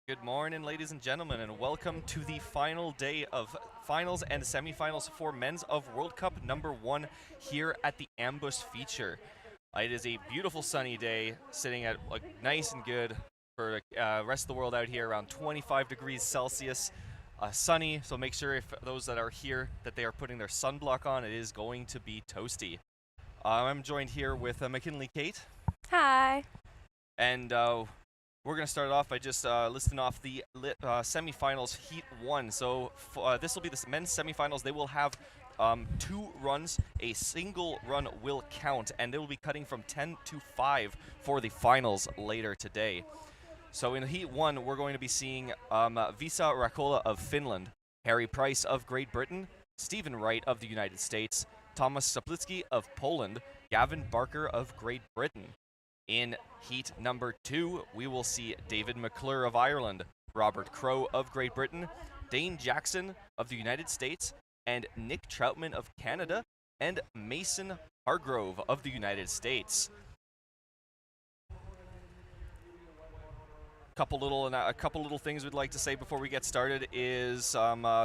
Good morning, ladies and gentlemen, and welcome to the final day of finals and semifinals for Men's of World Cup #1 here at the Ambush feature. It is a beautiful sunny day, sitting at nice and good for the rest of the world out here, around 25 degrees Celsius. Sunny, so make sure if those that are here that they are putting their sunblock on. It is going to be toasty. I'm joined here with McKinley Kate. Hi. And we're going to start off by just listing off the semifinals Heat 1. So this will be the men's semifinals. They will have 2 runs. A single run will count, and they will be cutting from 10 to 5 for the finals later today. So in Heat 1, we're going to be seeing Visa Rakola of Finland, Harry Price of Great Britain, Stephen Wright of the United States, Tomas Saplitsky of Poland, Gavin Barker of Great Britain. In Heat number 2, we will see David McClure of Ireland, Robert Crow of Great Britain, Dane Jackson of the United States, and Nick Troutman of Canada, and Mason Hargrove of the United States. A couple little things we'd like to say before we get started is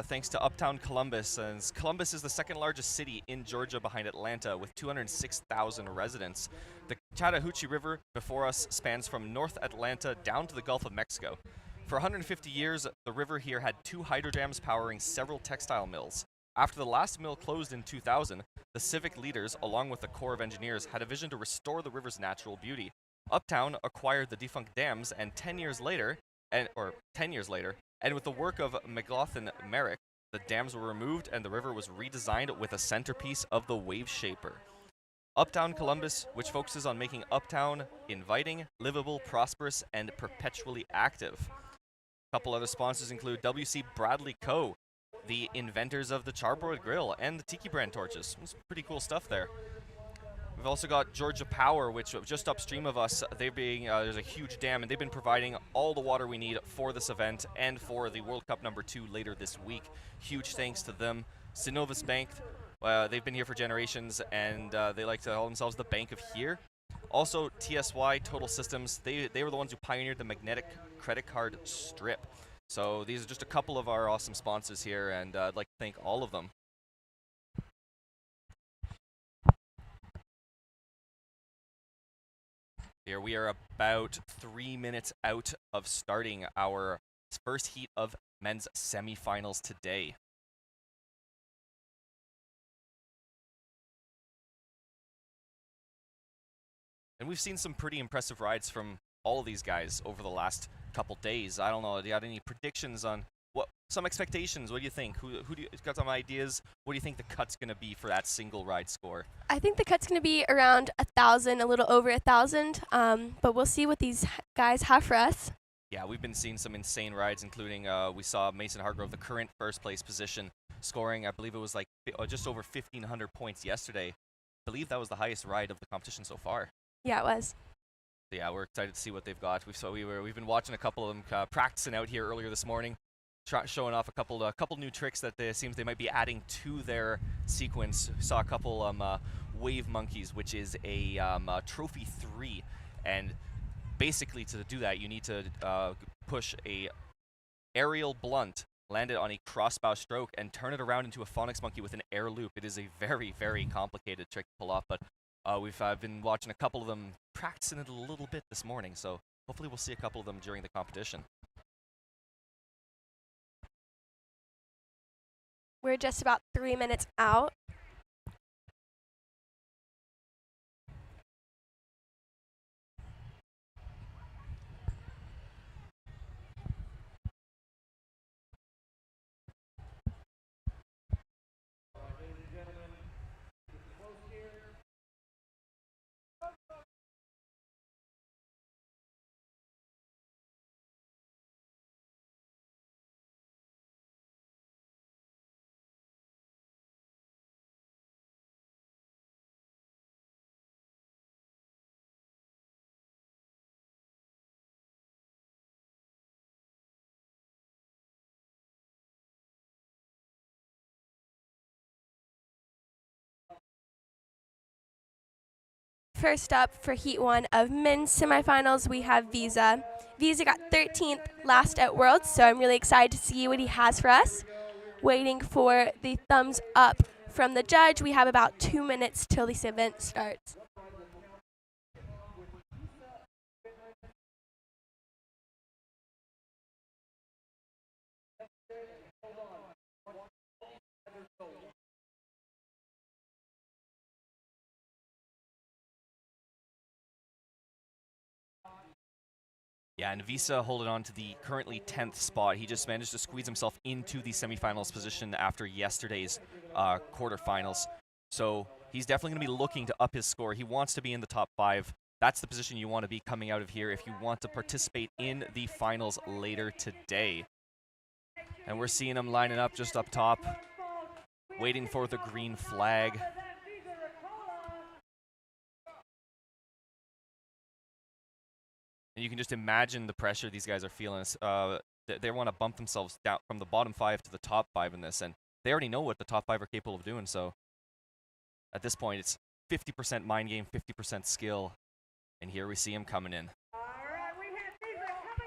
thanks to Uptown Columbus. And Columbus is the second largest city in Georgia behind Atlanta with 206,000 residents. The Chattahoochee River before us spans from North Atlanta down to the Gulf of Mexico. For 150 years, the river here had 2 hydrodams powering several textile mills. After the last mill closed in 2000, the civic leaders, along with the Corps of Engineers, had a vision to restore the river's natural beauty. Uptown acquired the defunct dams, and 10 years later, and with the work of McLaughlin Merrick, the dams were removed and the river was redesigned with a centerpiece of the wave shaper. Uptown Columbus, which focuses on making Uptown inviting, livable, prosperous, and perpetually active. A couple other sponsors include W.C. Bradley Co., the inventors of the Charbroiled Grill and the Tiki Brand torches. It's pretty cool stuff there. We've also got Georgia Power, which just upstream of us, there's a huge dam, and they've been providing all the water we need for this event and for the World Cup #2 later this week. Huge thanks to them. Synovus Bank, they've been here for generations, and they like to call themselves the Bank of Here. Also, TSY Total Systems, they were the ones who pioneered the magnetic credit card strip. So these are just a couple of our awesome sponsors here, and I'd like to thank all of them. Here we are about 3 minutes out of starting our first heat of men's semifinals today. And we've seen some pretty impressive rides from all of these guys over the last couple days. I don't know, do you have any predictions on some expectations? What do you think? Who do you got some ideas? What do you think the cut's going to be for that single ride score? I think the cut's going to be around 1,000, a little over 1,000. But we'll see what these guys have for us. Yeah, we've been seeing some insane rides, including we saw Mason Hargrove, the current first place position, scoring, I believe it was like just over 1,500 points yesterday. I believe that was the highest ride of the competition so far. Yeah, it was. Yeah, we're excited to see what they've got. We've been watching a couple of them practicing out here earlier this morning, showing off a couple new tricks that seems they might be adding to their sequence. We saw a couple wave monkeys, which is a trophy 3, and basically to do that you need to push a aerial blunt, land it on a crossbow stroke, and turn it around into a phonics monkey with an air loop. It is a very, very complicated trick to pull off, but we've been watching a couple of them practicing it a little bit this morning, so hopefully we'll see a couple of them during the competition. We're just about 3 minutes out. First up for Heat 1 of men's semifinals, we have Visa. Visa got 13th last at Worlds, so I'm really excited to see what he has for us. Waiting for the thumbs up from the judge. We have about 2 minutes till this event starts. Yeah, and Visa holding on to the currently 10th spot. He just managed to squeeze himself into the semifinals position after yesterday's quarterfinals. So he's definitely going to be looking to up his score. He wants to be in the top 5. That's the position you want to be coming out of here if you want to participate in the finals later today. And we're seeing him lining up just up top, waiting for the green flag. And you can just imagine the pressure these guys are feeling. They want to bump themselves down from the bottom 5 to the top 5 in this, and they already know what the top 5 are capable of doing. So at this point, it's 50% mind game, 50% skill, and here we see him coming in.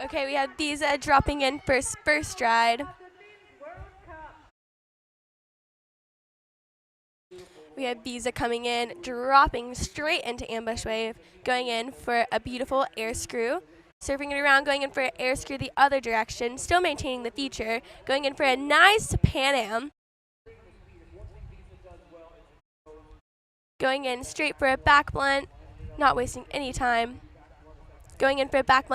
Okay, we have Visa dropping in first stride. We have Visa coming in, dropping straight into ambush wave, going in for a beautiful air screw, surfing it around, going in for an air screw the other direction, still maintaining the feature, going in for a nice Pan Am, going in straight for a back blunt, not wasting any time, going in for a back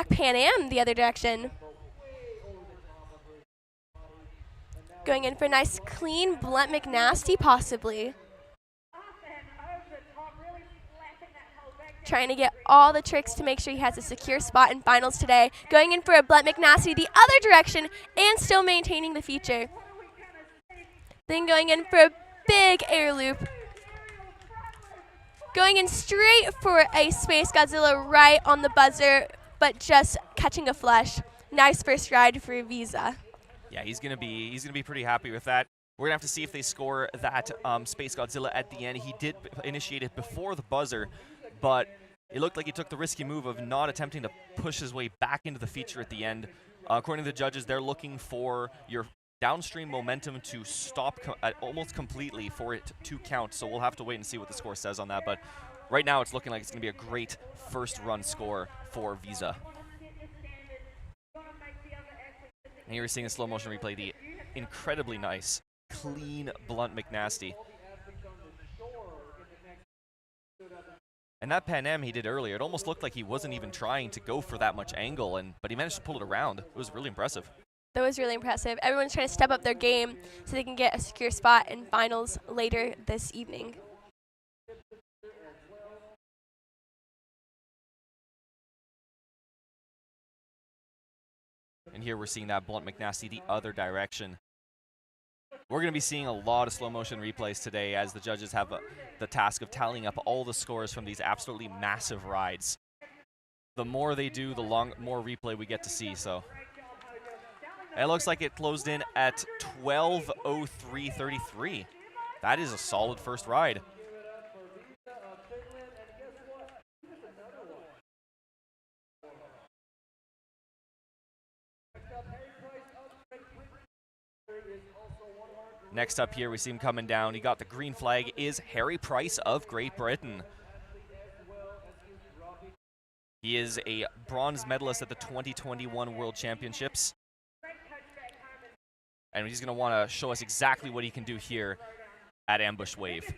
Pan Am the other direction, going in for a nice clean blunt McNasty possibly. Trying to get all the tricks to make sure he has a secure spot in finals today. Going in for a blunt McNasty the other direction and still maintaining the feature. Then going in for a big air loop. Going in straight for a Space Godzilla right on the buzzer, but just catching a flush. Nice first ride for Visa. Yeah, he's gonna be pretty happy with that. We're gonna have to see if they score that Space Godzilla at the end. He did initiate it before the buzzer, but it looked like he took the risky move of not attempting to push his way back into the feature at the end. According to the judges, they're looking for your downstream momentum to stop almost completely for it to count. So we'll have to wait and see what the score says on that. But right now it's looking like it's going to be a great first run score for Visa. And here we're seeing a slow motion replay, the incredibly nice, clean, blunt McNasty. And that Pan Am he did earlier, it almost looked like he wasn't even trying to go for that much angle, but he managed to pull it around. It was really impressive. That was really impressive. Everyone's trying to step up their game so they can get a secure spot in finals later this evening. And here we're seeing that blunt McNasty the other direction. We're going to be seeing a lot of slow motion replays today as the judges have the task of tallying up all the scores from these absolutely massive rides. The more they do, the more replay we get to see. So it looks like it closed in at 12:03:33. That is a solid first ride. Next up here, we see him coming down. He got the green flag, is Harry Price of Great Britain. He is a bronze medalist at the 2021 World Championships. And he's going to want to show us exactly what he can do here at Ambush Wave.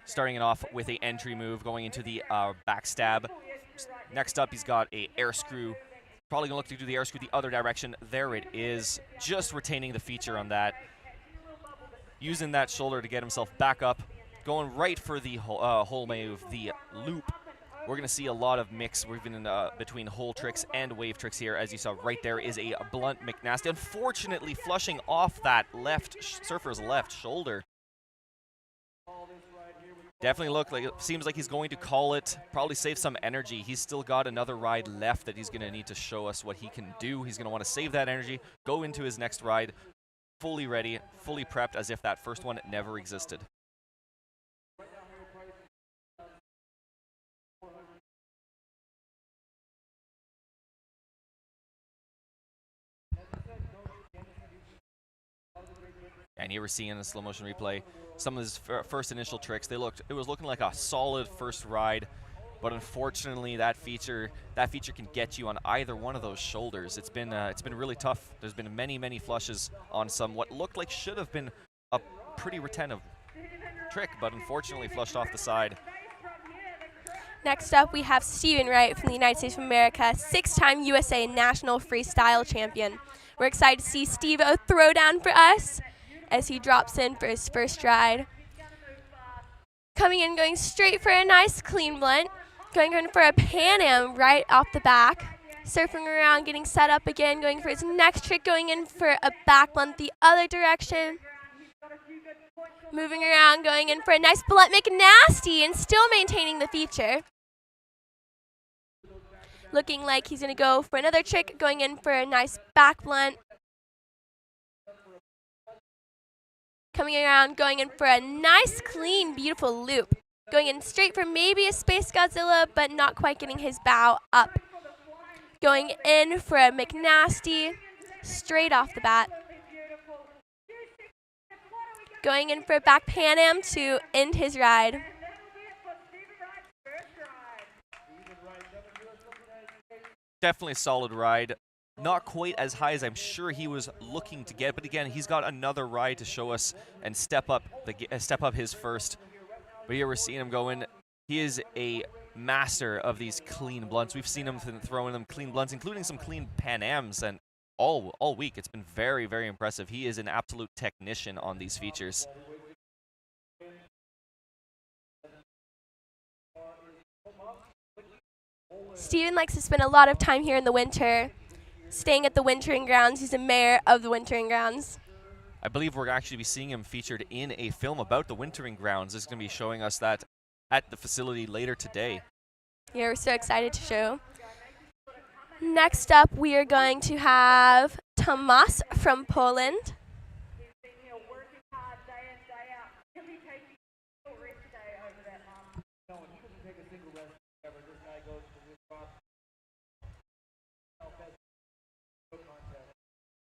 Starting it off with an entry move, going into the backstab. Next up, he's got a air screw. Probably going to look to do the air screw the other direction. There it is, just retaining the feature on that. Using that shoulder to get himself back up, going right for the hole move, the loop. We're going to see a lot of mix between hole tricks and wave tricks here. As you saw right there is a blunt McNasty, unfortunately flushing off that surfer's left shoulder. Definitely seems like he's going to call it, probably save some energy. He's still got another ride left that he's going to need to show us what he can do. He's going to want to save that energy, go into his next ride, fully ready, fully prepped, as if that first one never existed. And here we're seeing in the slow motion replay some of his first initial tricks. It was looking like a solid first ride, but unfortunately that feature can get you on either one of those shoulders. It's been really tough. There's been many flushes on some what looked like should have been a pretty retentive trick, but unfortunately flushed off the side. Next up, we have Stephen Wright from the United States of America, 6-time USA National Freestyle Champion. We're excited to see Steve throw down for us as he drops in for his first ride. Coming in, going straight for a nice clean blunt, going in for a Pan Am right off the back, surfing around, getting set up again, going for his next trick, going in for a back blunt the other direction. Moving around, going in for a nice blunt McNasty and still maintaining the feature. Looking like he's going to go for another trick, going in for a nice back blunt. Coming around, going in for a nice, clean, beautiful loop. Going in straight for maybe a Space Godzilla, but not quite getting his bow up. Going in for a McNasty, straight off the bat. Going in for a back Pan Am to end his ride. Definitely a solid ride. Not quite as high as I'm sure he was looking to get, but again, he's got another ride to show us and step up his first. But here we're seeing him going. He is a master of these clean blunts. We've seen him throwing them clean blunts, including some clean Pan Ams, and all week. It's been very impressive. He is an absolute technician on these features. Steven likes to spend a lot of time here in the winter, staying at the wintering grounds. He's the mayor of the wintering grounds. I believe we're actually be seeing him featured in a film about the wintering grounds. This is going to be showing us that at the facility later today. Yeah, we're so excited to show. Next up, we are going to have Tomas from Poland.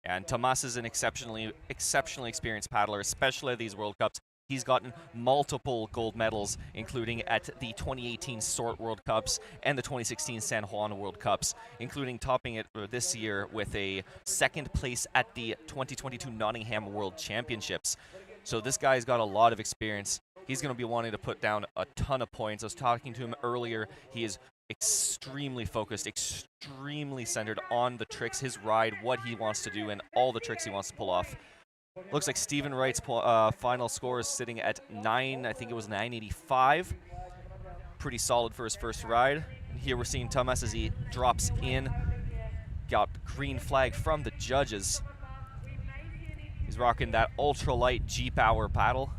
And Tomas is an exceptionally experienced paddler, especially at these World Cups. He's gotten multiple gold medals, including at the 2018 Sort World Cups and the 2016 San Juan World Cups, including topping it this year with a second place at the 2022 Nottingham World Championships. So this guy's got a lot of experience. He's going to be wanting to put down a ton of points. I was talking to him earlier. He is extremely focused, extremely centered on the tricks, his ride, what he wants to do, and all the tricks he wants to pull off. Looks like Stephen Wright's final score is sitting at 985. Pretty solid for his first ride. Here we're seeing Tomas as he drops in. Got green flag from the judges. He's rocking that ultralight G-Power paddle.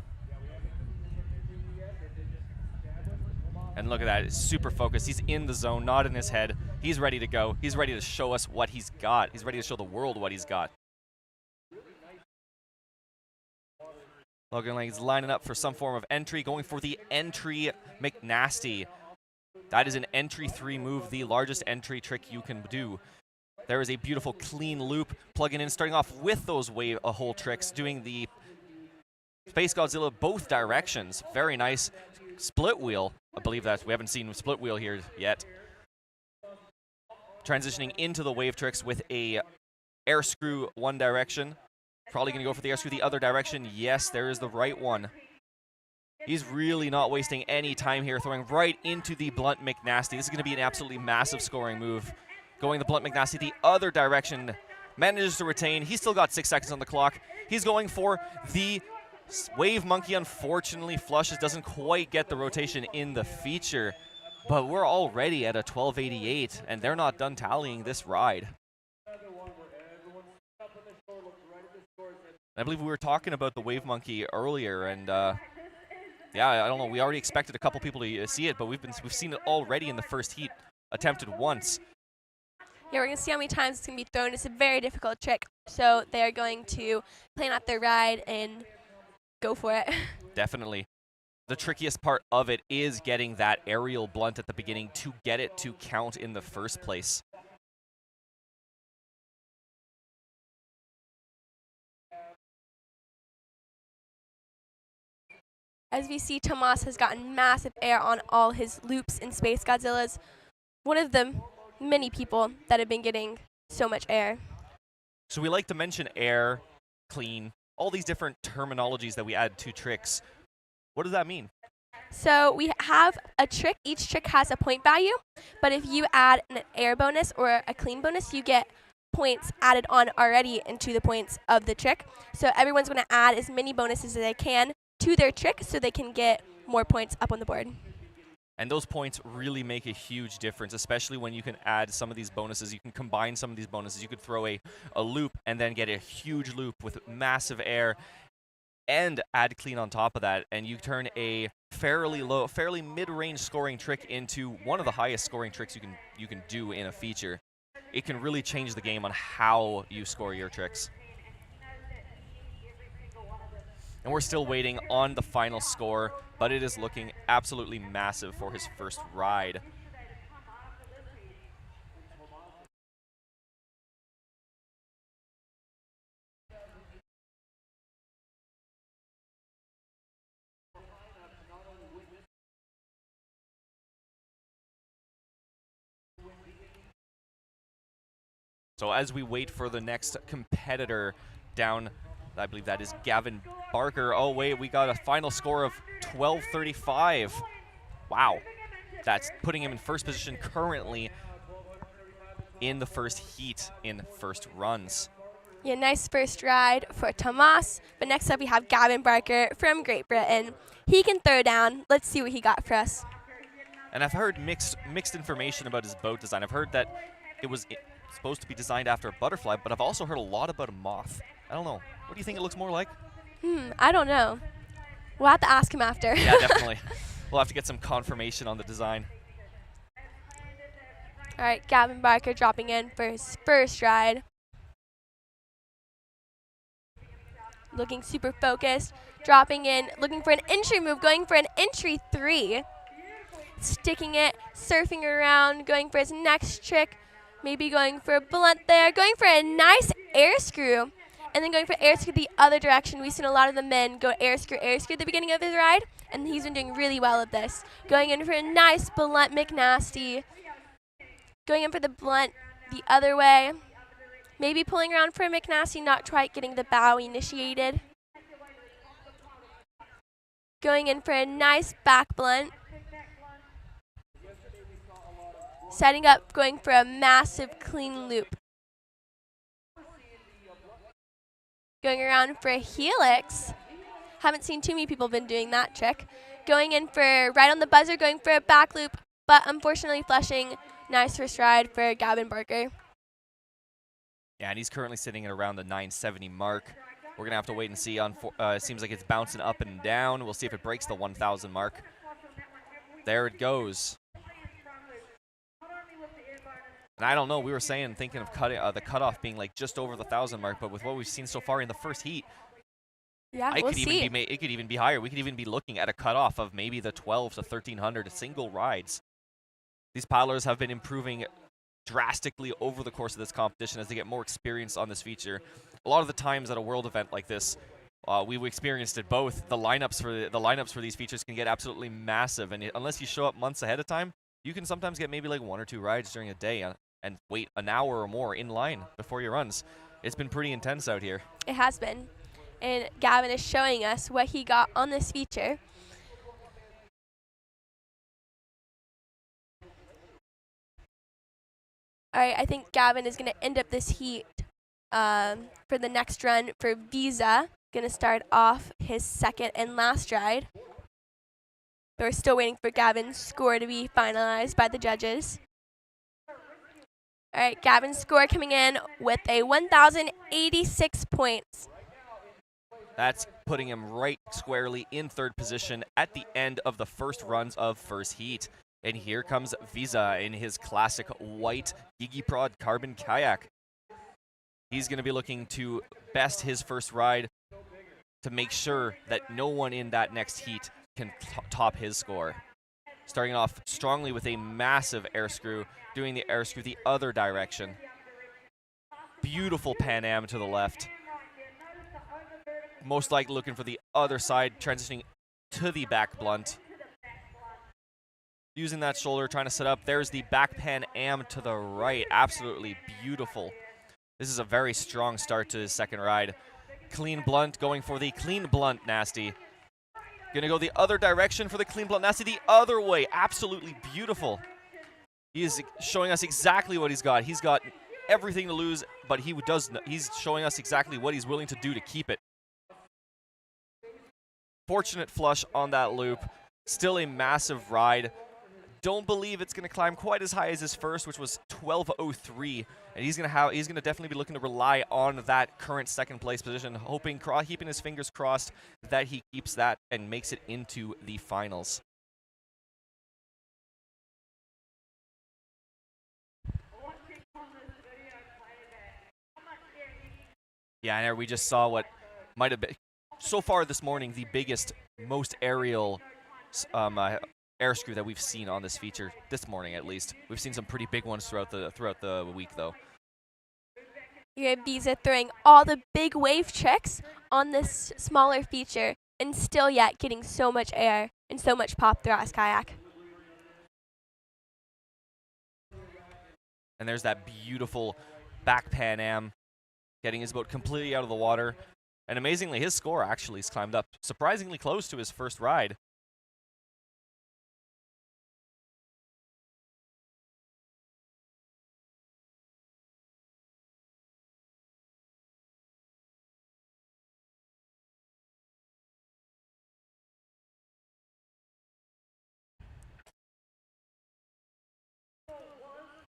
And look at that, it's super focused. He's in the zone, not in his head. He's ready to go. He's ready to show us what he's got. He's ready to show the world what he's got. Looking like he's lining up for some form of entry, going for the entry McNasty. That is an entry 3 move, the largest entry trick you can do. There is a beautiful clean loop, plugging in, starting off with those wave hole tricks, doing the Space Godzilla both directions. Very nice. Split wheel. I believe that we haven't seen split wheel here yet. Transitioning into the wave tricks with a air screw one direction. Probably going to go for the air screw the other direction. Yes, there is the right one. He's really not wasting any time here, throwing right into the blunt McNasty. This is going to be an absolutely massive scoring move. Going the blunt McNasty the other direction. Manages to retain. He's still got 6 seconds on the clock. He's going for the Wave Monkey. Unfortunately flushes, doesn't quite get the rotation in the feature, but we're already at a 1288 and they're not done tallying this ride. I believe we were talking about the Wave Monkey earlier, and yeah, I don't know, we already expected a couple people to see it, but we've seen it already in the first heat, attempted once. Yeah, we're going to see how many times it's going to be thrown. It's a very difficult trick, so they're going to plan out their ride and go for it. Definitely. The trickiest part of it is getting that aerial blunt at the beginning to get it to count in the first place. As we see, Tomas has gotten massive air on all his loops in Space Godzillas. One of the many people that have been getting so much air. So we like to mention air, clean, all these different terminologies that we add to tricks. What does that mean? So we have a trick. Each trick has a point value, but if you add an air bonus or a clean bonus, you get points added on already into the points of the trick. So everyone's going to add as many bonuses as they can to their trick so they can get more points up on the board. And those points really make a huge difference, especially when you can add some of these bonuses. You can combine some of these bonuses. You could throw a loop and then get a huge loop with massive air and add clean on top of that, and you turn a fairly mid-range scoring trick into one of the highest scoring tricks you can do in a feature. It can really change the game on how you score your tricks. And we're still waiting on the final score, but it is looking absolutely massive for his first ride. So as we wait for the next competitor down, I believe that is Gavin Barker. Oh wait, we got a final score of 12:35. Wow. That's putting him in first position currently in the first heat in first runs. Yeah, nice first ride for Tomas. But next up we have Gavin Barker from Great Britain. He can throw down. Let's see what he got for us. And I've heard mixed information about his boat design. I've heard that it was supposed to be designed after a butterfly, but I've also heard a lot about a moth. I don't know. What do you think it looks more like? I don't know. We'll have to ask him after. Yeah, definitely. We'll have to get some confirmation on the design. All right, Gavin Barker dropping in for his first ride. Looking super focused, dropping in, looking for an entry move, going for an entry 3. Sticking it, surfing around, going for his next trick. Maybe going for a blunt there, going for a nice air screw, and then going for air screw the other direction. We've seen a lot of the men go air screw at the beginning of his ride, and he's been doing really well at this. Going in for a nice blunt McNasty, going in for the blunt the other way. Maybe pulling around for a McNasty, not quite getting the bow initiated. Going in for a nice back blunt. Setting up, going for a massive clean loop. Going around for a helix. Haven't seen too many people been doing that trick. Going in for right on the buzzer, going for a back loop, but unfortunately flushing. Nice first ride for Gavin Barker. Yeah, and he's currently sitting at around the 970 mark. We're going to have to wait and see. Seems like it's bouncing up and down. We'll see if it breaks the 1,000 mark. There it goes. And I don't know, we were thinking of the cutoff being like just over the 1,000 mark, but with what we've seen so far in the first heat, yeah, it could even be higher. We could even be looking at a cutoff of maybe the 12 to 1,300 single rides. These paddlers have been improving drastically over the course of this competition as they get more experience on this feature. A lot of the times at a world event like this, we've experienced it both. The lineups for these features can get absolutely massive, and unless you show up months ahead of time, you can sometimes get maybe like 1 or 2 rides during a day and wait an hour or more in line before your runs. It's been pretty intense out here. It has been. And Gavin is showing us what he got on this feature. All right, I think Gavin is going to end up this heat for the next run for Visa. Going to start off his second and last ride. But we're still waiting for Gavin's score to be finalized by the judges. All right, Gavin's score coming in with a 1,086 points. That's putting him right squarely in third position at the end of the first runs of first heat. And here comes Visa in his classic white Gigi Prod carbon kayak. He's going to be looking to best his first ride to make sure that no one in that next heat can top his score. Starting off strongly with a massive air screw, doing the air screw the other direction. Beautiful Pan Am to the left. Most likely looking for the other side, transitioning to the back blunt. Using that shoulder, trying to set up. There's the back Pan Am to the right. Absolutely beautiful. This is a very strong start to his second ride. Clean blunt, going for the clean blunt nasty. Gonna go the other direction for the clean blunt nasty, the other way. Absolutely beautiful. He is showing us exactly what he's got. He's got everything to lose, but he's showing us exactly what he's willing to do to keep it. Fortunate flush on that loop. Still a massive ride. Don't believe it's going to climb quite as high as his first, which was 12:03, and he's going to definitely be looking to rely on that current second place position, keeping his fingers crossed that he keeps that and makes it into the finals. Yeah, and there we just saw what might have been so far this morning the biggest, most aerial air screw that we've seen on this feature this morning. At least we've seen some pretty big ones throughout the week, though. You have Visa throwing all the big wave tricks on this smaller feature, and still yet getting so much air and so much pop throughout his kayak. And there's that beautiful back Pan Am, getting his boat completely out of the water. And amazingly, his score actually has climbed up surprisingly close to his first ride.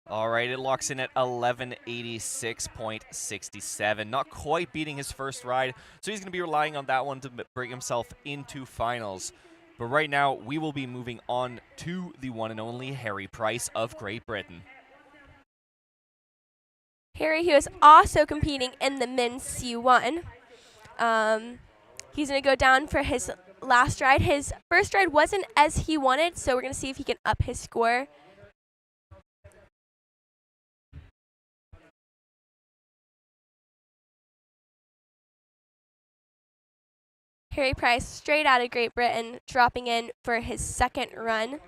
All right, it locks in at 1186.67. Not quite beating his first ride, so he's going to be relying on that one to bring himself into finals. But right now, we will be moving on to the one and only Harry Price of Great Britain. Harry, who is also competing in the men's C1. He's going to go down for his last ride. His first ride wasn't as he wanted, so we're going to see if he can up his score. Harry Price, straight out of Great Britain, dropping in for his second run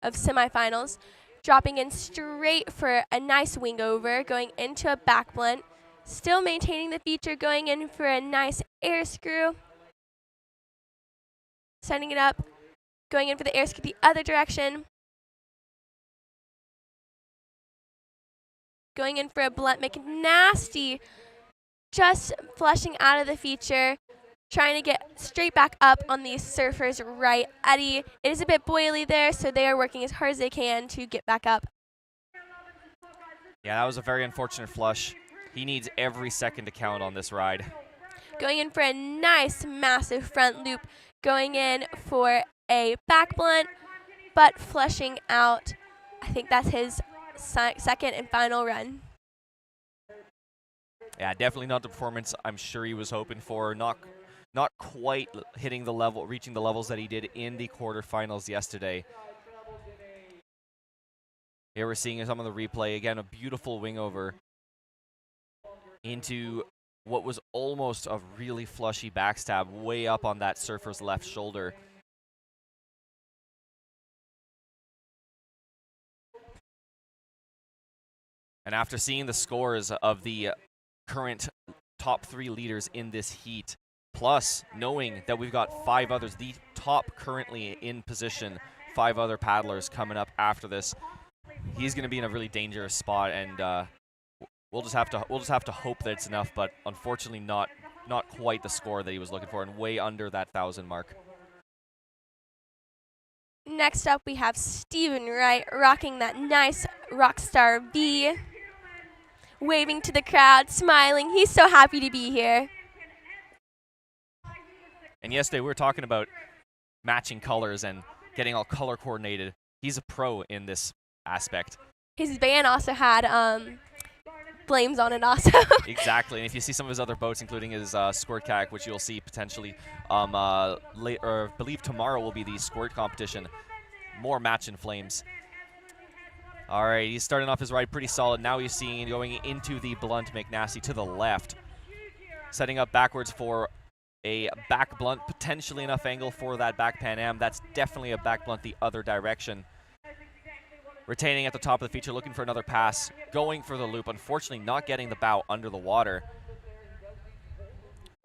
of semifinals. Dropping in straight for a nice wing over, going into a back blunt. Still maintaining the feature, going in for a nice air screw. Setting it up, going in for the air screw the other direction. Going in for a blunt, making nasty. Just flushing out of the feature. Trying to get straight back up on the surfer's right eddy. It is a bit boily there, so they are working as hard as they can to get back up. Yeah, that was a very unfortunate flush. He needs every second to count on this ride. Going in for a nice, massive front loop. Going in for a back blunt, but flushing out. I think that's his second and final run. Yeah, definitely not the performance I'm sure he was hoping for. Not quite hitting the level, reaching the levels that he did in the quarterfinals yesterday. Here we're seeing some of the replay. Again, a beautiful wing over into what was almost a really flushy backstab way up on that surfer's left shoulder. And after seeing the scores of the current top 3 leaders in this heat, plus knowing that we've got 5 others, the top currently in position, 5 other paddlers coming up after this, he's going to be in a really dangerous spot, and we'll just have to hope that it's enough. But unfortunately, not quite the score that he was looking for, and way under that 1,000 mark. Next up, we have Stephen Wright rocking that nice Rockstar V, waving to the crowd, smiling. He's so happy to be here. And yesterday we were talking about matching colors and getting all color coordinated. He's a pro in this aspect. His van also had flames on it also. Exactly, and if you see some of his other boats, including his squirt kayak, which you'll see potentially later, believe tomorrow will be the squirt competition. More matching flames. All right, he's starting off his ride pretty solid. Now he's seeing going into the blunt McNasty to the left. Setting up backwards for a back blunt, potentially enough angle for that back Pan Am. That's definitely a back blunt the other direction. Retaining at the top of the feature, looking for another pass, going for the loop. Unfortunately, not getting the bow under the water.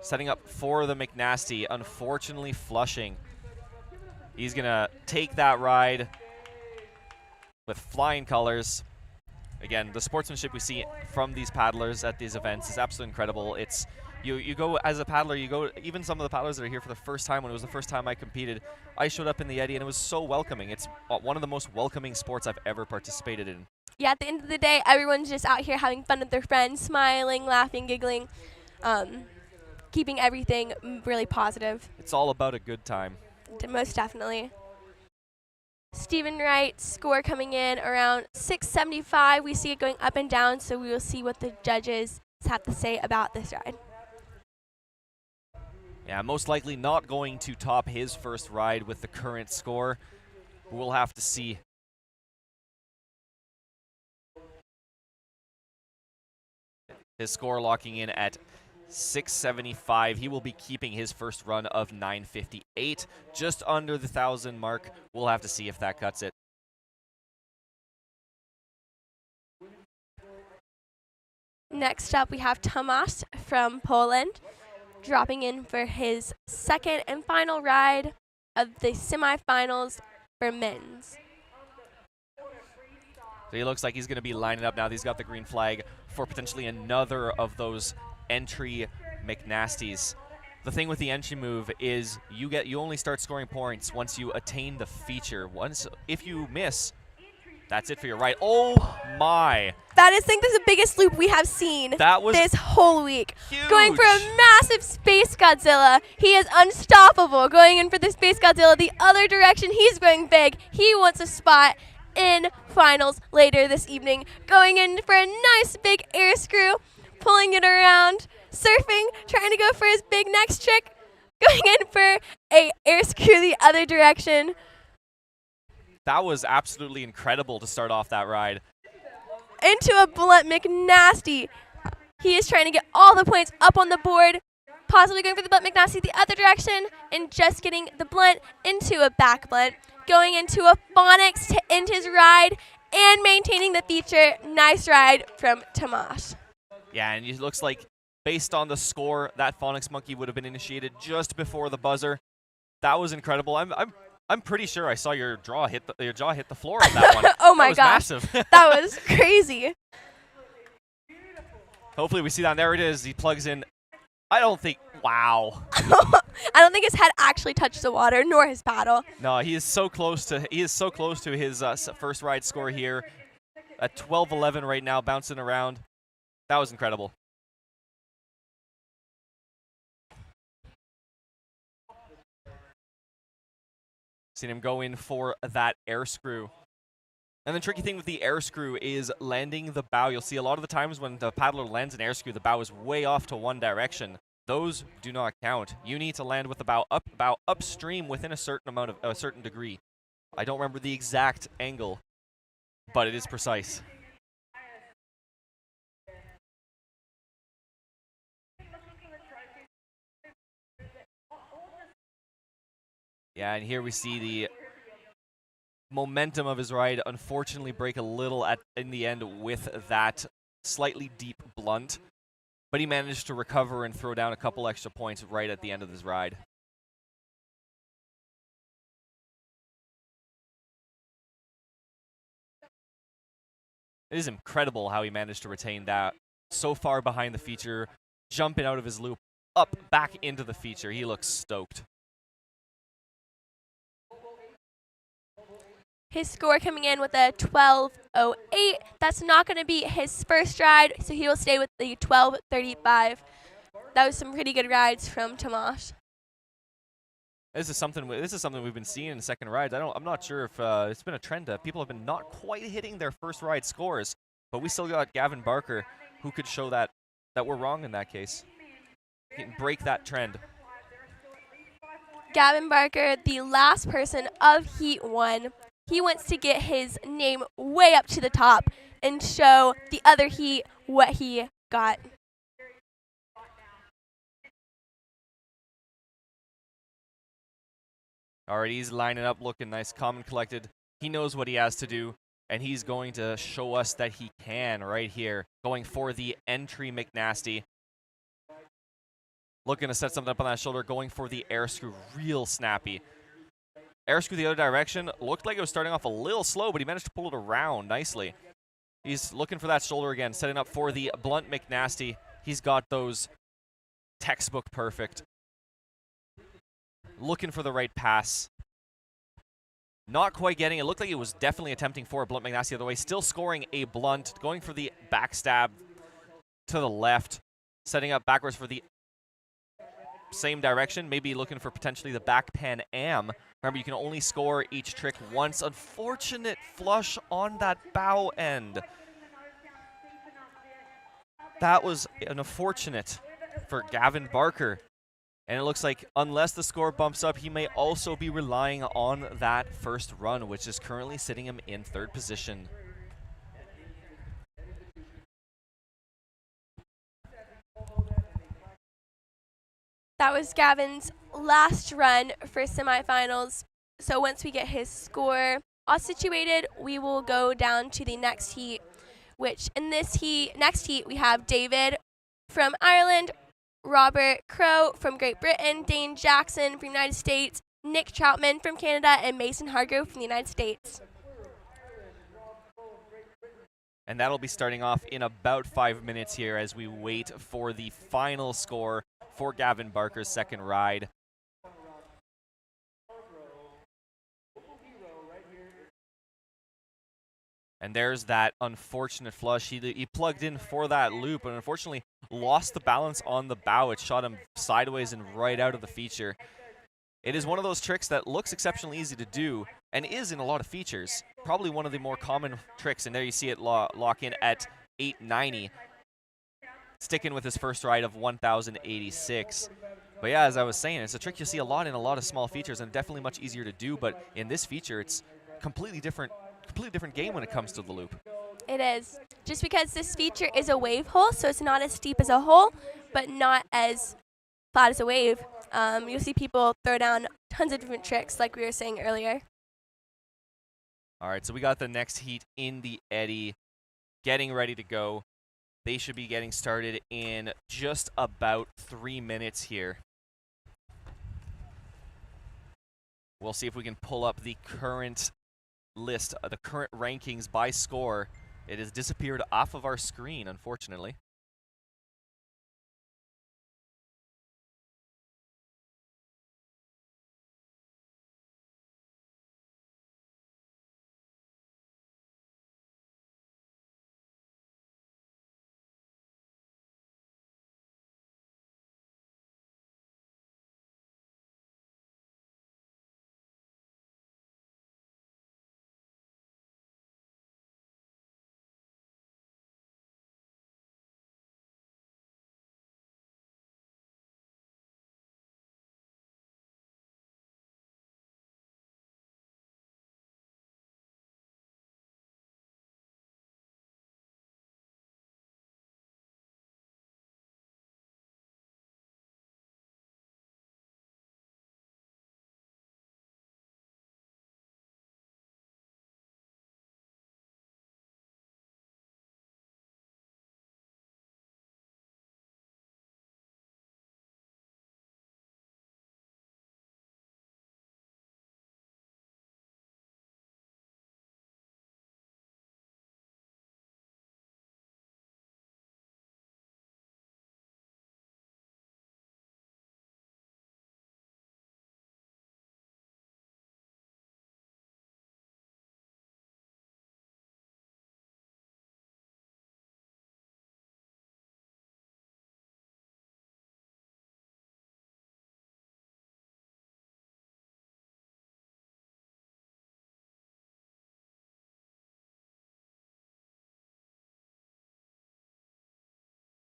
Setting up for the McNasty, unfortunately flushing. He's going to take that ride with flying colors. Again, the sportsmanship we see from these paddlers at these events is absolutely incredible. It's you go as a paddler, you go, even some of the paddlers that are here for the first time, when it was the first time I competed, I showed up in the Eddy and it was so welcoming. It's one of the most welcoming sports I've ever participated in. Yeah, at the end of the day, everyone's just out here having fun with their friends, smiling, laughing, giggling, keeping everything really positive. It's all about a good time. Most definitely. Stephen Wright's score coming in around 675. We see it going up and down, so we will see what the judges have to say about this ride. Yeah, most likely not going to top his first ride with the current score. We'll have to see. His score locking in at 675. He will be keeping his first run of 958, just under the 1,000 mark. We'll have to see if that cuts it. Next up, we have Tomas from Poland, dropping in for his second and final ride of the semifinals for men's. So he looks like he's going to be lining up now. He's got the green flag for potentially another of those entry McNasties. The thing with the entry move is you only start scoring points once you attain the feature. If you miss, that's it for your ride. Oh my! That is, I think, the biggest loop we have seen this whole week. Huge. Going for a massive Space Godzilla. He is unstoppable. Going in for the Space Godzilla the other direction. He's going big. He wants a spot in finals later this evening. Going in for a nice big air screw, pulling it around, surfing, trying to go for his big next trick. Going in for a air screw the other direction. That was absolutely incredible to start off that ride. Into a blunt McNasty. He is trying to get all the points up on the board, possibly going for the blunt McNasty the other direction, and just getting the blunt into a back blunt. Going into a phonics to end his ride and maintaining the feature. Nice ride from Tomas. Yeah, and it looks like based on the score, that phonics monkey would have been initiated just before the buzzer. That was incredible. I'm pretty sure I saw your jaw hit the floor on that one. Oh my gosh. Massive. That was crazy. Hopefully we see that. And there it is. He plugs in. Wow. I don't think his head actually touched the water, nor his paddle. No, he is so close to his first ride score here at 12:11 right now, bouncing around. That was incredible. Seen him go in for that air screw. And the tricky thing with the air screw is landing the bow. You'll see a lot of the times when the paddler lands an air screw, the bow is way off to one direction. Those do not count. You need to land with the bow upstream within a certain degree. I don't remember the exact angle, but it is precise. Yeah, and here we see the momentum of his ride unfortunately break a little in the end with that slightly deep blunt, but he managed to recover and throw down a couple extra points right at the end of his ride. It is incredible how he managed to retain that so far behind the feature, jumping out of his loop, up back into the feature. He looks stoked. His score coming in with a 12:08. That's not going to be his first ride, so he will stay with the 12:35. That was some pretty good rides from Tomas. This is something we've been seeing in second rides. I'm not sure if it's been a trend that people have been not quite hitting their first ride scores, but we still got Gavin Barker who could show that we're wrong in that case. He can break that trend. Gavin Barker, the last person of Heat 1. He wants to get his name way up to the top and show the other Heat what he got. All right, he's lining up, looking nice, calm and collected. He knows what he has to do, and he's going to show us that he can right here. Going for the entry McNasty. Looking to set something up on that shoulder, going for the air screw, real snappy. Air screw the other direction, looked like it was starting off a little slow, but he managed to pull it around nicely. He's looking for that shoulder again, setting up for the blunt McNasty. He's got those textbook perfect. Looking for the right pass. Not quite getting it. Looked like it was definitely attempting for a blunt McNasty the other way. Still scoring a blunt, going for the backstab to the left. Setting up backwards for the same direction, maybe looking for potentially the back Pan Am. Remember, you can only score each trick once. Unfortunate flush on that bow end. That was unfortunate for Gavin Barker. And it looks like unless the score bumps up, he may also be relying on that first run, which is currently sitting him in third position. That was Gavin's last run for semifinals. So once we get his score all situated, we will go down to the next heat, which in this next heat, we have David from Ireland, Robert Crow from Great Britain, Dane Jackson from the United States, Nick Troutman from Canada, and Mason Hargrove from the United States. And that'll be starting off in about 5 minutes here as we wait for the final score for Gavin Barker's second ride. And there's that unfortunate flush. He plugged in for that loop, and unfortunately lost the balance on the bow. It shot him sideways and right out of the feature. It is one of those tricks that looks exceptionally easy to do and is in a lot of features. Probably one of the more common tricks, and there you see it lock in at 890. Sticking with his first ride of 1,086. But yeah, as I was saying, it's a trick you see a lot in a lot of small features and definitely much easier to do, but in this feature, it's completely different game when it comes to the loop. It is. Just because this feature is a wave hole, so it's not as steep as a hole, but not as flat as a wave. You'll see people throw down tons of different tricks like we were saying earlier. All right, so we got the next heat in the eddy, getting ready to go. They should be getting started in just about 3 minutes here. We'll see if we can pull up the current list, the current rankings by score. It has disappeared off of our screen, unfortunately.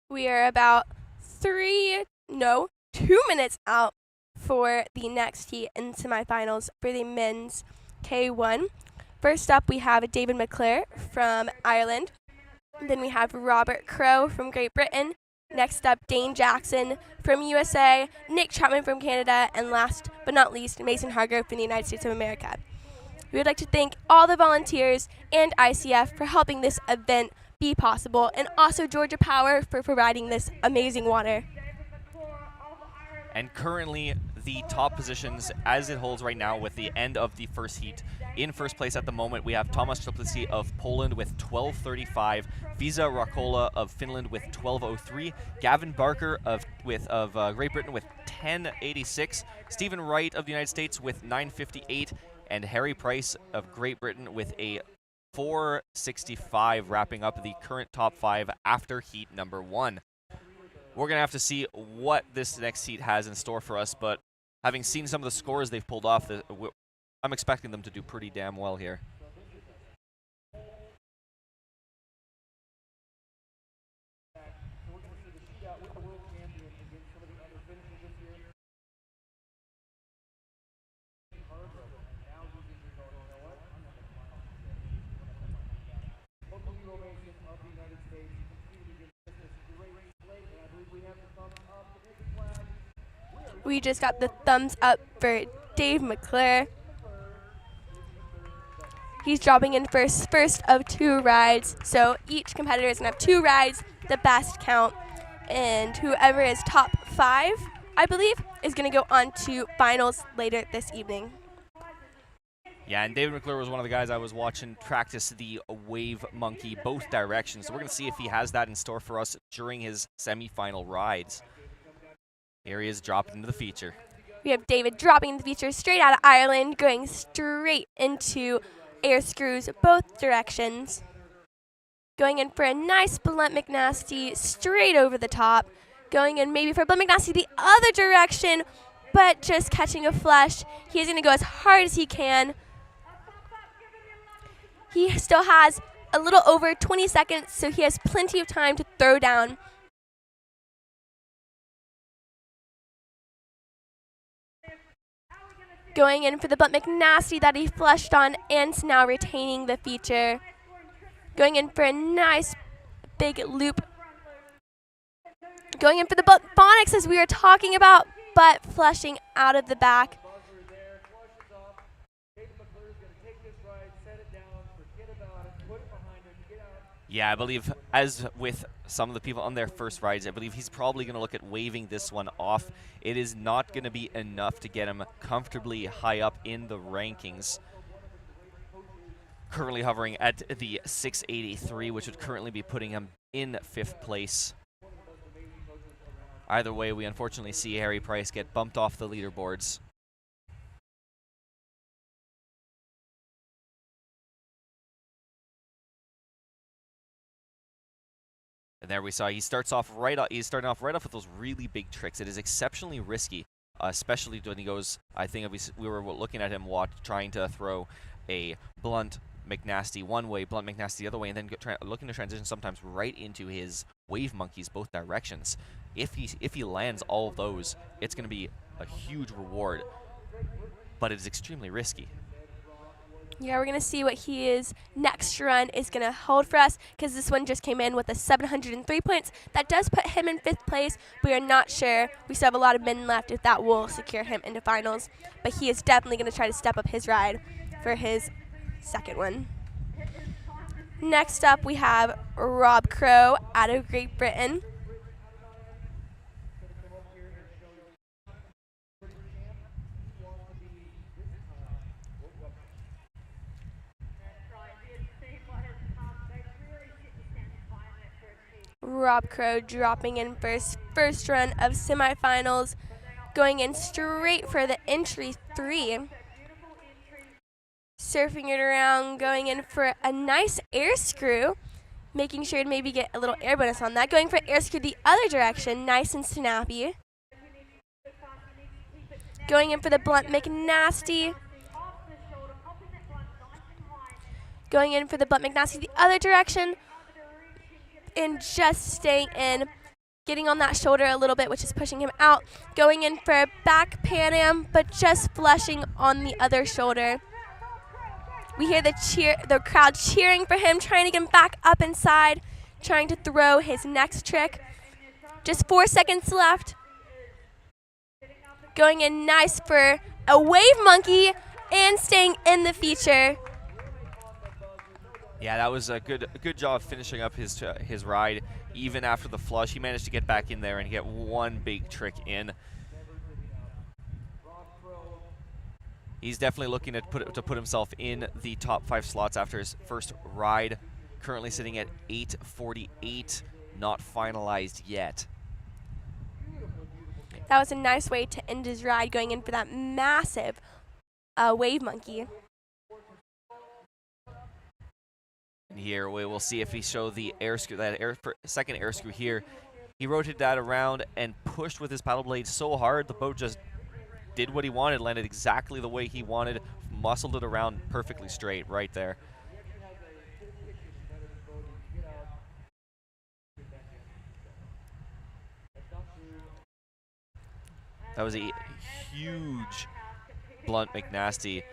We are about 2 minutes out for the next heat in semifinals for the men's K1. First up, we have David McClure from Ireland. Then we have Robert Crow from Great Britain. Next up, Dane Jackson from USA, Nick Chapman from Canada, and last but not least, Mason Hargrove from the United States of America. We would like to thank all the volunteers and ICF for helping this event be possible, and also Georgia Power for providing this amazing water. And currently, the top positions as it holds right now with the end of the first heat. In first place at the moment, we have Tomas of Poland with 12:35, Visa Rakola of Finland with 12:03, Gavin Barker of Great Britain with 10:86, Stephen Wright of the United States with 9:58, and Harry Price of Great Britain with a 4:65, wrapping up the current top 5 after heat number 1. We're going to have to see what this next heat has in store for us, but having seen some of the scores they've pulled off, I'm expecting them to do pretty damn well here. We just got the thumbs up for Dave McClure. He's dropping in first of 2 rides. So each competitor is going to have 2 rides, the best count. And whoever is top 5, I believe, is going to go on to finals later this evening. Yeah, and David McClure was one of the guys I was watching practice the wave monkey both directions. So we're going to see if he has that in store for us during his semifinal rides. Here he is dropping into the feature. We have David dropping into the feature straight out of Ireland, going straight into air screws both directions. Going in for a nice blunt McNasty straight over the top. Going in maybe for a blunt McNasty the other direction, but just catching a flush. He's going to go as hard as he can. He still has a little over 20 seconds, so he has plenty of time to throw down. Going in for the blunt McNasty that he flushed on, and now retaining the feature. Going in for a nice big loop. Going in for the butt phonics as we were talking about, but flushing out of the back. Yeah, I believe, as with some of the people on their first rides, I believe he's probably going to look at waving this one off. It is not going to be enough to get him comfortably high up in the rankings. Currently hovering at the 683, which would currently be putting him in 5th place. Either way, we unfortunately see Harry Price get bumped off the leaderboards. And there we saw he's starting off right off with those really big tricks. It is exceptionally risky, especially when he goes. I think we were looking at him trying to throw a blunt McNasty one way, blunt McNasty the other way, and then looking to transition sometimes right into his wave monkeys both directions. If he lands all of those, it's going to be a huge reward, but it is extremely risky. Yeah, we're going to see what his next run is going to hold for us, because this one just came in with a 703 points. That does put him in 5th place. We are not sure. We still have a lot of men left if that will secure him into finals, but he is definitely going to try to step up his ride for his second one. Next up, we have Rob Crow out of Great Britain. Rob Crow dropping in first run of semifinals, going in straight for the entry 3. Surfing it around, going in for a nice air screw, making sure to maybe get a little air bonus on that. Going for air screw the other direction, nice and snappy. Going in for the blunt McNasty. Going in for the blunt McNasty the other direction. And just staying in, getting on that shoulder a little bit, which is pushing him out. Going in for a back Pan Am, but just flushing on the other shoulder. We hear the crowd cheering for him, trying to get him back up inside, trying to throw his next trick. Just 4 seconds left. Going in nice for a wave monkey and staying in the feature. Yeah, that was a good job finishing up his ride. Even after the flush, he managed to get back in there and get one big trick in. He's definitely looking to put himself in the top 5 slots after his first ride. Currently sitting at 8:48, not finalized yet. That was a nice way to end his ride, going in for that massive wave monkey. And here we will see if he show the air screw, second air screw here. He rotated that around and pushed with his paddle blade so hard, the boat just did what he wanted, landed exactly the way he wanted, muscled it around perfectly straight right there. That was a huge blunt McNasty.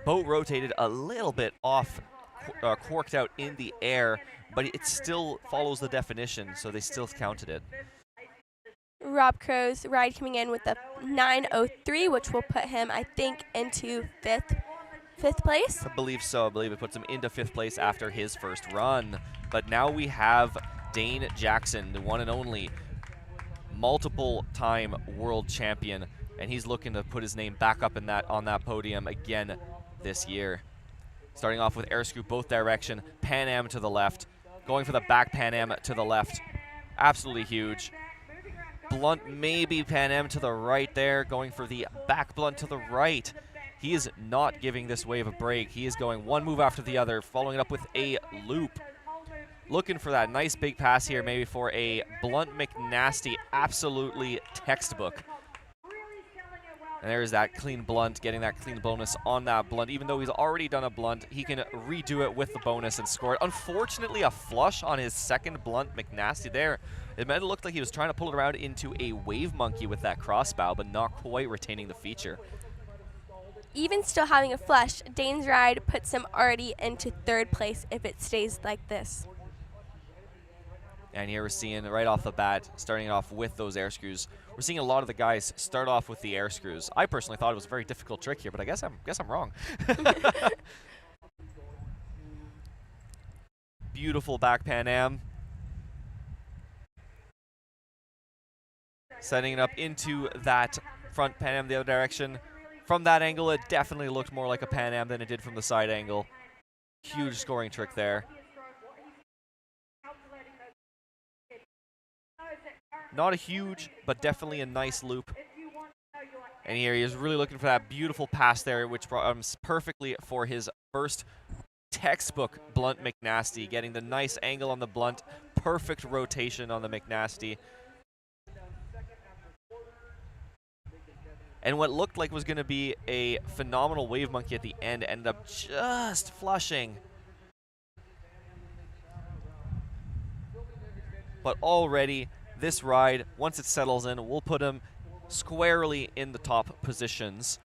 Boat rotated a little bit off, corked out in the air, but it still follows the definition, so they still counted it. Rob Crow's ride coming in with a 9:03, which will put him, I think, into fifth place. I believe so. I believe it puts him into 5th place after his first run. But now we have Dane Jackson, the one and only multiple-time world champion, and he's looking to put his name back up on that podium again this year. Starting off with air screw both direction, Pan Am to the left, going for the back Pan Am to the left. Absolutely huge. Blunt maybe Pan Am to the right there, going for the back blunt to the right. He is not giving this wave a break. He is going one move after the other, following it up with a loop. Looking for that nice big pass here, maybe for a blunt McNasty, absolutely textbook. And there's that clean blunt, getting that clean bonus on that blunt. Even though he's already done a blunt, he can redo it with the bonus and score it. Unfortunately, a flush on his second blunt McNasty there. It might have looked like he was trying to pull it around into a wave monkey with that crossbow, but not quite retaining the feature. Even still having a flush, Dane's ride puts him already into 3rd place if it stays like this. And here we're seeing right off the bat, starting off with those air screws. We're seeing a lot of the guys start off with the air screws. I personally thought it was a very difficult trick here, but I guess I'm wrong. Beautiful back Pan Am. Setting it up into that front Pan Am the other direction. From that angle, it definitely looked more like a Pan Am than it did from the side angle. Huge scoring trick there. Not a huge, but definitely a nice loop. And here he is really looking for that beautiful pass there, which brought him perfectly for his first textbook blunt McNasty, getting the nice angle on the blunt, perfect rotation on the McNasty. And what looked like was going to be a phenomenal wave monkey at the end ended up just flushing. But already, this ride, once it settles in, will put him squarely in the top positions.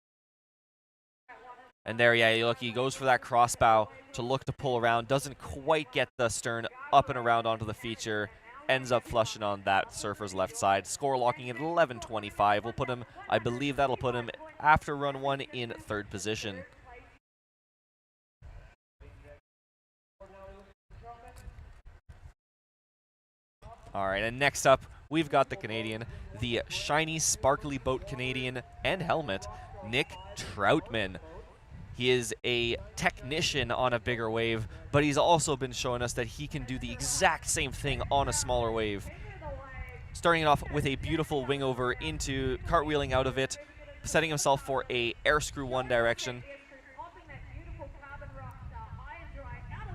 And there, yeah, look, he goes for that crossbow to look to pull around, doesn't quite get the stern up and around onto the feature, ends up flushing on that surfer's left side. Score locking at 11:25 will put him, I believe that'll put him after run 1 in 3rd position. All right, and next up, we've got the Canadian, the shiny, sparkly boat Canadian and helmet, Nick Troutman. He is a technician on a bigger wave, but he's also been showing us that he can do the exact same thing on a smaller wave. Starting it off with a beautiful wing over into cartwheeling out of it, setting himself for a air screw one direction.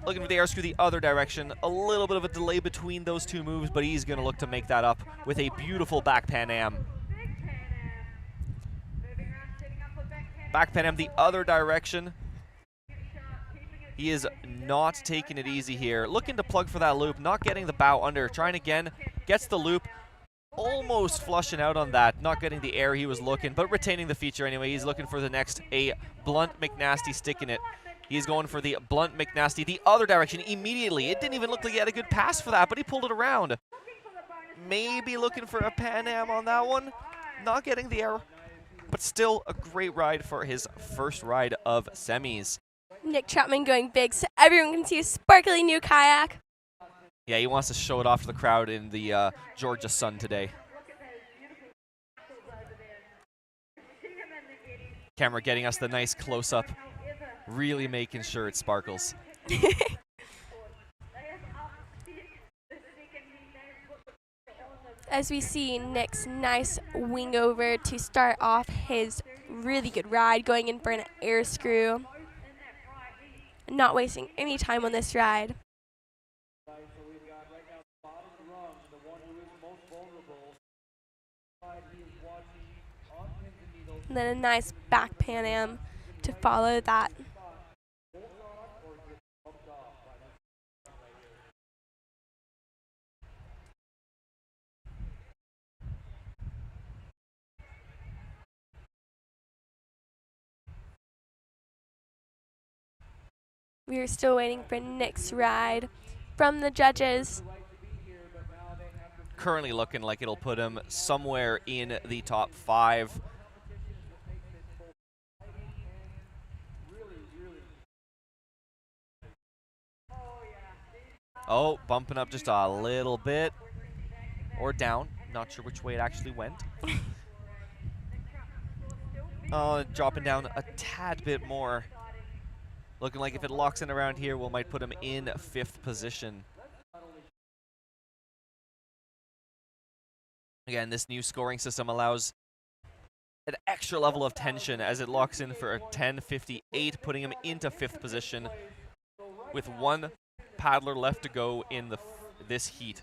Looking for the air screw the other direction. A little bit of a delay between those two moves, but he's going to look to make that up with a beautiful back Pan Am. Back Pan Am the other direction. He is not taking it easy here. Looking to plug for that loop, not getting the bow under. Trying again, gets the loop. Almost flushing out on that, not getting the air he was looking, but retaining the feature anyway. He's looking for the next, a blunt McNasty sticking it. He's going for the blunt McNasty the other direction immediately. It didn't even look like he had a good pass for that, but he pulled it around. maybe looking for a Pan Am on that one. Not getting the air, but still a great ride for his first ride of semis. Nick Troutman going big so everyone can see a sparkly new kayak. Yeah, he wants to show it off to the crowd in the Georgia sun today. Camera getting us the nice close-up, really making sure it sparkles. As we see Nick's nice wing over to start off his really good ride, going in for an air screw. Not wasting any time on this ride. And then a nice back Pan Am to follow that. We are still waiting for Nick's ride from the judges. Currently looking like it'll put him somewhere in the top 5. Oh, bumping up just a little bit. Or down. Not sure which way it actually went. Oh, dropping down a tad bit more. Looking like if it locks in around here, we might put him in 5th position. Again, this new scoring system allows an extra level of tension as it locks in for a 10:58, putting him into 5th position with one paddler left to go in this heat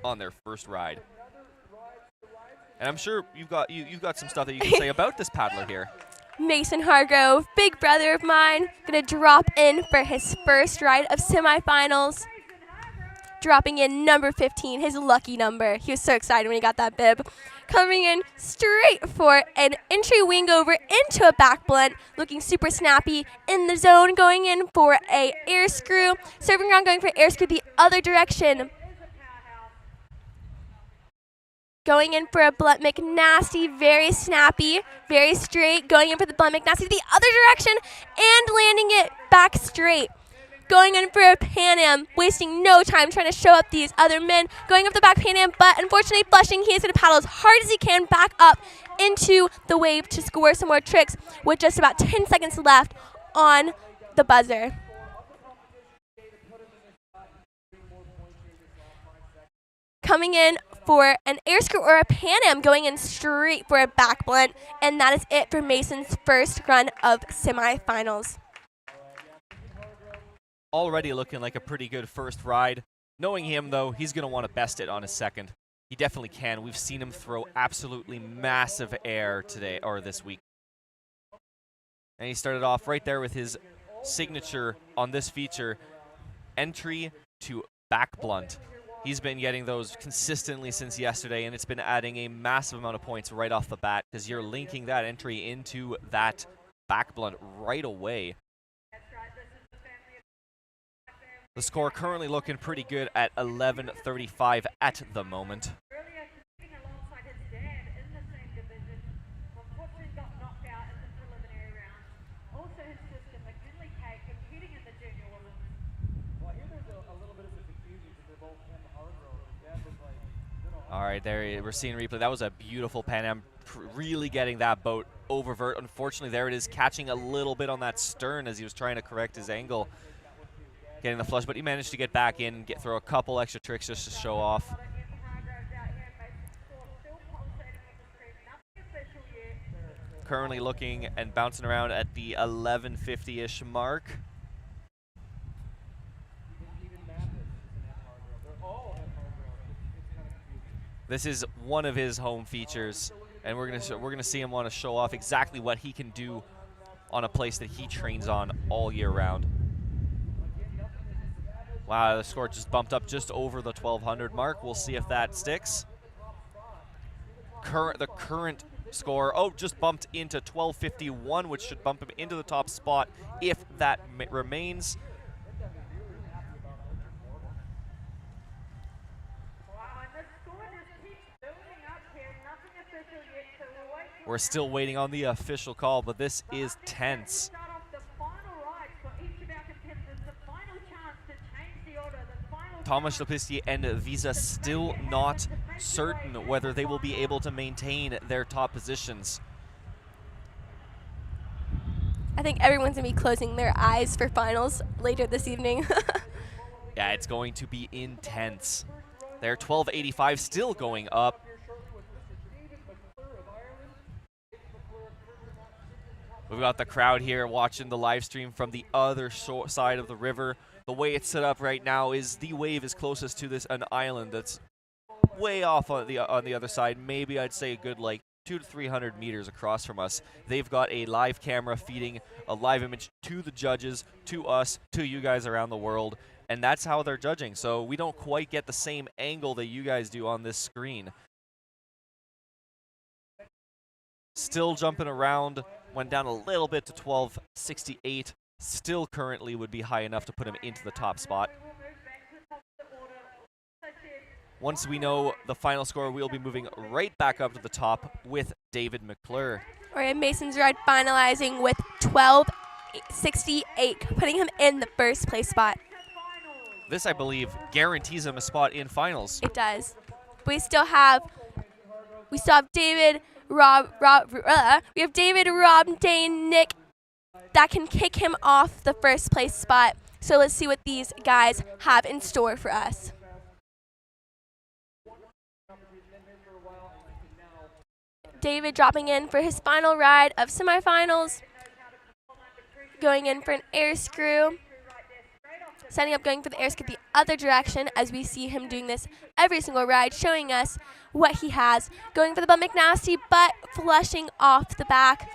on their first ride. And I'm sure you've got some stuff that you can say about this paddler here. Mason Hargrove, big brother of mine, gonna drop in for his first ride of semifinals. Dropping in number 15, his lucky number. He was so excited when he got that bib. Coming in straight for an entry wing over into a back blunt, looking super snappy in the zone, going in for a air screw, serving around, going for air screw the other direction. Going in for a blunt McNasty, very snappy, very straight, going in for the blunt McNasty the other direction, and landing it back straight. Going in for a Pan Am, wasting no time trying to show up these other men. Going up the back Pan Am, but unfortunately flushing, he is going to paddle as hard as he can back up into the wave to score some more tricks with just about 10 seconds left on the buzzer. Coming in for an air screw or a Pan Am, going in straight for a back blunt, and that is it for Mason's first run of semifinals. Already looking like a pretty good first ride. Knowing him, though, he's going to want to best it on his second. He definitely can. We've seen him throw absolutely massive air today, or this week. And he started off right there with his signature on this feature, entry to back blunt. He's been getting those consistently since yesterday, and it's been adding a massive amount of points right off the bat because you're linking that entry into that back blunt right away. The score currently looking pretty good at 11:35 at the moment. All right, there we're seeing replay. That was a beautiful Pan Am, really getting that boat over vert. Unfortunately, there it is, catching a little bit on that stern as he was trying to correct his angle, getting the flush, but he managed to get back in, throw a couple extra tricks just to show off. Currently looking and bouncing around at the 11:50-ish mark. This is one of his home features, and we're gonna see him want to show off exactly what he can do on a place that he trains on all year round. Wow, the score just bumped up just over the 1200 mark. We'll see if that sticks. The current score, just bumped into 1251, which should bump him into the top spot if that remains. We're still waiting on the official call, but this is tense. Tomas and Visa still not certain whether they will be able to maintain their top positions. I think everyone's going to be closing their eyes for finals later this evening. Yeah, it's going to be intense. They're 1285 still going up. We've got the crowd here watching the live stream from the other side of the river. The way it's set up right now is the wave is closest to an island that's way off on the other side. Maybe I'd say a good like 200 to 300 meters across from us. They've got a live camera feeding a live image to the judges, to us, to you guys around the world, and that's how they're judging. So we don't quite get the same angle that you guys do on this screen. Still jumping around, went down a little bit to 1268. Still currently would be high enough to put him into the top spot. Once we know the final score, we'll be moving right back up to the top with David McClure. Orion Mason's ride finalizing with 1268, putting him in the first place spot. This, I believe, guarantees him a spot in finals. It does. We still have David, Rob, Dane, Nick, that can kick him off the first place spot. So let's see what these guys have in store for us. David dropping in for his final ride of semifinals, going in for an air screw, setting up going for the air screw the other direction as we see him doing this every single ride, showing us what he has, going for the butt McNasty, but flushing off the back.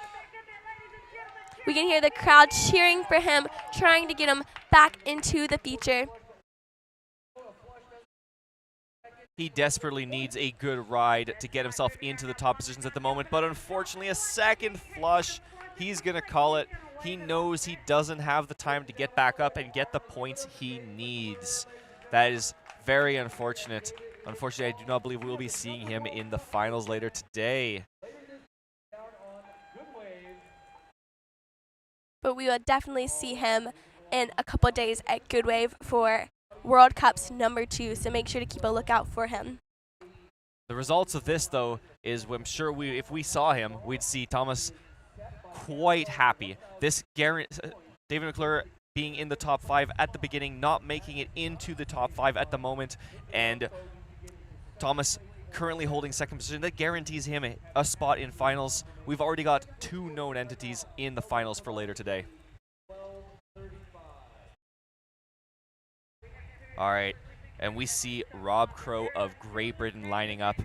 We can hear the crowd cheering for him, trying to get him back into the feature. He desperately needs a good ride to get himself into the top positions at the moment, but unfortunately a second flush, he's going to call it. He knows he doesn't have the time to get back up and get the points he needs. That is very unfortunate. Unfortunately, I do not believe we'll be seeing him in the finals later today. But we will definitely see him in a couple days at Good Wave for World Cup's #2, so make sure to keep a lookout for him. The results of this, though, is I'm sure if we saw him, we'd see Tomas quite happy. This David McClure being in the top 5 at the beginning, not making it into the top 5 at the moment, and Tomas currently holding second position. That guarantees him a spot in finals. We've already got 2 known entities in the finals for later today. All right, and we see Rob Crow of Great Britain lining up.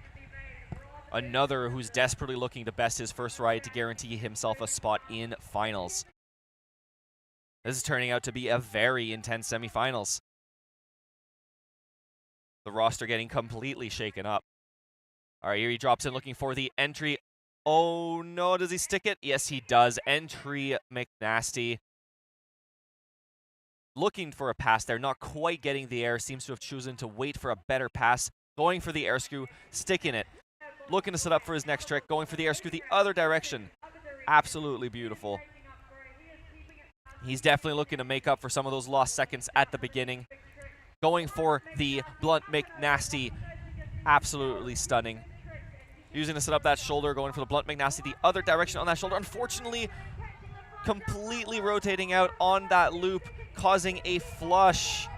Another who's desperately looking to best his first ride to guarantee himself a spot in finals. This is turning out to be a very intense semifinals. The roster getting completely shaken up. All right, here he drops in looking for the entry. Oh no, does he stick it? Yes, he does. Entry McNasty. Looking for a pass there, not quite getting the air, seems to have chosen to wait for a better pass, going for the air screw, sticking it, looking to set up for his next trick, going for the air screw the other direction. Absolutely beautiful. He's definitely looking to make up for some of those lost seconds at the beginning. Going for the blunt McNasty, absolutely stunning. Using to set up that shoulder, going for the blunt McNasty the other direction on that shoulder. Unfortunately, completely rotating out on that loop, causing a flush.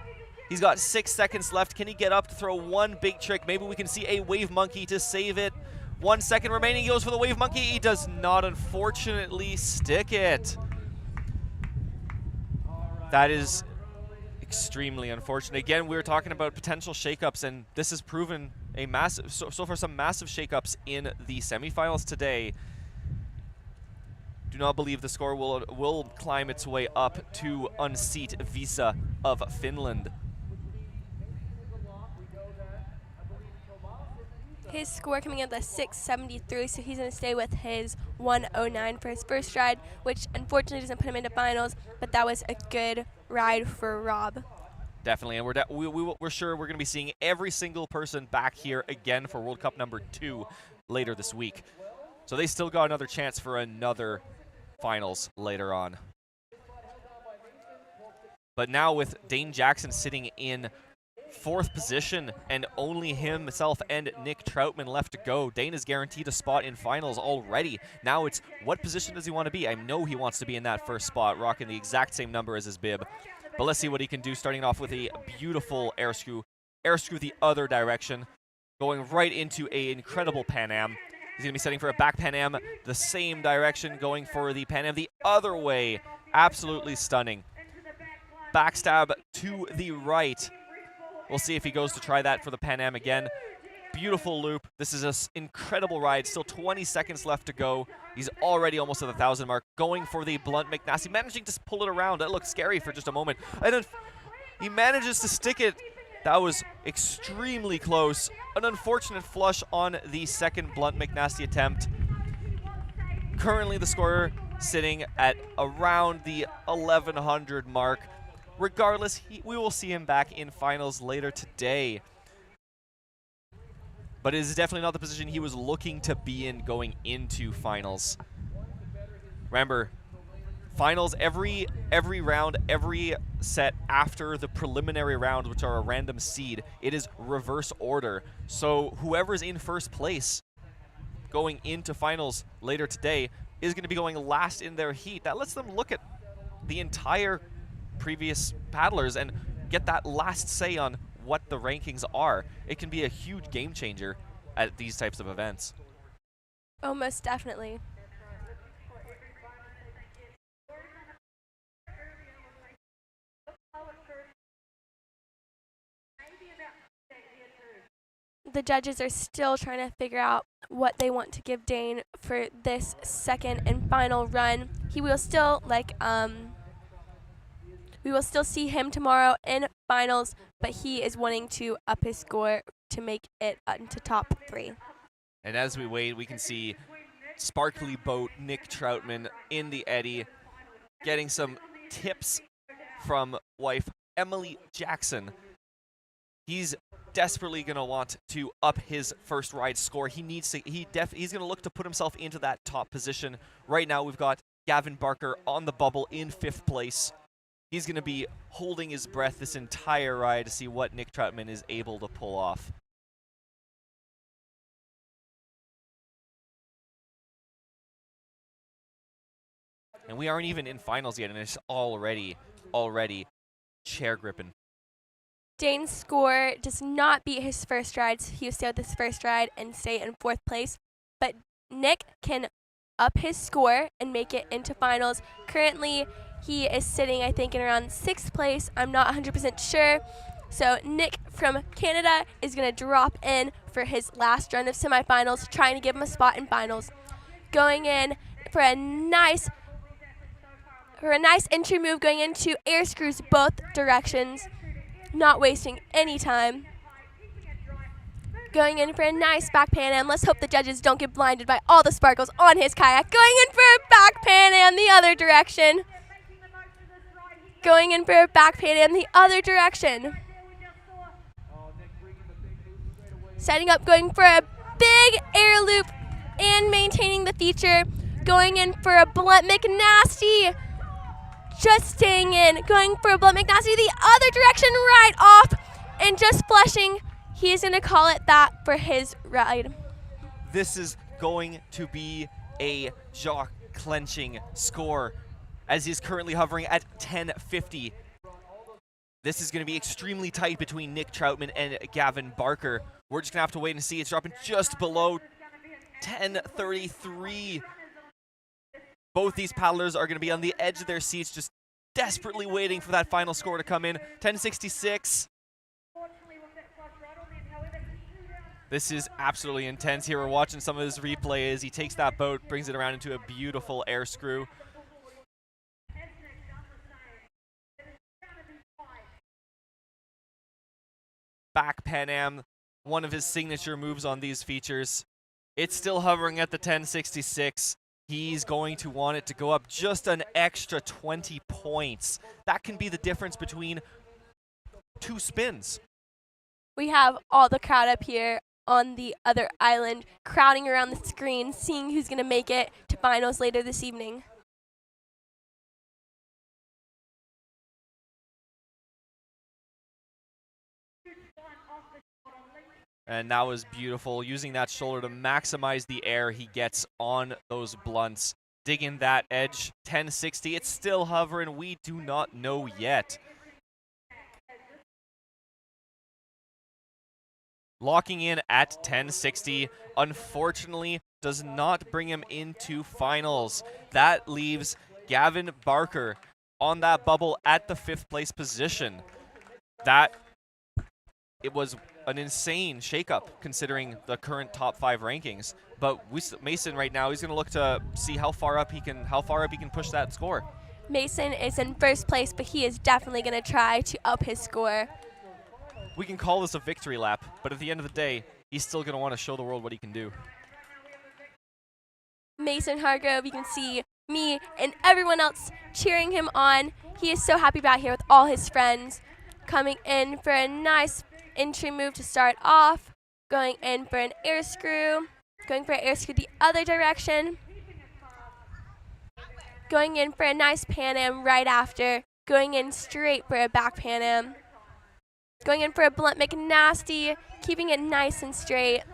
He's got 6 seconds left. Can he get up to throw one big trick? Maybe we can see a wave monkey to save it. 1 second remaining. He goes for the wave monkey. He does not, unfortunately, stick it. That is extremely unfortunate. Again, we were talking about potential shakeups, and this has proven a massive, so far some massive shakeups in the semifinals today. Do not believe the score will climb its way up to unseat Visa of Finland. His score coming in at 673, so he's going to stay with his 109 for his first ride, which unfortunately doesn't put him into finals, but that was a good ride for Rob. Definitely, and we're sure we're going to be seeing every single person back here again for World Cup #2 later this week. So they still got another chance for another finals later on. But now with Dane Jackson sitting in 4th position and only himself and Nick Troutman left to go, Dane is guaranteed a spot in finals already. Now it's what position does he want to be? I know he wants to be in that first spot, rocking the exact same number as his bib. But let's see what he can do, starting off with a beautiful air screw the other direction, going right into an incredible Pan Am. He's going to be setting for a back Pan Am the same direction, going for the Pan Am the other way. Absolutely stunning. Backstab to the right. We'll see if he goes to try that for the Pan Am again. Beautiful loop. This is an incredible ride. Still 20 seconds left to go. He's already almost at the 1,000 mark. Going for the blunt McNasty, managing to pull it around. That looked scary for just a moment. And then he manages to stick it. That was extremely close. An unfortunate flush on the second blunt McNasty attempt. Currently the score sitting at around the 1,100 mark. Regardless, we will see him back in finals later today. But it is definitely not the position he was looking to be in going into finals. Remember, finals, every round, every set after the preliminary round, which are a random seed, it is reverse order. So whoever's in first place going into finals later today is going to be going last in their heat. That lets them look at the entire previous paddlers and get that last say on what the rankings are. It can be a huge game changer at these types of events. Oh, most definitely. The judges are still trying to figure out what they want to give Dane for this second and final run. He will still we will still see him tomorrow in finals, but he is wanting to up his score to make it into top 3. And as we wait, we can see sparkly boat Nick Troutman in the eddy, getting some tips from wife Emily Jackson. He's desperately going to want to up his first ride score. He needs to. He's going to look to put himself into that top position. Right now, we've got Gavin Barker on the bubble in 5th place. He's going to be holding his breath this entire ride to see what Nick Troutman is able to pull off. And we aren't even in finals yet, and it's already chair gripping. Dane's score does not beat his first ride, so he will stay with his first ride and stay in 4th place. But Nick can up his score and make it into finals. Currently, he is sitting, I think, in around 6th place. I'm not 100% sure. So Nick from Canada is going to drop in for his last run of semifinals, trying to give him a spot in finals. Going in for a nice entry move, going into air screws both directions, not wasting any time. Going in for a nice back Pan Am. Let's hope the judges don't get blinded by all the sparkles on his kayak. Going in for a back Pan Am the other direction. Going in for a back Pan Am the other direction. Setting up, going for a big air loop and maintaining the feature. Going in for a blunt McNasty. Just staying in. Going for a blunt McNasty the other direction, right off. And just flushing. He's going to call it that for his ride. This is going to be a jaw-clenching score, as he's currently hovering at 1050. This is going to be extremely tight between Nick Troutman and Gavin Barker. We're just going to have to wait and see. It's dropping just below 1033. Both these paddlers are going to be on the edge of their seats, just desperately waiting for that final score to come in. 1066. This is absolutely intense here. We're watching some of his replays. He takes that boat, brings it around into a beautiful air screw. Back Pan Am, one of his signature moves on these features. It's still hovering at the 1066. He's going to want it to go up just an extra 20 points. That can be the difference between 2 spins. We have all the crowd up here on the other island, crowding around the screen, seeing who's going to make it to finals later this evening. And that was beautiful, using that shoulder to maximize the air he gets on those blunts. Digging that edge, 1060, it's still hovering, we do not know yet. Locking in at 1060, unfortunately, does not bring him into finals. That leaves Gavin Barker on that bubble at the 5th place position. It was an insane shakeup considering the current top 5 rankings. But Mason right now, he's going to look to see how far up he can push that score. Mason is in 1st place, but he is definitely going to try to up his score. We can call this a victory lap, but at the end of the day, he's still going to want to show the world what he can do. Mason Hargrove, you can see me and everyone else cheering him on. He is so happy about here with all his friends. Coming in for a nice entry move to start off. Going in for an air screw. Going for an air screw the other direction. Going in for a nice Pan Am right after. Going in straight for a back Pan Am. Going in for a blunt McNasty, keeping it nice and straight.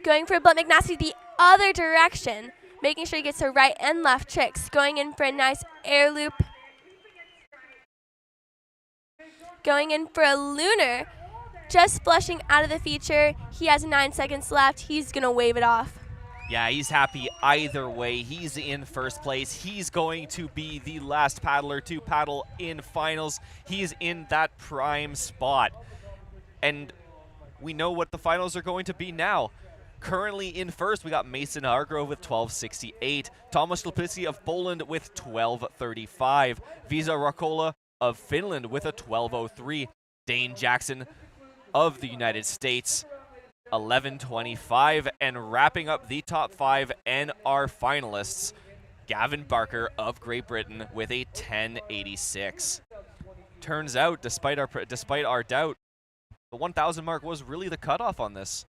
Going for a blunt McNasty the other direction, making sure he gets the right and left tricks. Going in for a nice air loop. Going in for a lunar, just flushing out of the feature. He has 9 seconds left. He's going to wave it off. Yeah, he's happy either way. He's in 1st place. He's going to be the last paddler to paddle in finals. He's in that prime spot. And we know what the finals are going to be now. Currently in 1st, we got Mason Hargrove with 1268. Tomas Lipitsky of Poland with 1235. Visa Rakola of Finland with a 1203. Dane Jackson of the United States 1125, and wrapping up the top 5 and our finalists, Gavin Barker of Great Britain with a 1086. Turns out, despite our doubt, the 1,000 mark was really the cutoff on this.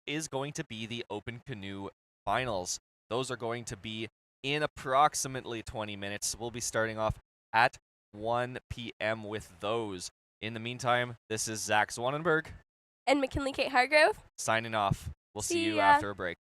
Is going to be the Open Canoe Finals. Those are going to be in approximately 20 minutes. We'll be starting off at 1 p.m. with those. In the meantime, this is Zach Swanenberg and McKinley Kate Hargrove signing off. We'll see you ya. after a break.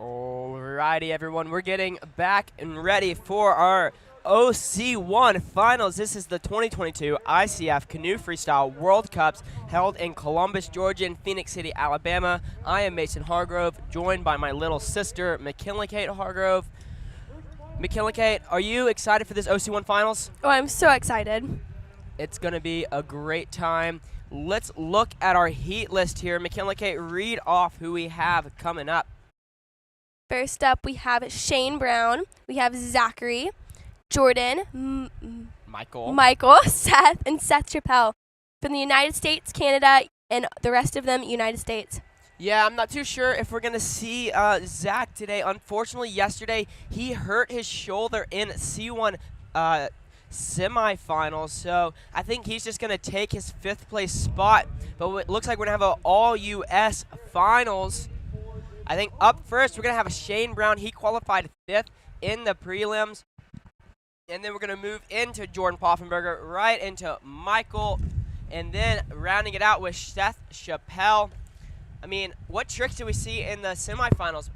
Alrighty, everyone, we're getting back and ready for our OC1 finals. This is the 2022 ICF Canoe Freestyle World Cups held in Columbus, Georgia, and Phoenix City, Alabama. I am Mason Hargrove, joined by my little sister, Kate Hargrove. Kate, are you excited for this OC1 finals? Oh, I'm so excited. It's going to be a great time. Let's look at our heat list here. Kate, read off who we have coming up. First up, we have Shane Brown. We have Zachary, Jordan, Michael, Seth, and Seth Chappelle from the United States, Canada, and the rest of them United States. Yeah, I'm not too sure if we're going to see Zach today. Unfortunately, yesterday he hurt his shoulder in C1 semifinals, so I think he's just going to take his 5th place spot. But it looks like we're going to have an all-U.S. finals. I think up first we're going to have a Shane Brown. He qualified 5th in the prelims. And then we're going to move into Jordan Poffenberger, right into Michael, and then rounding it out with Seth Chappelle. I mean, what tricks did we see in the semifinals,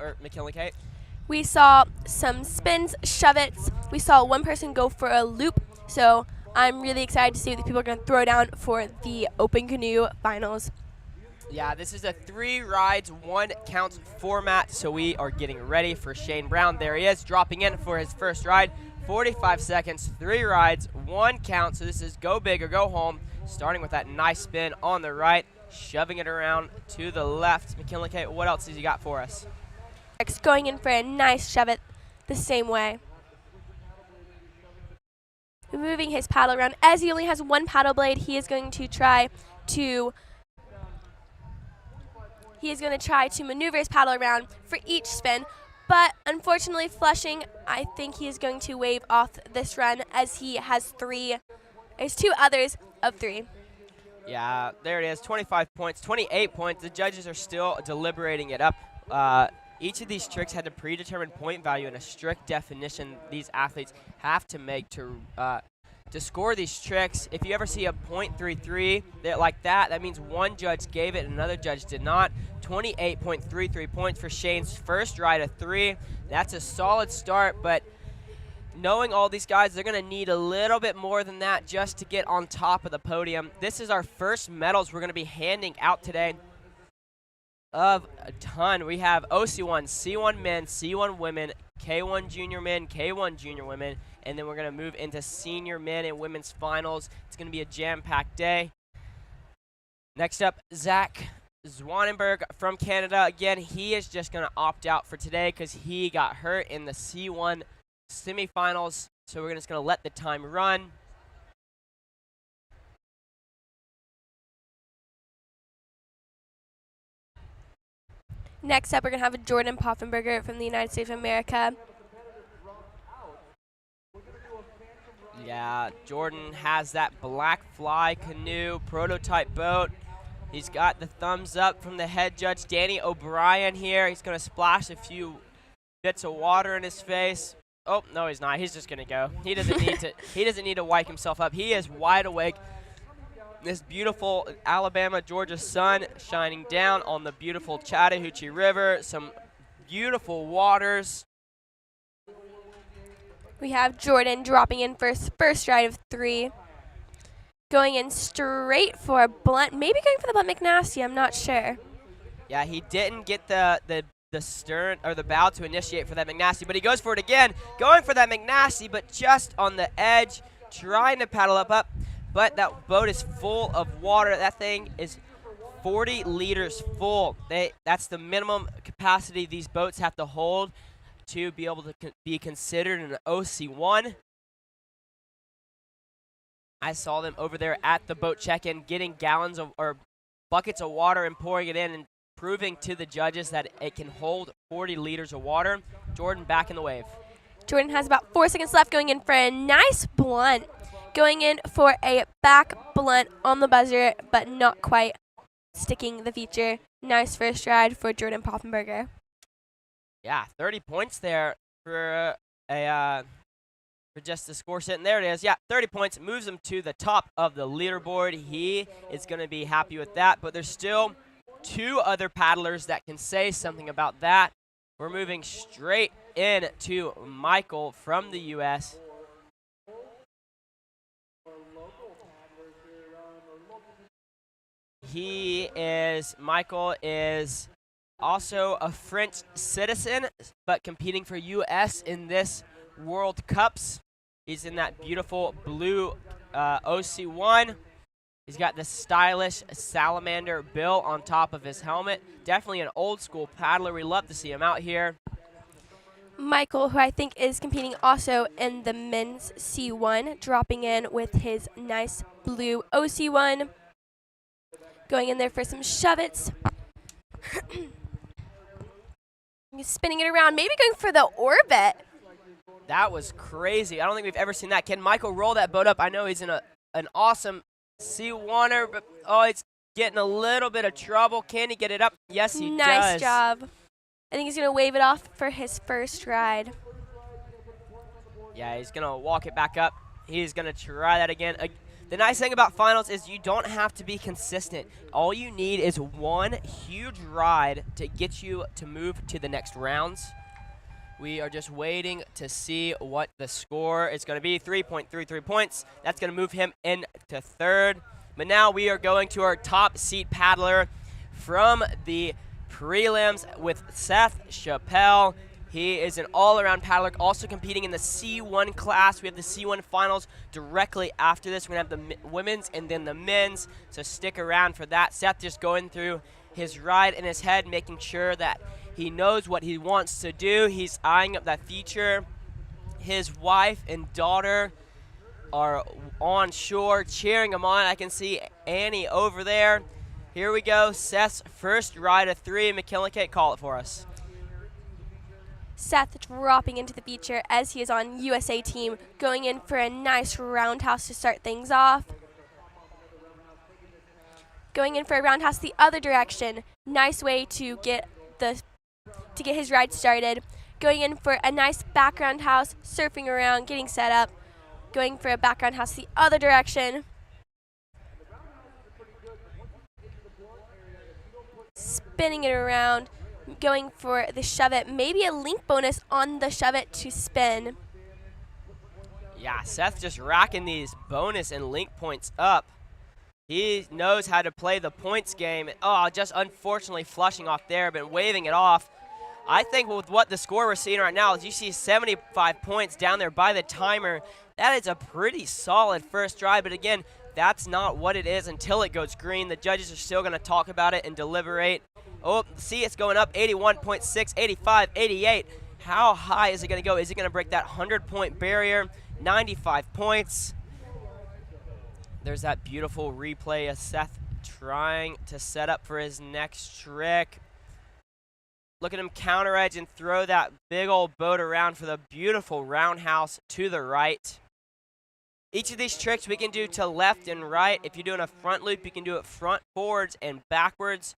Kate? We saw some spins, shove-its. We saw one person go for a loop. So I'm really excited to see what the people are going to throw down for the Open Canoe finals. Yeah, this is a 3 rides, 1 counts format. So we are getting ready for Shane Brown. There he is, dropping in for his first ride. 45 seconds, 3 rides, 1 count. So this is go big or go home, starting with that nice spin on the right, shoving it around to the left. Kate, what else has he got for us? Going in for a nice shove-it the same way. Moving his paddle around. As he only has 1 paddle blade, he is going to try to maneuver his paddle around for each spin. But unfortunately, flushing, I think he is going to wave off this run as he has 2 others of 3. Yeah, there it is, 25 points, 28 points. The judges are still deliberating it up. Each of these tricks had a predetermined point value and a strict definition these athletes have to make to score these tricks. If you ever see a .33 like that, that means one judge gave it and another judge did not. 28.33 points for Shane's first ride of 3. That's a solid start, but knowing all these guys, they're going to need a little bit more than that just to get on top of the podium. This is our first medals we're going to be handing out today of a ton. We have OC1, C1 men, C1 women, K1 junior men, K1 junior women, and then we're going to move into senior men and women's finals. It's going to be a jam-packed day. Next up, Zach Zwanenberg from Canada. Again, he is just going to opt out for today because he got hurt in the C1 semifinals, so we're just going to let the time run. Next up, we're going to have a Jordan Poffenberger from the United States of America. Yeah, Jordan has that Black Fly canoe prototype boat. He's got the thumbs up from the head judge, Danny O'Brien here. He's going to splash a few bits of water in his face. Oh, no, he's not. He's just going to go. He doesn't need to. He doesn't need to wipe himself up. He is wide awake. This beautiful Alabama, Georgia sun shining down on the beautiful Chattahoochee River. Some beautiful waters. We have Jordan dropping in for his first ride of 3. Going in straight for a blunt. Maybe going for the blunt McNasty. I'm not sure. Yeah, he didn't get the stern or the bow to initiate for that McNasty, but he goes for it again. Going for that McNasty, but just on the edge, trying to paddle up. But that boat is full of water. That thing is 40 liters full. That's the minimum capacity these boats have to hold to be able to be considered an OC1. I saw them over there at the boat check-in getting gallons of or buckets of water and pouring it in and proving to the judges that it can hold 40 liters of water. Jordan back in the wave. Jordan has about 4 seconds left, going in for a nice blunt. Going in for a back blunt on the buzzer, but not quite sticking the feature. Nice first ride for Jordan Poffenberger. Yeah, 30 points there for just the score sitting. There it is. Yeah, 30 points. Moves him to the top of the leaderboard. He is going to be happy with that, but there's still 2 other paddlers that can say something about that. We're moving straight in to Michael from the U.S. Michael is also a French citizen, but competing for U.S. in this World Cups. He's in that beautiful blue OC1. He's got the stylish salamander bill on top of his helmet. Definitely an old school paddler. We love to see him out here. Michael, who I think is competing also in the men's C1, dropping in with his nice blue OC1. Going in there for some shove-its. He's spinning it around, maybe going for the orbit. That was crazy. I don't think we've ever seen that. Can Michael roll that boat up? I know he's in an awesome C1er, but it's getting a little bit of trouble. Can he get it up? Yes, he does. Nice job. I think he's going to wave it off for his first ride. Yeah, he's going to walk it back up. He's going to try that again. The nice thing about finals is you don't have to be consistent. All you need is one huge ride to get you to move to the next rounds. We are just waiting to see what the score is going to be. 3.33 points. That's going to move him into third. But now we are going to our top seat paddler from the prelims with Seth Chappelle. He is an all-around paddler, also competing in the C1 class. We have the C1 finals directly after this. We're going to have the women's and then the men's, so stick around for that. Seth just going through his ride in his head, making sure that he knows what he wants to do. He's eyeing up that feature. His wife and daughter are on shore cheering him on. I can see Annie over there. Here we go. Seth's first ride of 3. McKinley, call it for us. Seth dropping into the feature as he is on USA team, going in for a nice roundhouse to start things off. Going in for a roundhouse the other direction. Nice way to get his ride started. Going in for a nice background house, surfing around, getting set up. Going for a background house the other direction. Spinning it around. Going for the shove-it, maybe a link bonus on the shove-it to spin. Yeah, Seth just racking these bonus and link points up. He knows how to play the points game. Just unfortunately flushing off there, but waving it off. I think with what the score we're seeing right now is you see 75 points down there by the timer. That is a pretty solid first try, but again, that's not what it is until it goes green. The judges are still going to talk about it and deliberate. See, it's going up, 81.6, 85, 88. How high is it going to go? Is it going to break that 100-point barrier? 95 points. There's that beautiful replay of Seth trying to set up for his next trick. Look at him counter edge and throw that big old boat around for the beautiful roundhouse to the right. Each of these tricks we can do to left and right. If you're doing a front loop, you can do it front, forwards, and backwards.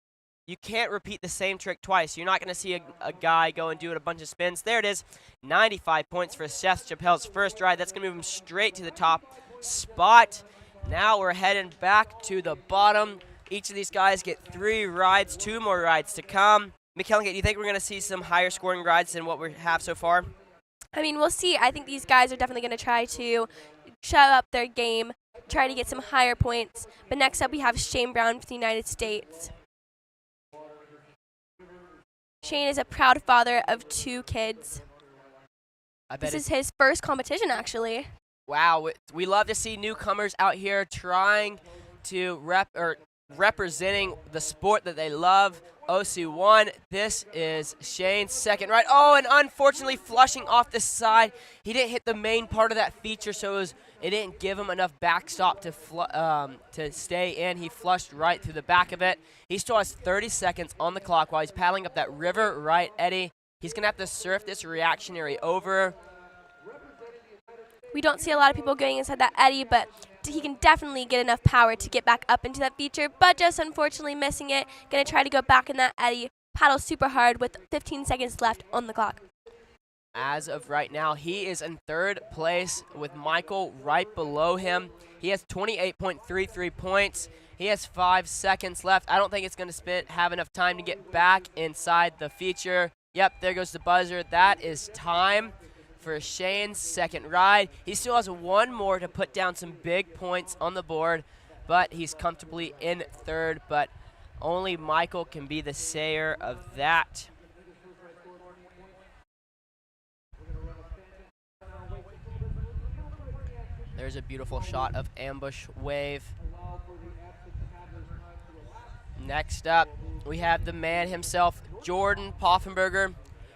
You can't repeat the same trick twice. You're not going to see a guy go and do it a bunch of spins. There it is, 95 points for Seth Chappelle's first ride. That's going to move him straight to the top spot. Now we're heading back to the bottom. Each of these guys get 3 rides, 2 more rides to come. McKellen, do you think we're going to see some higher scoring rides than what we have so far? I mean, we'll see. I think these guys are definitely going to try to shove up their game, try to get some higher points. But next up we have Shane Brown for the United States. Shane is a proud father of 2 kids. This is his first competition, actually. Wow, we love to see newcomers out here trying to representing the sport that they love. OC1, this is Shane's second ride. And unfortunately flushing off the side. He didn't hit the main part of that feature, so it didn't give him enough backstop to stay in. He flushed right through the back of it. He still has 30 seconds on the clock while he's paddling up that river right eddy. He's going to have to surf this reactionary over. We don't see a lot of people going inside that eddy, but he can definitely get enough power to get back up into that feature, but just unfortunately missing it. Going to try to go back in that eddy, paddle super hard with 15 seconds left on the clock. As of right now, he is in third place with Michael right below him. He has 28.33 points. He has 5 seconds left. I don't think it's going to have enough time to get back inside the feature. Yep, there goes the buzzer. That is time for Shane's second ride. He still has one more to put down some big points on the board, but he's comfortably in third, but only Michael can be the sayer of that. There's a beautiful shot of ambush wave. Next up, we have the man himself, Jordan Poffenberger.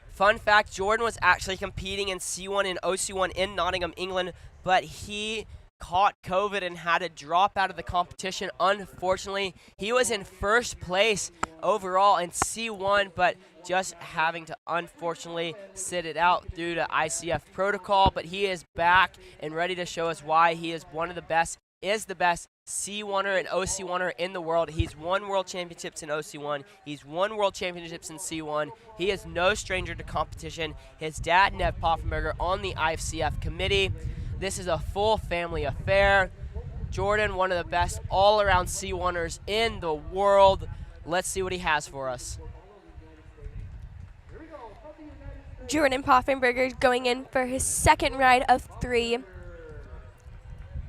Fun fact, Jordan was actually competing in C1 and OC1 in Nottingham, England, but he caught COVID and had to drop out of the competition. Unfortunately, he was in first place overall in C1, but just having to unfortunately sit it out due to ICF protocol. But he is back and ready to show us why he is one of the best, is the best C1er and OC1er in the world. He's won world championships in OC1. He's won world championships in C1. He is no stranger to competition. His dad, Nev Poffenberger, on the ICF committee. This is a full family affair. Jordan, one of the best all-around C1ers in the world. Let's see what he has for us. Jordan Poffenberger going in for his second ride of 3,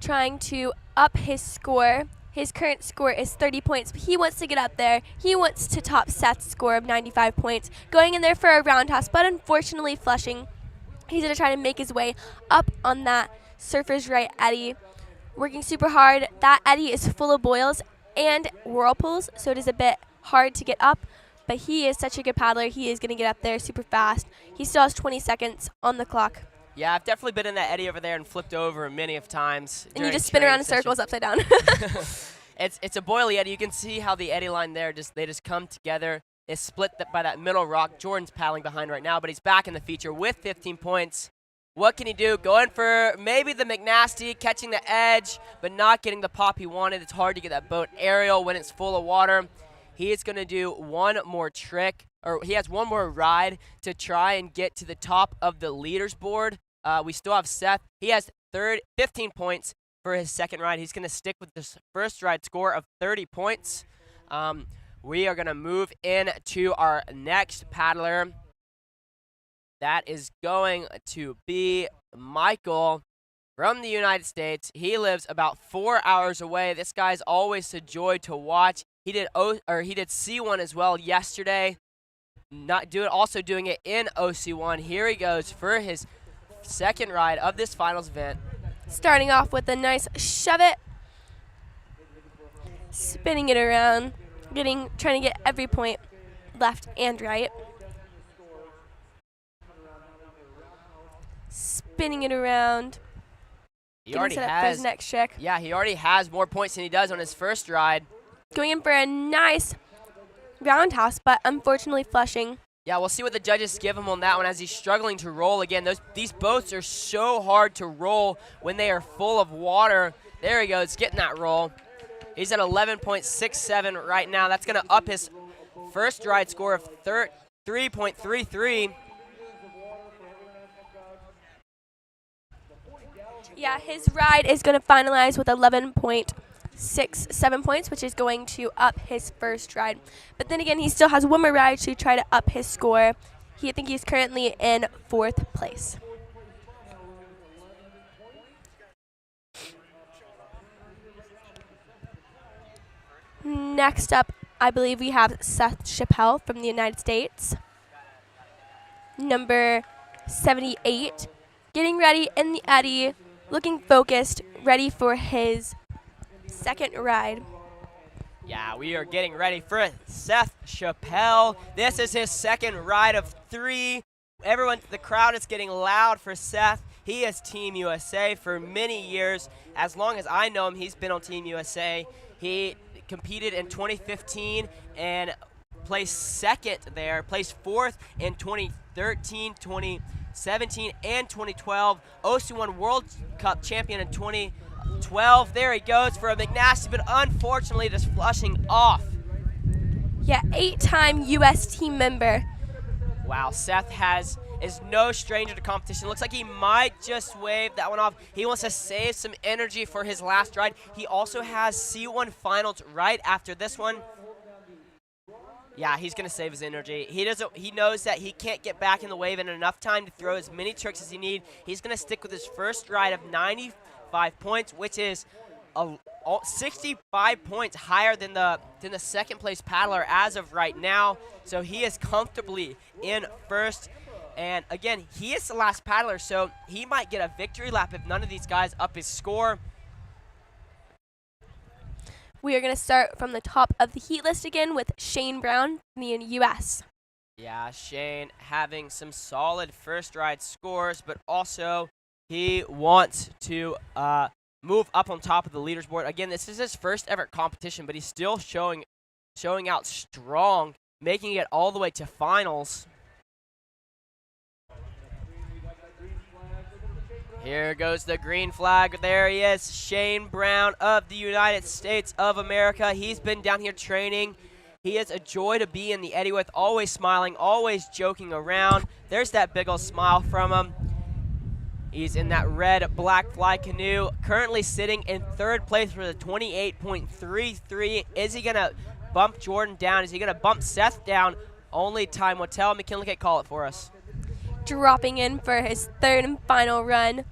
trying to up his score. His current score is 30 points, but he wants to get up there. He wants to top Seth's score of 95 points. Going in there for a roundhouse, but unfortunately flushing. He's going to try to make his way up on that surfer's right eddy. Working super hard. That eddy is full of boils and whirlpools, so it is a bit hard to get up, but he is such a good paddler. He is going to get up there super fast. He still has 20 seconds on the clock. Yeah, I've definitely been in that eddy over there and flipped over many of times. And you just spin around in circles upside down. It's a boily eddy. You can see how the eddy line there, they just come together. It's split by that middle rock. Jordan's paddling behind right now, but he's back in the feature with 15 points. What can he do? Going for maybe the McNasty, catching the edge, but not getting the pop he wanted. It's hard to get that boat aerial when it's full of water. He is going to do one more trick, or he has one more ride to try and get to the top of the leaders board. We still have Seth. He has 15 points for his second ride. He's going to stick with this first ride score of 30 points. We are going to move into our next paddler. That is going to be Michael from the United States. He lives about 4 hours away. This guy's always a joy to watch. He did C1 as well yesterday. Also doing it in OC1. Here he goes for his second ride of this finals event. Starting off with a nice shove it, spinning it around, trying to get every point left and right. Spinning it around. He already set up has for his next trick. Yeah, he already has more points than he does on his first ride. Going in for a nice roundhouse, but unfortunately flushing. Yeah, we'll see what the judges give him on that one as he's struggling to roll again. These boats are so hard to roll when they are full of water. There he goes, getting that roll. He's at 11.67 right now. That's going to up his first ride score of 3.33. Yeah, his ride is going to finalize with 11.67 points, which is going to up his first ride. But then again, he still has one more ride to try to up his score. I think he's currently in 4th place. Next up, I believe we have Seth Chappelle from the United States. Number 78. Getting ready in the eddy, looking focused, ready for his second ride. Yeah, we are getting ready for Seth Chappelle. This is his second ride of 3. The crowd is getting loud for Seth. He is Team USA for many years. As long as I know him, he's been on Team USA. He competed in 2015 and placed second there, placed 4th in 2013, 2017, and 2012. OC1 World Cup champion in 2012. There he goes for a McNasty, but unfortunately just flushing off. Yeah, 8-time U.S. team member. Wow, Seth is no stranger to competition. Looks like he might just wave that one off. He wants to save some energy for his last ride. He also has C1 finals right after this one. Yeah, he's going to save his energy. He knows that he can't get back in the wave in enough time to throw as many tricks as he needs. He's going to stick with his first ride of 95 points, which is 65 points higher than the second place paddler as of right now. So he is comfortably in first. And again, he is the last paddler, so he might get a victory lap if none of these guys up his score. We are going to start from the top of the heat list again with Shane Brown from the U.S. Yeah, Shane having some solid first ride scores, but also he wants to move up on top of the leaderboard. Again, this is his first ever competition, but he's still showing out strong, making it all the way to finals. Here goes the green flag. There he is, Shane Brown of the United States of America. He's been down here training. He is a joy to be in the eddy with, always smiling, always joking around. There's that big old smile from him. He's in that red black fly canoe, currently sitting in third place with a 28.33. Is he going to bump Jordan down? Is he going to bump Seth down? Only time will tell. McKinley, call it for us. Dropping in for his third and final run.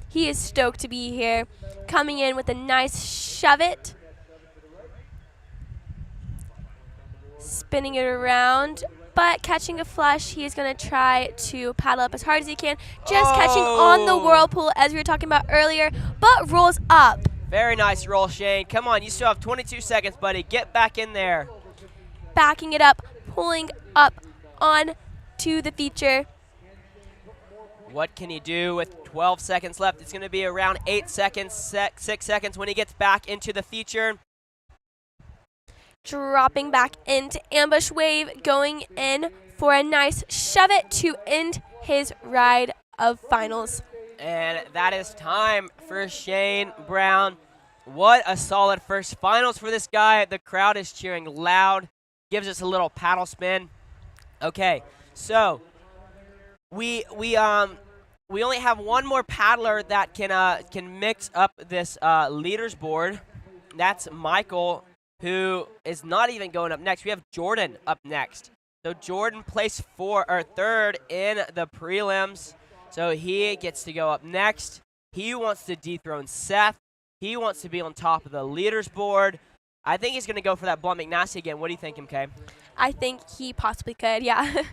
He is stoked to be here. Coming in with a nice shove it. Spinning it around, but catching a flush. He is going to try to paddle up as hard as he can. Just catching on the whirlpool as we were talking about earlier, but rolls up. Very nice roll, Shane. Come on, you still have 22 seconds, buddy. Get back in there. Backing it up, pulling up on to the feature. What can he do with 12 seconds left? It's going to be around 8 seconds, 6 seconds when he gets back into the feature. Dropping back into ambush wave, going in for a nice shove it to end his ride of finals. And that is time for Shane Brown. What a solid first finals for this guy. The crowd is cheering loud. Gives us a little paddle spin. Okay, so we only have one more paddler that can mix up this leaderboard. That's Michael, who is not even going up next. We have Jordan up next. So Jordan placed third in the prelims. So he gets to go up next. He wants to dethrone Seth. He wants to be on top of the leaderboard. I think he's going to go for that Blunt McNasty again. What do you think, MK? I think he possibly could, yeah.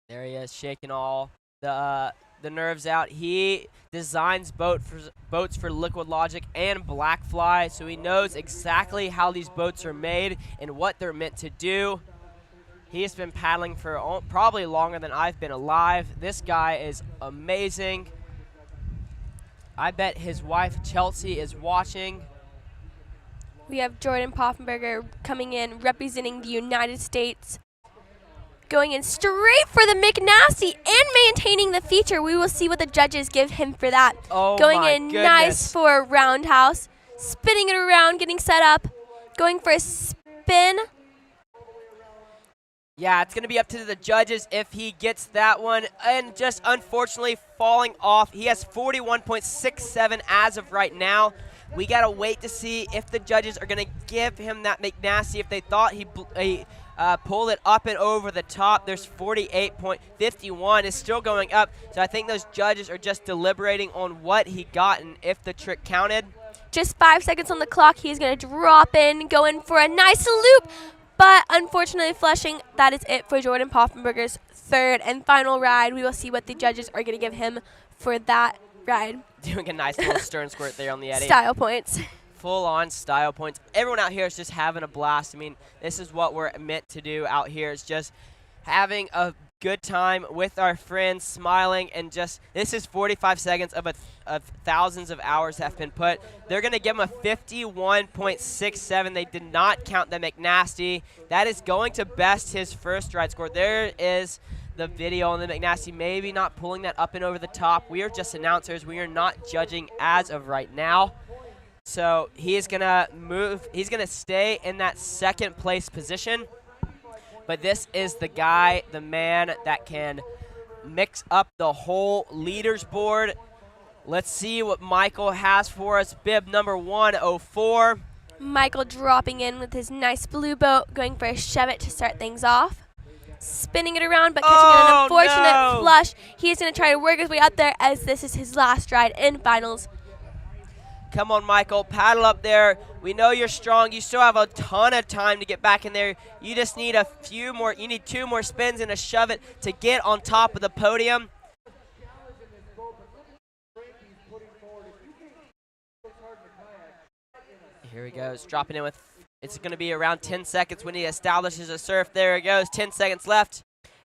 There he is, shaking all the nerves out. He designs boats for Liquid Logic and Blackfly, so he knows exactly how these boats are made and what they're meant to do. He has been paddling for probably longer than I've been alive. This guy is amazing. I bet his wife Chelsea is watching. We have Jordan Poffenberger coming in, representing the United States. Going in straight for the McNasty and maintaining the feature. We will see what the judges give him for that. Oh, going my in goodness. nice for a roundhouse. Spinning it around, getting set up. Going for a spin. Yeah, it's going to be up to the judges if he gets that one. And just unfortunately falling off. He has 41.67 as of right now. We got to wait to see if the judges are going to give him that McNasty. If they thought he pulled it up and over the top, there's 48.51 is still going up. So I think those judges are just deliberating on what he got and if the trick counted. Just 5 seconds on the clock. He's going to drop in, go in for a nice loop. But unfortunately flushing, that is it for Jordan Poffenberger's third and final ride. We will see what the judges are going to give him for that ride. Doing a nice little stern squirt there on the eddy. Style points. Full-on style points. Everyone out here is just having a blast. I mean, this is what we're meant to do out here, is just having a good time with our friends, smiling, and just, this is 45 seconds of thousands of hours that have been put. They're going to give him a 51.67. They did not count the McNasty. That is going to best his first ride score. There is the video on the McNasty, maybe not pulling that up and over the top. We are just announcers. We are not judging as of right now. So he is going to move. He's going to stay in that second place position. But this is the guy, the man that can mix up the whole leaderboard. Let's see what Michael has for us. Bib number 104. Michael dropping in with his nice blue boat, going for a shove it to start things off. Spinning it around, but catching an unfortunate flush. He's going to try to work his way up there as this is his last ride in finals. Come on, Michael, paddle up there. We know you're strong. You still have a ton of time to get back in there. You just need a few more. You need 2 more spins and a shove it to get on top of the podium. Here he goes, dropping in with, it's going to be around 10 seconds when he establishes a surf. There he goes, 10 seconds left.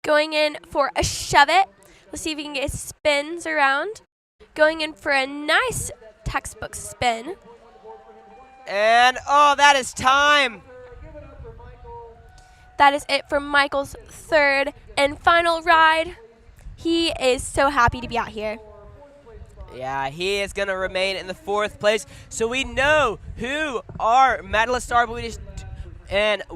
Going in for a shove it. Let's see if he can get his spins around. Going in for a nice textbook spin. And, oh, that is time. That is it for Michael's 3rd and final ride. He is so happy to be out here. Yeah, he is going to remain in the 4th place. So we know who our medalists are, but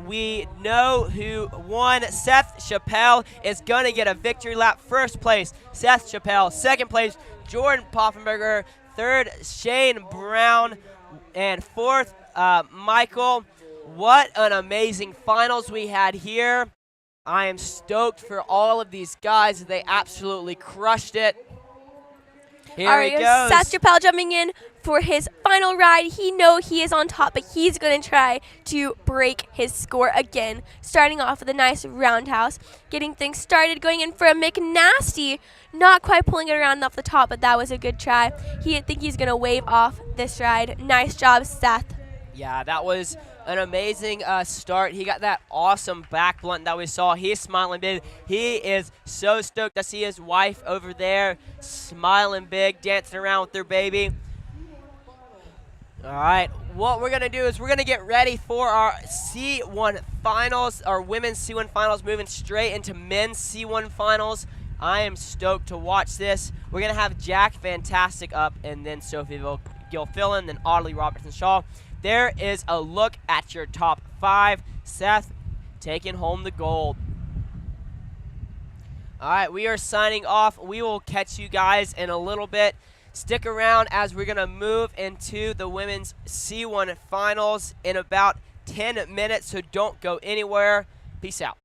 we know who won. Seth Chappelle is going to get a victory lap. 1st place, Seth Chappelle. 2nd place, Jordan Poffenberger. 3rd, Shane Brown. And 4th, Michael. What an amazing finals we had here. I am stoked for all of these guys. They absolutely crushed it. Here he goes. Seth Chappelle jumping in for his final ride. He knows he is on top, but he's going to try to break his score again. Starting off with a nice roundhouse. Getting things started, going in for a McNasty. Not quite pulling it around off the top, but that was a good try. I think he's going to wave off this ride. Nice job, Seth. Yeah, that was an amazing start. He got that awesome back blunt that we saw. He's smiling big. He is so stoked to see his wife over there smiling big, dancing around with their baby. All right, what we're going to do is we're going to get ready for our C1 finals, our women's C1 finals, moving straight into men's C1 finals. I am stoked to watch this. We're going to have Jack Fantastic up, and then Sophie Gilfillan, then Audie Robertson-Shaw. There is a look at your top 5. Seth taking home the gold. All right, we are signing off. We will catch you guys in a little bit. Stick around as we're going to move into the women's C1 finals in about 10 minutes, so don't go anywhere. Peace out.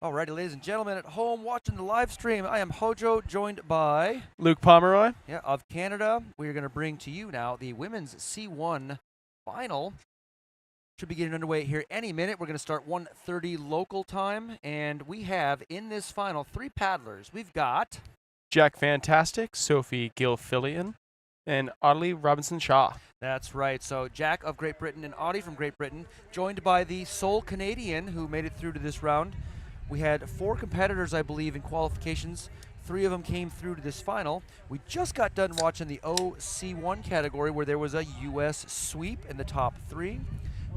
Alrighty, ladies and gentlemen at home watching the live stream, I am Hojo, joined by Luke Pomeroy. of Canada. We are going to bring to you now the women's C1 final. Should be getting underway here any minute. We're going to start 1:30 local time, and we have in this final 3 paddlers. We've got Jack Fantastic, Sophie Gilfillian, and Audie Robinson-Shaw. That's right. So Jack of Great Britain and Audie from Great Britain, joined by the sole Canadian who made it through to this round. We had 4 competitors, I believe, in qualifications. 3 of them came through to this final. We just got done watching the OC1 category where there was a U.S. sweep in the top 3.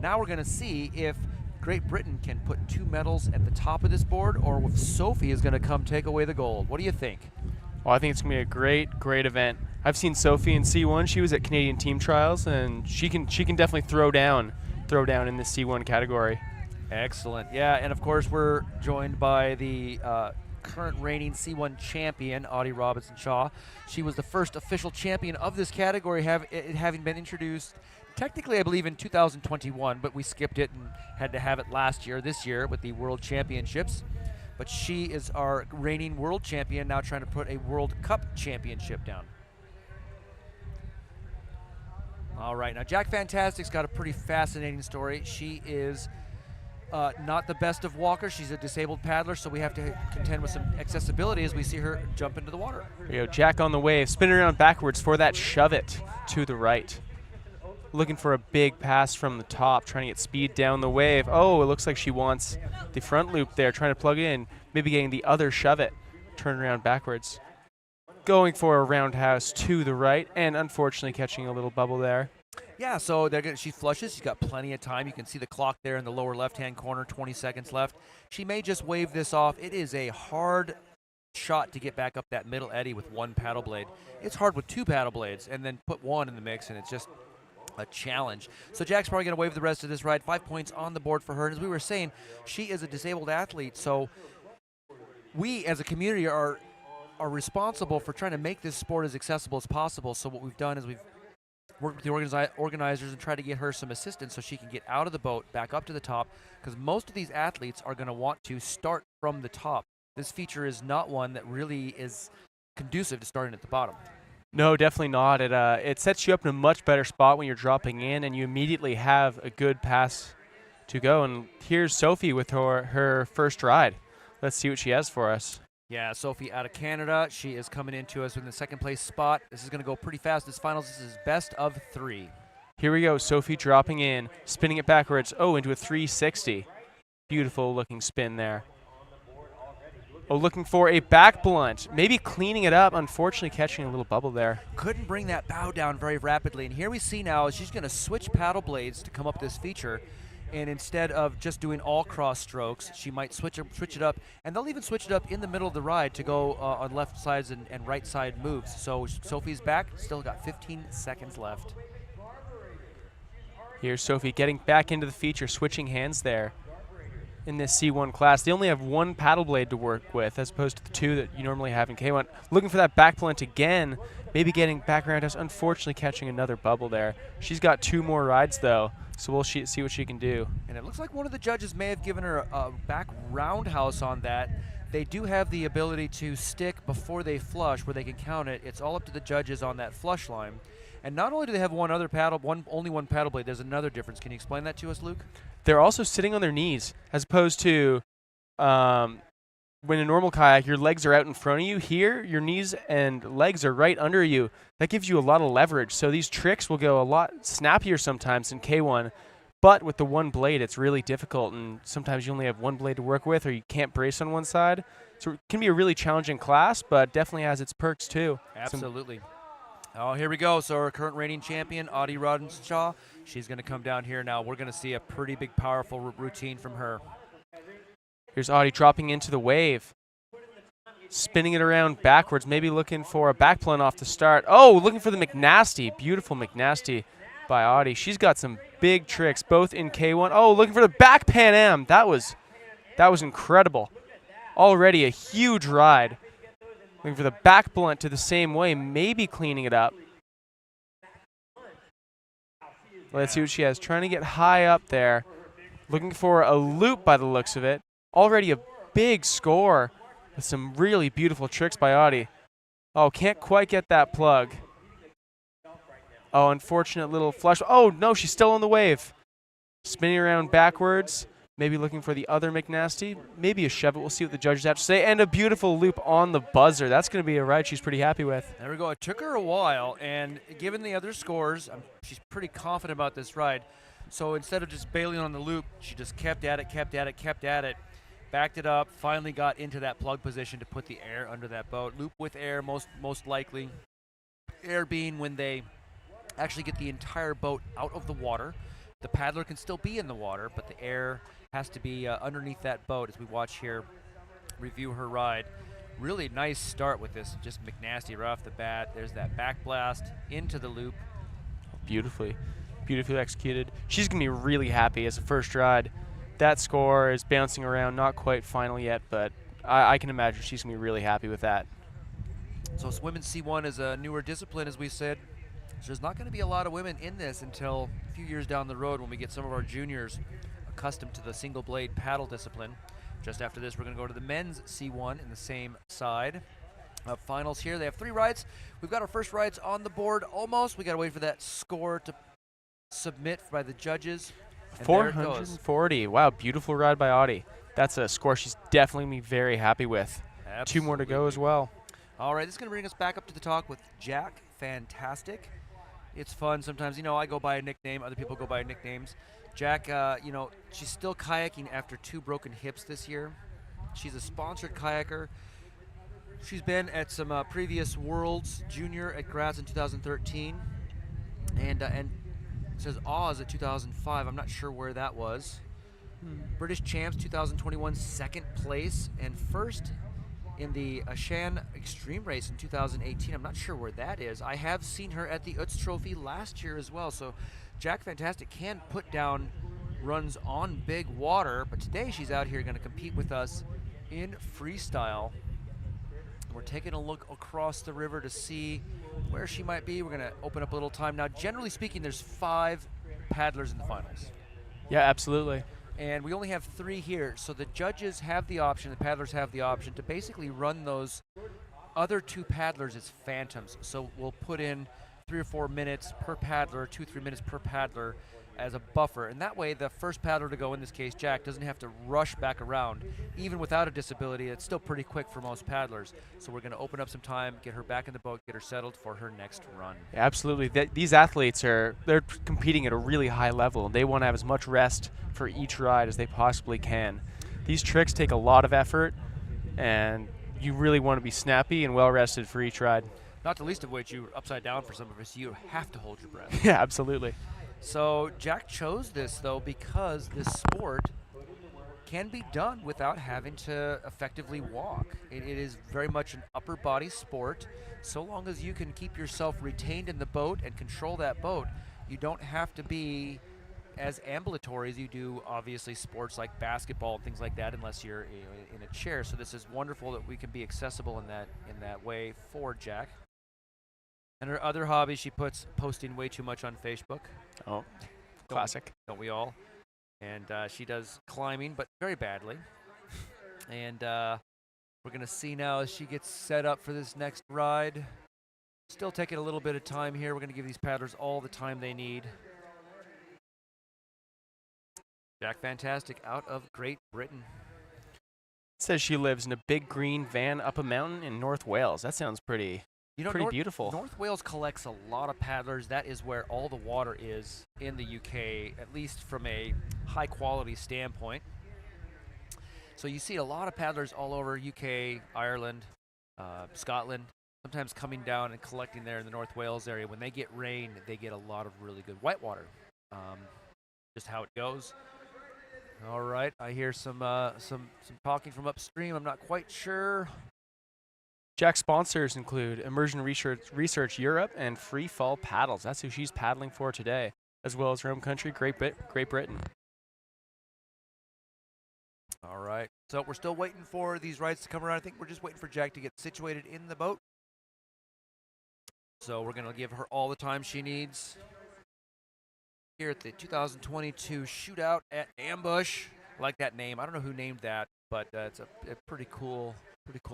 Now we're going to see if Great Britain can put 2 medals at the top of this board, or if Sophie is going to come take away the gold. What do you think? Well, I think it's going to be a great event. I've seen Sophie in C1. She was at Canadian Team Trials, and she can definitely throw down in the C1 category. Excellent. Yeah, and of course we're joined by the current reigning C1 champion, Audie Robinson-Shaw. She was the first official champion of this category, having been introduced technically, I believe, in 2021, but we skipped it and had to have it this year with the World Championships. But she is our reigning world champion, now trying to put a World Cup championship down. All right, now Jack Fantastic's got a pretty fascinating story. She is not the best of walkers. She's a disabled paddler, so we have to contend with some accessibility as we see her jump into the water. There you go, Jack on the wave, spinning around backwards for that shove it to the right. Looking for a big pass from the top, trying to get speed down the wave. Oh, it looks like she wants the front loop there, trying to plug in, maybe getting the other shove it, turn around backwards. Going for a roundhouse to the right, and unfortunately catching a little bubble there. Yeah, so she flushes. She's got plenty of time. You can see the clock there in the lower left-hand corner, 20 seconds left. She may just wave this off. It is a hard shot to get back up that middle eddy with 1 paddle blade. It's hard with 2 paddle blades, and then put 1 in the mix, and it's just a challenge. So Jack's probably going to wave the rest of this ride. 5 points on the board for her. And as we were saying, she is a disabled athlete, so we as a community are responsible for trying to make this sport as accessible as possible. So what we've done is we've worked with the organizers and tried to get her some assistance so she can get out of the boat, back up to the top, because most of these athletes are going to want to start from the top. This feature is not one that really is conducive to starting at the bottom. No, definitely not. It sets you up in a much better spot when you're dropping in, and you immediately have a good pass to go. And here's Sophie with her first ride. Let's see what she has for us. Yeah, Sophie out of Canada. She is coming into us in the second place spot. This is going to go pretty fast. This finals, this is best of 3. Here we go. Sophie dropping in, spinning it backwards. Oh, into a 360. Beautiful looking spin there. Oh, looking for a back blunt. Maybe cleaning it up. Unfortunately, catching a little bubble there. Couldn't bring that bow down very rapidly. And here we see now she's going to switch paddle blades to come up this feature. And instead of just doing all cross strokes, she might switch it up. And they'll even switch it up in the middle of the ride to go on left sides and right side moves. So Sophie's back. Still got 15 seconds left. Here's Sophie getting back into the feature, switching hands there. In this C1 class, they only have 1 paddle blade to work with as opposed to the 2 that you normally have in K1. Looking for that back blunt again, maybe getting back roundhouse, unfortunately catching another bubble there. She's got 2 more rides though, so we'll see what she can do. And it looks like one of the judges may have given her a back roundhouse on that. They do have the ability to stick before they flush where they can count it. It's all up to the judges on that flush line. And not only do they have only one paddle blade, there's another difference. Can you explain that to us, Luke? They're also sitting on their knees, as opposed to when in a normal kayak, your legs are out in front of you. Here, your knees and legs are right under you. That gives you a lot of leverage. So these tricks will go a lot snappier sometimes in K1, but with the 1 blade, it's really difficult, and sometimes you only have 1 blade to work with, or you can't brace on one side. So it can be a really challenging class, but definitely has its perks too. Absolutely. Oh, here we go. So our current reigning champion, Audie Robinson-Shaw, she's going to come down here now. We're going to see a pretty big, powerful routine from her. Here's Audie dropping into the wave. Spinning it around backwards, maybe looking for a back blunt off the start. Oh, looking for the McNasty. Beautiful McNasty by Audie. She's got some big tricks, both in K1. Oh, looking for the back Pan Am. That was incredible. Already a huge ride. Looking for the back blunt to the same way, maybe cleaning it up. Let's see what she has. Trying to get high up there. Looking for a loop by the looks of it. Already a big score with some really beautiful tricks by Audie. Oh, can't quite get that plug. Oh, unfortunate little flush. Oh, no, she's still on the wave. Spinning around backwards, maybe looking for the other McNasty. Maybe a shove it. We'll see what the judges have to say. And a beautiful loop on the buzzer. That's going to be a ride she's pretty happy with. There we go. It took her a while, and given the other scores, she's pretty confident about this ride. So instead of just bailing on the loop, she just kept at it, backed it up, finally got into that plug position to put the air under that boat. Loop with air, most likely. Air being when they actually get the entire boat out of the water. The paddler can still be in the water, but the air has to be underneath that boat as we watch here review her ride. Really nice start with this, just McNasty right off the bat. There's that back blast into the loop. Beautifully executed. She's going to be really happy as a first ride. That score is bouncing around, not quite final yet, but I can imagine she's going to be really happy with that. So women's C1 is a newer discipline, as we said. So there's not going to be a lot of women in this until a few years down the road when we get some of our juniors accustomed to the single blade paddle discipline. Just after this, we're going to go to the men's C1 in the same side. Finals here. They have 3 rides. We've got our first rides on the board almost. We got to wait for that score to submit by the judges. And 440. Wow, beautiful ride by Audie. That's a score she's definitely going to be very happy with. Absolutely. 2 more to go as well. All right, this is going to bring us back up to the talk with Jack. Fantastic. It's fun sometimes. You know, I go by a nickname. Other people go by nicknames. Jack, she's still kayaking after 2 broken hips this year. She's a sponsored kayaker. She's been at some previous Worlds Junior at Graz in 2013. And it says Oz at 2005. I'm not sure where that was. British Champs 2021, 2nd place. And first in the Ashan Extreme Race in 2018. I'm not sure where that is. I have seen her at the Utz Trophy last year as well. So Jack Fantastic can put down runs on big water, but today she's out here going to compete with us in freestyle. We're taking a look across the river to see where she might be. We're going to open up a little time. Now, generally speaking, there's 5 paddlers in the finals. Yeah, absolutely. And we only have 3 here, so the judges have the option, the paddlers have the option to basically run those other 2 paddlers as phantoms. So we'll put in 3 or 4 minutes per paddler, 2-3 minutes per paddler as a buffer. And that way the first paddler to go, in this case Jack, doesn't have to rush back around. Even without a disability, it's still pretty quick for most paddlers. So we're going to open up some time, get her back in the boat, get her settled for her next run. Yeah, absolutely. These athletes they're competing at a really high level. They want to have as much rest for each ride as they possibly can. These tricks take a lot of effort, and you really want to be snappy and well rested for each ride. Not the least of which, you're upside down for some of us. You have to hold your breath. Yeah, absolutely. So Jack chose this, though, because this sport can be done without having to effectively walk. It is very much an upper body sport. So long as you can keep yourself retained in the boat and control that boat, you don't have to be as ambulatory as you do, obviously, sports like basketball and things like that, unless you're in a chair. So this is wonderful that we can be accessible in that way for Jack. And her other hobby, she puts posting way too much on Facebook. Oh, classic. Don't we all? And she does climbing, but very badly. And we're going to see now as she gets set up for this next ride. Still taking a little bit of time here. We're going to give these paddlers all the time they need. Jack Fantastic out of Great Britain. It says she lives in a big green van up a mountain in North Wales. That sounds pretty beautiful. North Wales collects a lot of paddlers. That is where all the water is in the UK, at least from a high quality standpoint. So you see a lot of paddlers all over UK, Ireland, Scotland, sometimes coming down and collecting there in the North Wales area. When they get rain, they get a lot of really good whitewater. Just how it goes. All right, I hear some talking from upstream. I'm not quite sure. Jack's sponsors include Immersion Research Europe and Free Fall Paddles. That's who she's paddling for today, as well as her home country, Great Britain. All right, so we're still waiting for these rides to come around. I think we're just waiting for Jack to get situated in the boat. So we're going to give her all the time she needs here at the 2022 shootout at Ambush. I like that name. I don't know who named that, but it's a pretty cool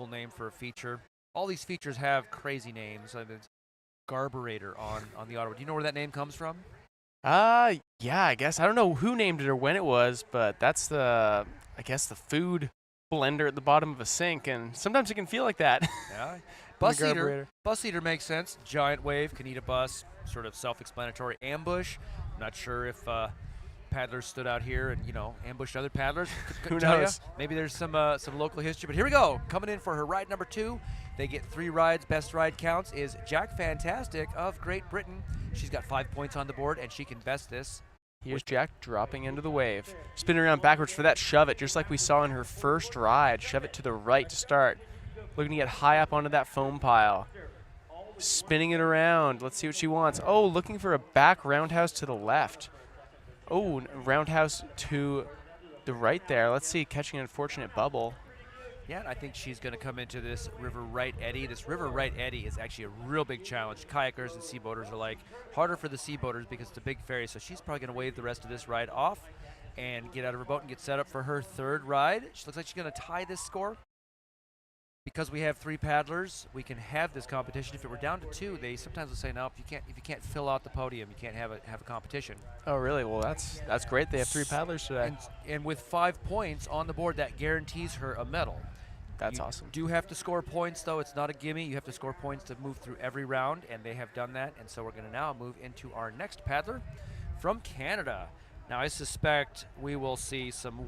name for a feature. All these features have crazy names. It's Garburator on the Ottawa. Do you know where that name comes from? Yeah, I guess. I don't know who named it or when it was, but that's I guess the food blender at the bottom of a sink, and sometimes it can feel like that. Yeah. Bus eater. Bus eater makes sense. Giant wave can eat a bus. Sort of self-explanatory. Ambush. I'm not sure if paddlers stood out here and ambushed other paddlers. Who knows? Maybe there's some local history. But here we go. Coming in for her ride number 2. They get 3 rides. Best ride counts is Jack Fantastic of Great Britain. She's got 5 points on the board, and she can best this. Here's Jack dropping into the wave. Spinning around backwards for that shove it, just like we saw in her first ride. Shove it to the right to start. Looking to get high up onto that foam pile. Spinning it around. Let's see what she wants. Oh, looking for a back roundhouse to the left. Oh, roundhouse to the right there. Let's see, catching an unfortunate bubble. Yeah, and I think she's going to come into this river right eddy. This river right eddy is actually a real big challenge. Kayakers and seaboaters are like harder for the seaboaters because it's a big ferry, so she's probably going to wave the rest of this ride off and get out of her boat and get set up for her 3rd ride. She looks like she's going to tie this score. Because we have 3 paddlers, we can have this competition. If it were down to 2, they sometimes will say, no, if you can't fill out the podium, you can't have a competition. Oh, really? Well, that's great. They have 3 paddlers today. And with 5 points on the board, that guarantees her a medal. That's awesome. You do have to score points, though. It's not a gimme. You have to score points to move through every round, and they have done that. And so we're going to now move into our next paddler from Canada. Now, I suspect we will see some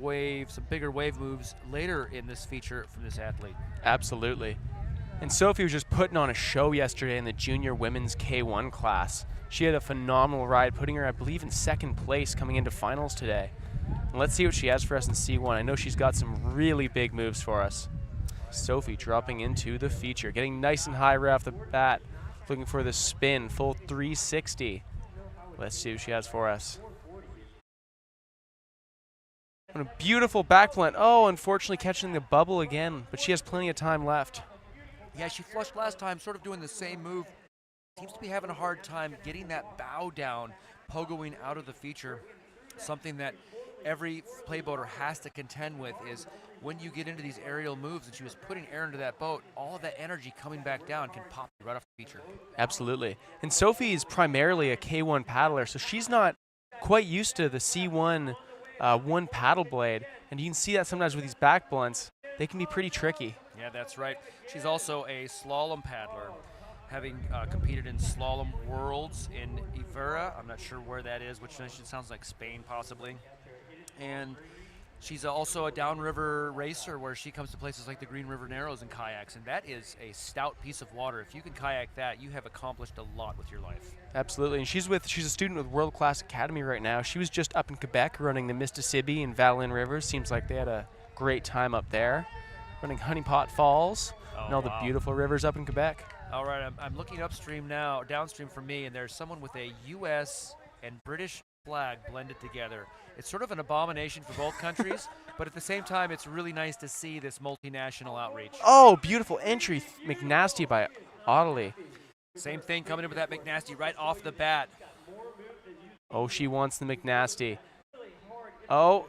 bigger wave moves later in this feature from this athlete. Absolutely. And Sophie was just putting on a show yesterday in the junior women's K1 class. She had a phenomenal ride, putting her, I believe, in 2nd place coming into finals today. And let's see what she has for us in C1. I know she's got some really big moves for us. Sophie dropping into the feature, getting nice and high right off the bat, looking for the spin, full 360. Let's see what she has for us. What a beautiful back plant. Oh, unfortunately catching the bubble again, but she has plenty of time left. Yeah, she flushed last time, sort of doing the same move. Seems to be having a hard time getting that bow down, pogoing out of the feature. Something that every playboater has to contend with is when you get into these aerial moves, and she was putting air into that boat, all of that energy coming back down can pop right off the feature. Absolutely. And Sophie is primarily a K1 paddler, so she's not quite used to the C1 one paddle blade, and you can see that sometimes with these back blunts. They can be pretty tricky. Yeah, that's right. She's also a slalom paddler, having competed in Slalom Worlds in Ivera. I'm not sure where that is, which nation sounds like Spain possibly. And she's also a downriver racer where she comes to places like the Green River Narrows and kayaks, and that is a stout piece of water. If you can kayak that, you have accomplished a lot with your life. Absolutely, and she's a student with World Class Academy right now. She was just up in Quebec running the Mississippi and Valin Rivers. Seems like they had a great time up there, running Honeypot Falls and all the beautiful rivers up in Quebec. All right, I'm looking upstream now, downstream from me, and there's someone with a U.S. and British flag blended together. It's sort of an abomination for both countries, but at the same time, it's really nice to see this multinational outreach. Oh, beautiful entry, McNasty by Audie. Same thing coming in with that McNasty right off the bat. Oh, she wants the McNasty. Oh,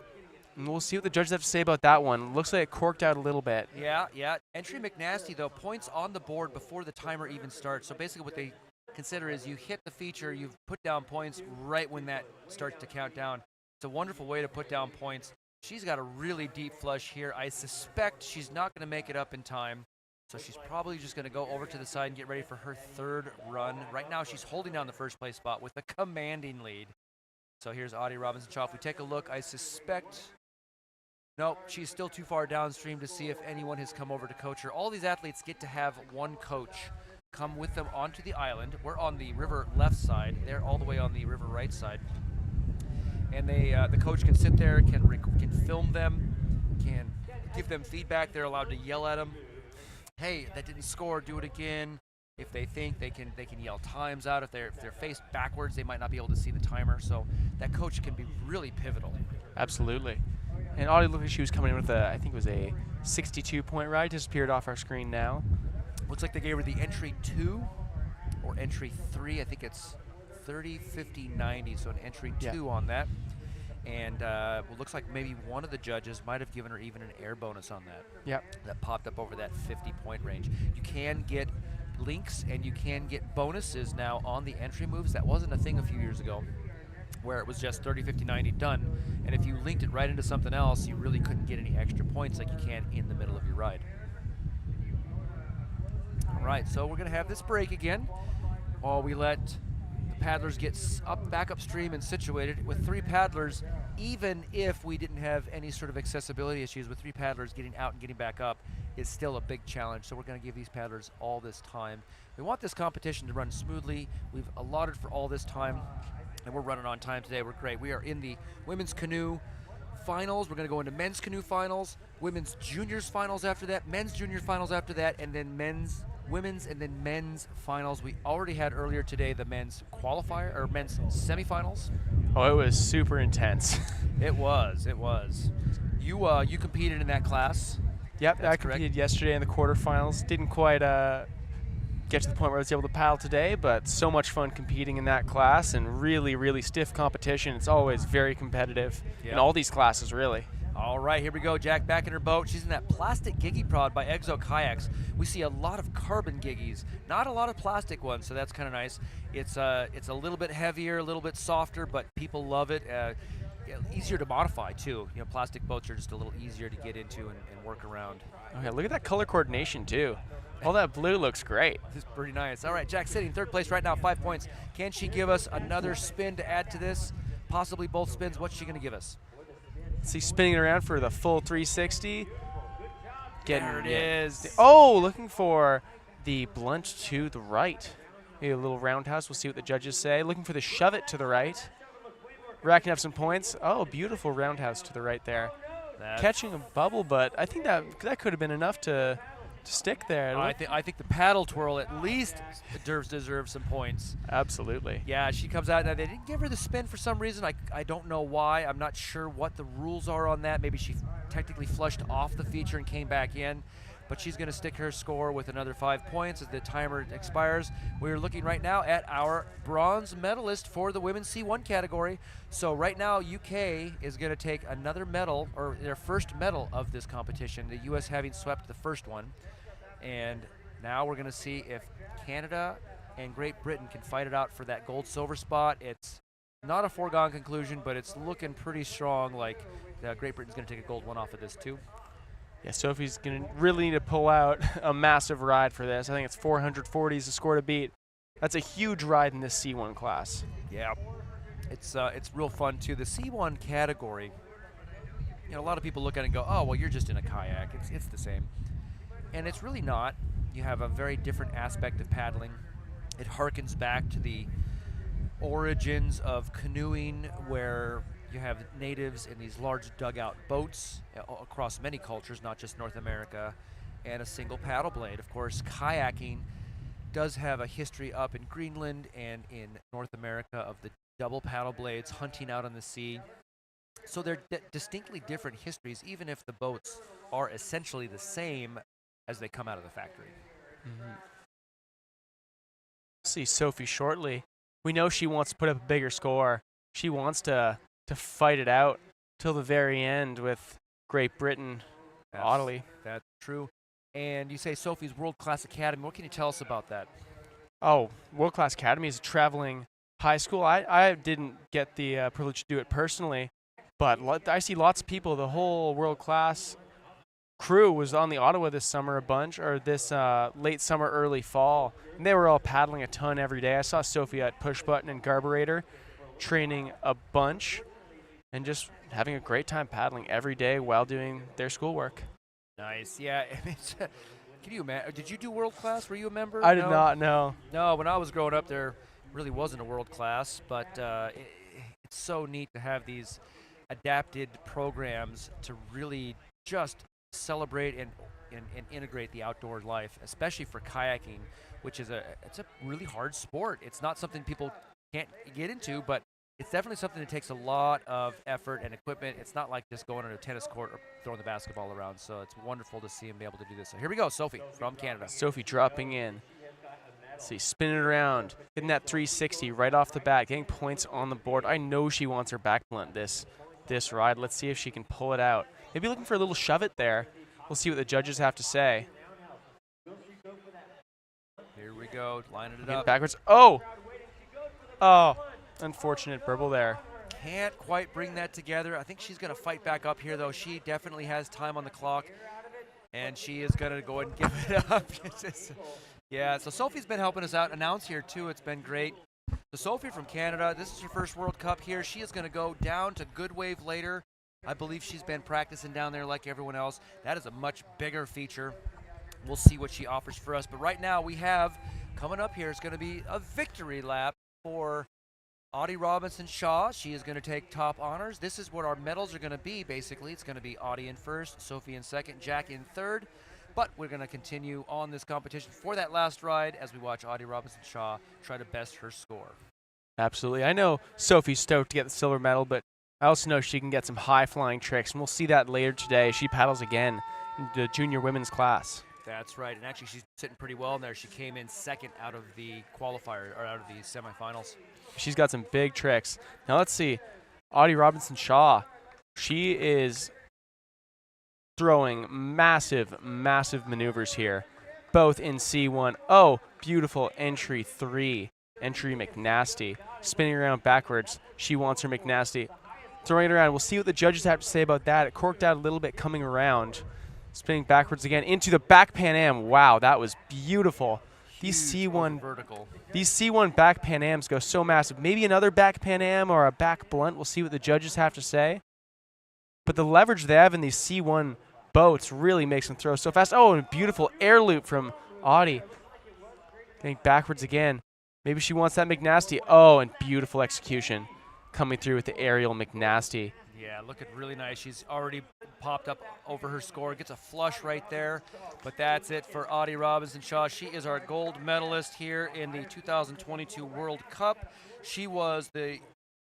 and we'll see what the judges have to say about that one. Looks like it corked out a little bit. Yeah. Entry McNasty, though, points on the board before the timer even starts. So basically what they consider is you hit the feature, you've put down points right when that starts to count down. It's a wonderful way to put down points. She's got a really deep flush here. I suspect she's not going to make it up in time. So she's probably just going to go over to the side and get ready for her 3rd run. Right now she's holding down the 1st place spot with a commanding lead. So here's Audie Robinson-Shaw. If we take a look, I suspect... Nope, she's still too far downstream to see if anyone has come over to coach her. All these athletes get to have one coach come with them onto the island. We're on the river left side. They're all the way on the river right side. And the coach can sit there, can film them, can give them feedback. They're allowed to yell at them. Hey, that didn't score, do it again. If they think they can yell times out. If they're faced backwards, they might not be able to see the timer. So that coach can be really pivotal. Absolutely. And Audie looked like she was coming in with I think it was a 62-point ride. Disappeared off our screen now. Looks like they gave her the entry 2 or entry 3. I think it's 30, 50, 90, so an entry 2 on that. And it looks like maybe one of the judges might have given her even an air bonus on that. Yep. That popped up over that 50-point range. You can get links and you can get bonuses now on the entry moves. That wasn't a thing a few years ago, where it was just 30, 50, 90 done. And if you linked it right into something else, you really couldn't get any extra points like you can in the middle of your ride. All right, so we're going to have this break again while we let the paddlers get back upstream and situated. With 3 paddlers, even if we didn't have any sort of accessibility issues, with 3 paddlers getting out and getting back up is still a big challenge. So we're going to give these paddlers all this time. We want this competition to run smoothly. We've allotted for all this time, and we're running on time today. We're great. We are in the women's canoe finals. We're going to go into men's canoe finals, women's juniors finals after that, men's junior finals after that, and then women's and then men's finals. We already had earlier today the men's qualifier or men's semifinals. Oh, it was super intense. It was. You competed in that class. Yep, That's I competed yesterday in the quarterfinals. Didn't quite get to the point where I was able to paddle today, but so much fun competing in that class, and really, really stiff competition. It's always very competitive in all these classes, really. All right, here we go. Jack back in her boat. She's in that plastic giggy prod by XOC Kayaks. We see a lot of carbon giggies, not a lot of plastic ones, so that's kind of nice. It's a little bit heavier, a little bit softer, but people love it. Easier to modify too. You know, plastic boats are just a little easier to get into and work around. Okay, look at that color coordination too. All that blue looks great. This is pretty nice. All right, Jack sitting third place right now, 5 points. Can she give us another spin to add to this? Possibly both spins. What's she going to give us? See, spinning it around for the full 360. There it is. Oh, looking for the blunt to the right. Maybe a little roundhouse. We'll see what the judges say. Looking for the shove it to the right. Racking up some points. Oh, beautiful roundhouse to the right there. Catching a bubble, but I think that could have been enough to stick there. I think the paddle twirl at least deserves some points. Absolutely. Yeah, she comes out. Now, they didn't give her the spin for some reason. I don't know why. I'm not sure what the rules are on that. Maybe she technically flushed off the feature and came back in. But she's going to stick her score with another 5 points as the timer expires. We're looking right now at our bronze medalist for the women's C1 category. So right now, UK is going to take another medal, or their first medal of this competition, the US having swept the first one. And now we're going to see if Canada and Great Britain can fight it out for that gold-silver spot. It's not a foregone conclusion, but it's looking pretty strong, like Great Britain's going to take a gold one off of this too. Yeah, Sophie's going to really need to pull out a massive ride for this. I think it's 440 is the score to beat. That's a huge ride in this C1 class. Yeah, it's real fun too. The C1 category, you know, a lot of people look at it and go, oh, well, you're just in a kayak. It's the same. And it's really not. You have a very different aspect of paddling. It harkens back to the origins of canoeing, where you have natives in these large dugout boats across many cultures, not just North America, and a single paddle blade. Of course, kayaking does have a history up in Greenland and in North America of the double paddle blades, hunting out on the sea. So they're distinctly different histories, even if the boats are essentially the same as they come out of the factory. Mm-hmm. See Sophie shortly. We know she wants to put up a bigger score. She wants to fight it out till the very end with Great Britain, Audie. That's true. And you say Sophie's World Class Academy. What can you tell us about that? Oh, World Class Academy is a traveling high school. I didn't get the privilege to do it personally, but I see lots of people. The whole World Class crew was on the Ottawa this summer a bunch, or this late summer, early fall, and they were all paddling a ton every day. I saw Sophie at Push Button and Garburator training a bunch and just having a great time paddling every day while doing their schoolwork. Nice. Yeah. Can you imagine? Did you do World Class? Were you a member? I did not, no. No, when I was growing up, there really wasn't a World Class, but it's so neat to have these adapted programs to really just celebrate and integrate the outdoor life, especially for kayaking, which is it's a really hard sport. It's not something people can't get into, but it's definitely something that takes a lot of effort and equipment. It's not like just going on a tennis court or throwing the basketball around, so it's wonderful to see him be able to do this. So here we go, Sophie from Canada. Sophie dropping in. Let's see, spinning it around, hitting that 360 right off the bat, getting points on the board. I know she wants her back blunt this this ride. Let's see if she can pull it out. Maybe looking for a little shove it there. We'll see what the judges have to say. Here we go, lining it Getting up. backwards. Oh! Oh, unfortunate burble there. Can't quite bring that together. I think she's going to fight back up here, though. She definitely has time on the clock, and she is going to go ahead and give it up. Yeah, so Sophie's been helping us out. Announce here, too. It's been great. So Sophie from Canada, this is her first World Cup here. She is going to go down to Good Wave later. I believe she's been practicing down there like everyone else. That is a much bigger feature. We'll see what she offers for us. But right now we have, coming up here, it's going to be a victory lap for Audie Robinson-Shaw. She is going to take top honors. This is what our medals are going to be, basically. It's going to be Audie in first, Sophie in second, Jack in third. But we're going to continue on this competition for that last ride as we watch Audie Robinson-Shaw try to best her score. Absolutely. I know Sophie's stoked to get the silver medal, but I also know she can get some high-flying tricks, and we'll see that later today. She paddles again in the junior women's class. That's right, and actually she's sitting pretty well in there. She came in second out of the qualifier, or out of the semifinals. She's got some big tricks. Now let's see. Audie Robinson-Shaw, she is throwing massive, massive maneuvers here, both in C1. Oh, beautiful entry 3. Entry McNasty. Spinning around backwards. She wants her McNasty. Throwing it around. We'll see what the judges have to say about that. It corked out a little bit coming around. Spinning backwards again into the back Pan Am. Wow, that was beautiful. These C1 vertical. These C1 back Pan Ams go so massive. Maybe another back Pan Am or a back blunt. We'll see what the judges have to say. But the leverage they have in these C1 boats really makes them throw so fast. Oh, and a beautiful air loop from Audie. Getting backwards again. Maybe she wants that McNasty. Oh, and beautiful execution coming through with the aerial McNasty. Yeah, looking really nice. She's already popped up over her score. Gets a flush right there. But that's it for Audie Robinson-Shaw. She is our gold medalist here in the 2022 World Cup. She was the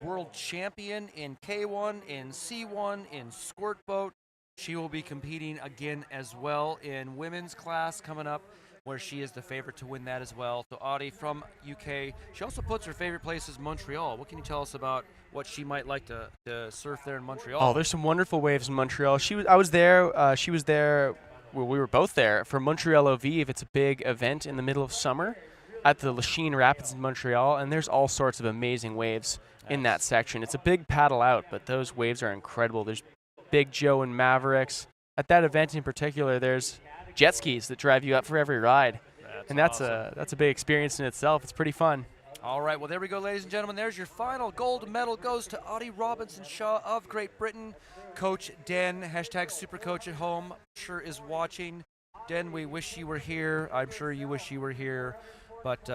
world champion in K1, in C1, in squirt boat. She will be competing again as well in women's class coming up, where she is the favorite to win that as well. So Audie from UK. She also puts her favorite place as Montreal. What can you tell us about what she might like to surf there in Montreal? Oh, there's some wonderful waves in Montreal. I was there. She was there. Well, we were both there for Montreal Ovive. It's a big event in the middle of summer at the Lachine Rapids in Montreal, and there's all sorts of amazing waves in that section. It's a big paddle out, but those waves are incredible. There's Big Joe and Mavericks. At that event in particular, there's jet skis that drive you up for every ride. That's awesome. That's a big experience in itself. It's pretty fun. All right, well, there we go, ladies and gentlemen. There's your final gold medal goes to Audie Robinson-Shaw of Great Britain. Coach Den, #Supercoach at home, sure is watching. Den, we wish you were here. I'm sure you wish you were here. But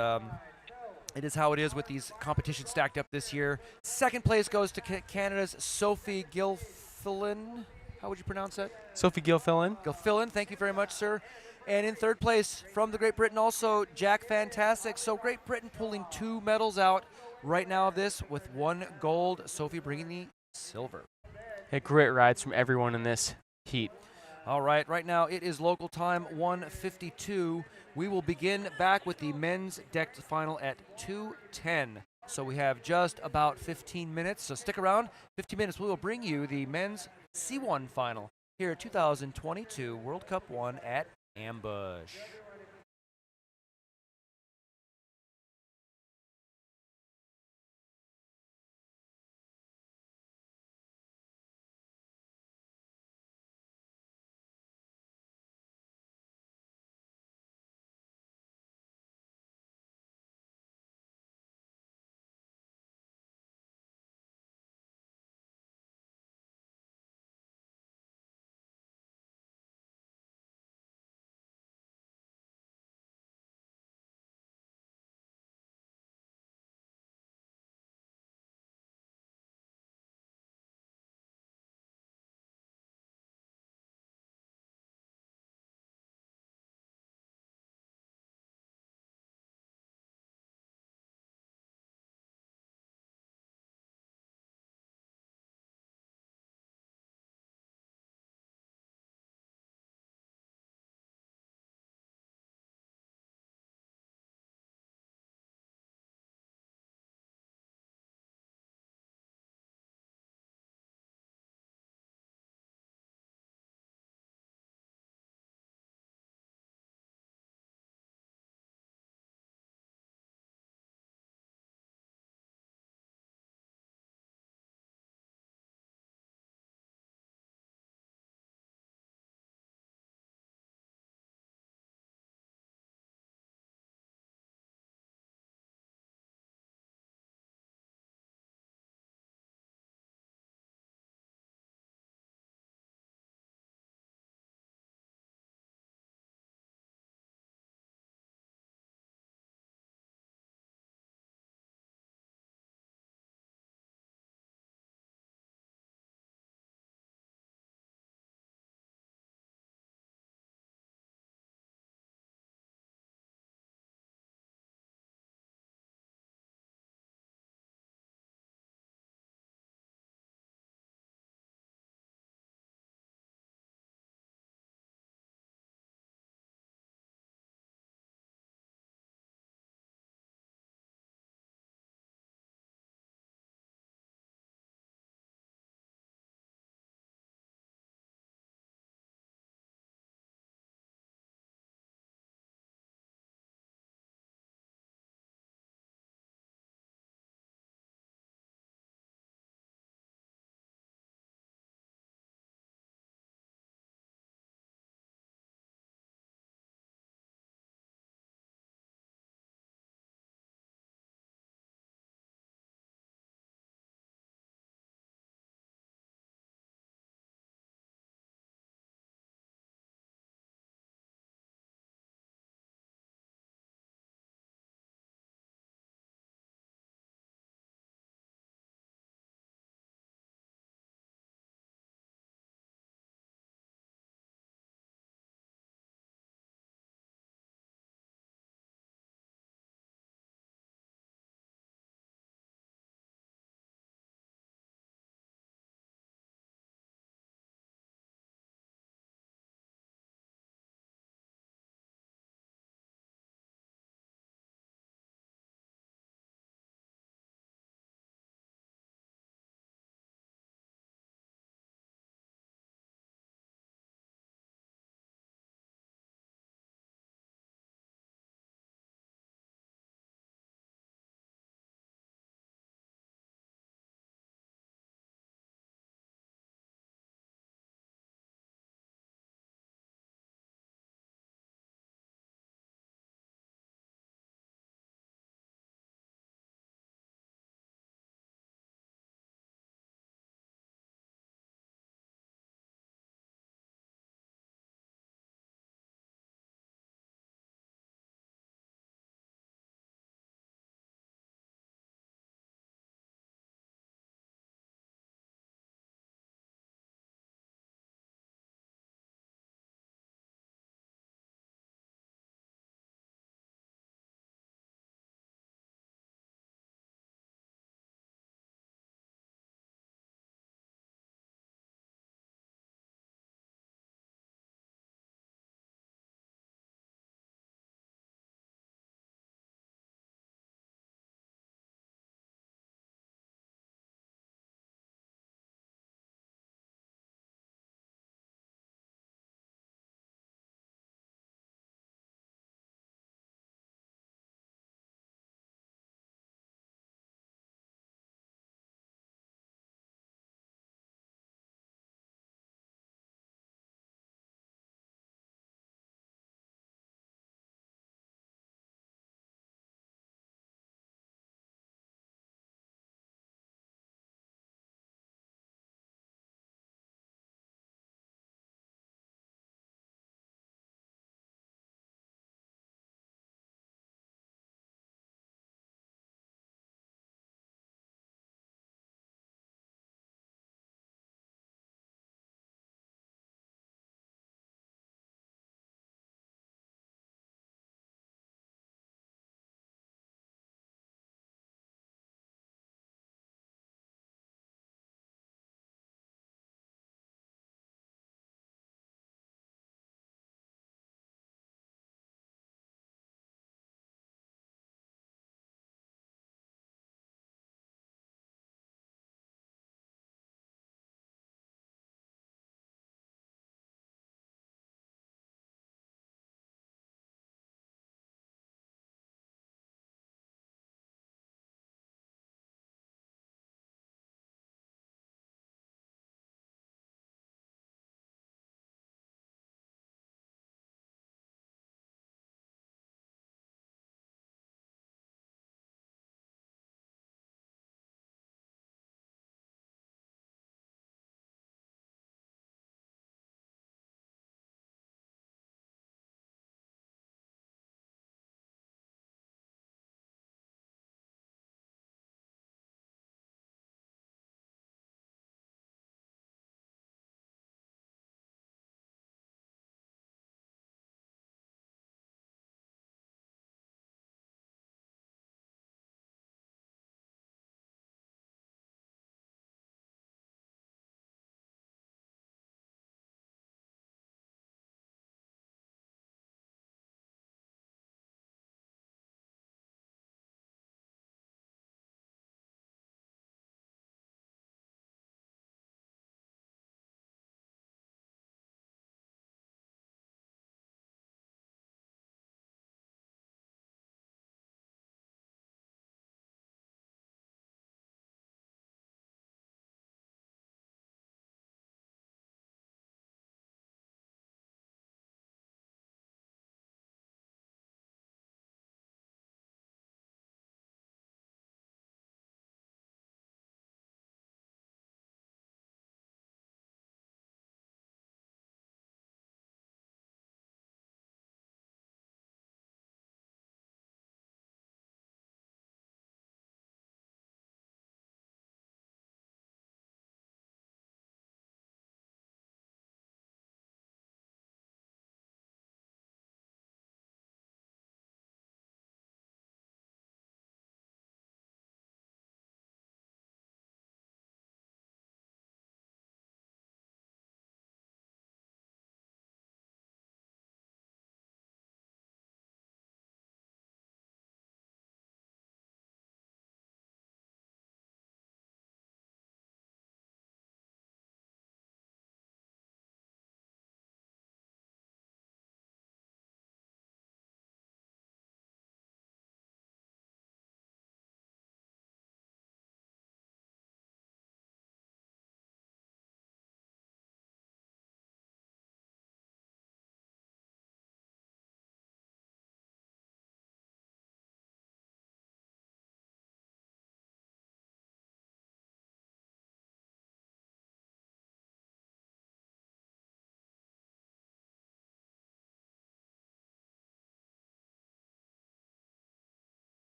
it is how it is with these competitions stacked up this year. Second place goes to Canada's Sophie Gilfillan. How would you pronounce that? Sophie Gilfillan. Gilfillan, thank you very much, sir. And in third place from the Great Britain also, Jack Fantastic. So Great Britain pulling 2 medals out right now of this with 1 gold. Sophie bringing the silver. Great rides from everyone in this heat. All right, right now it is local time 1:52. We will begin back with the men's decked final at 2:10. So we have just about 15 minutes. So stick around. 15 minutes, we will bring you the men's C1 final here at 2022 World Cup 1 at Ambush.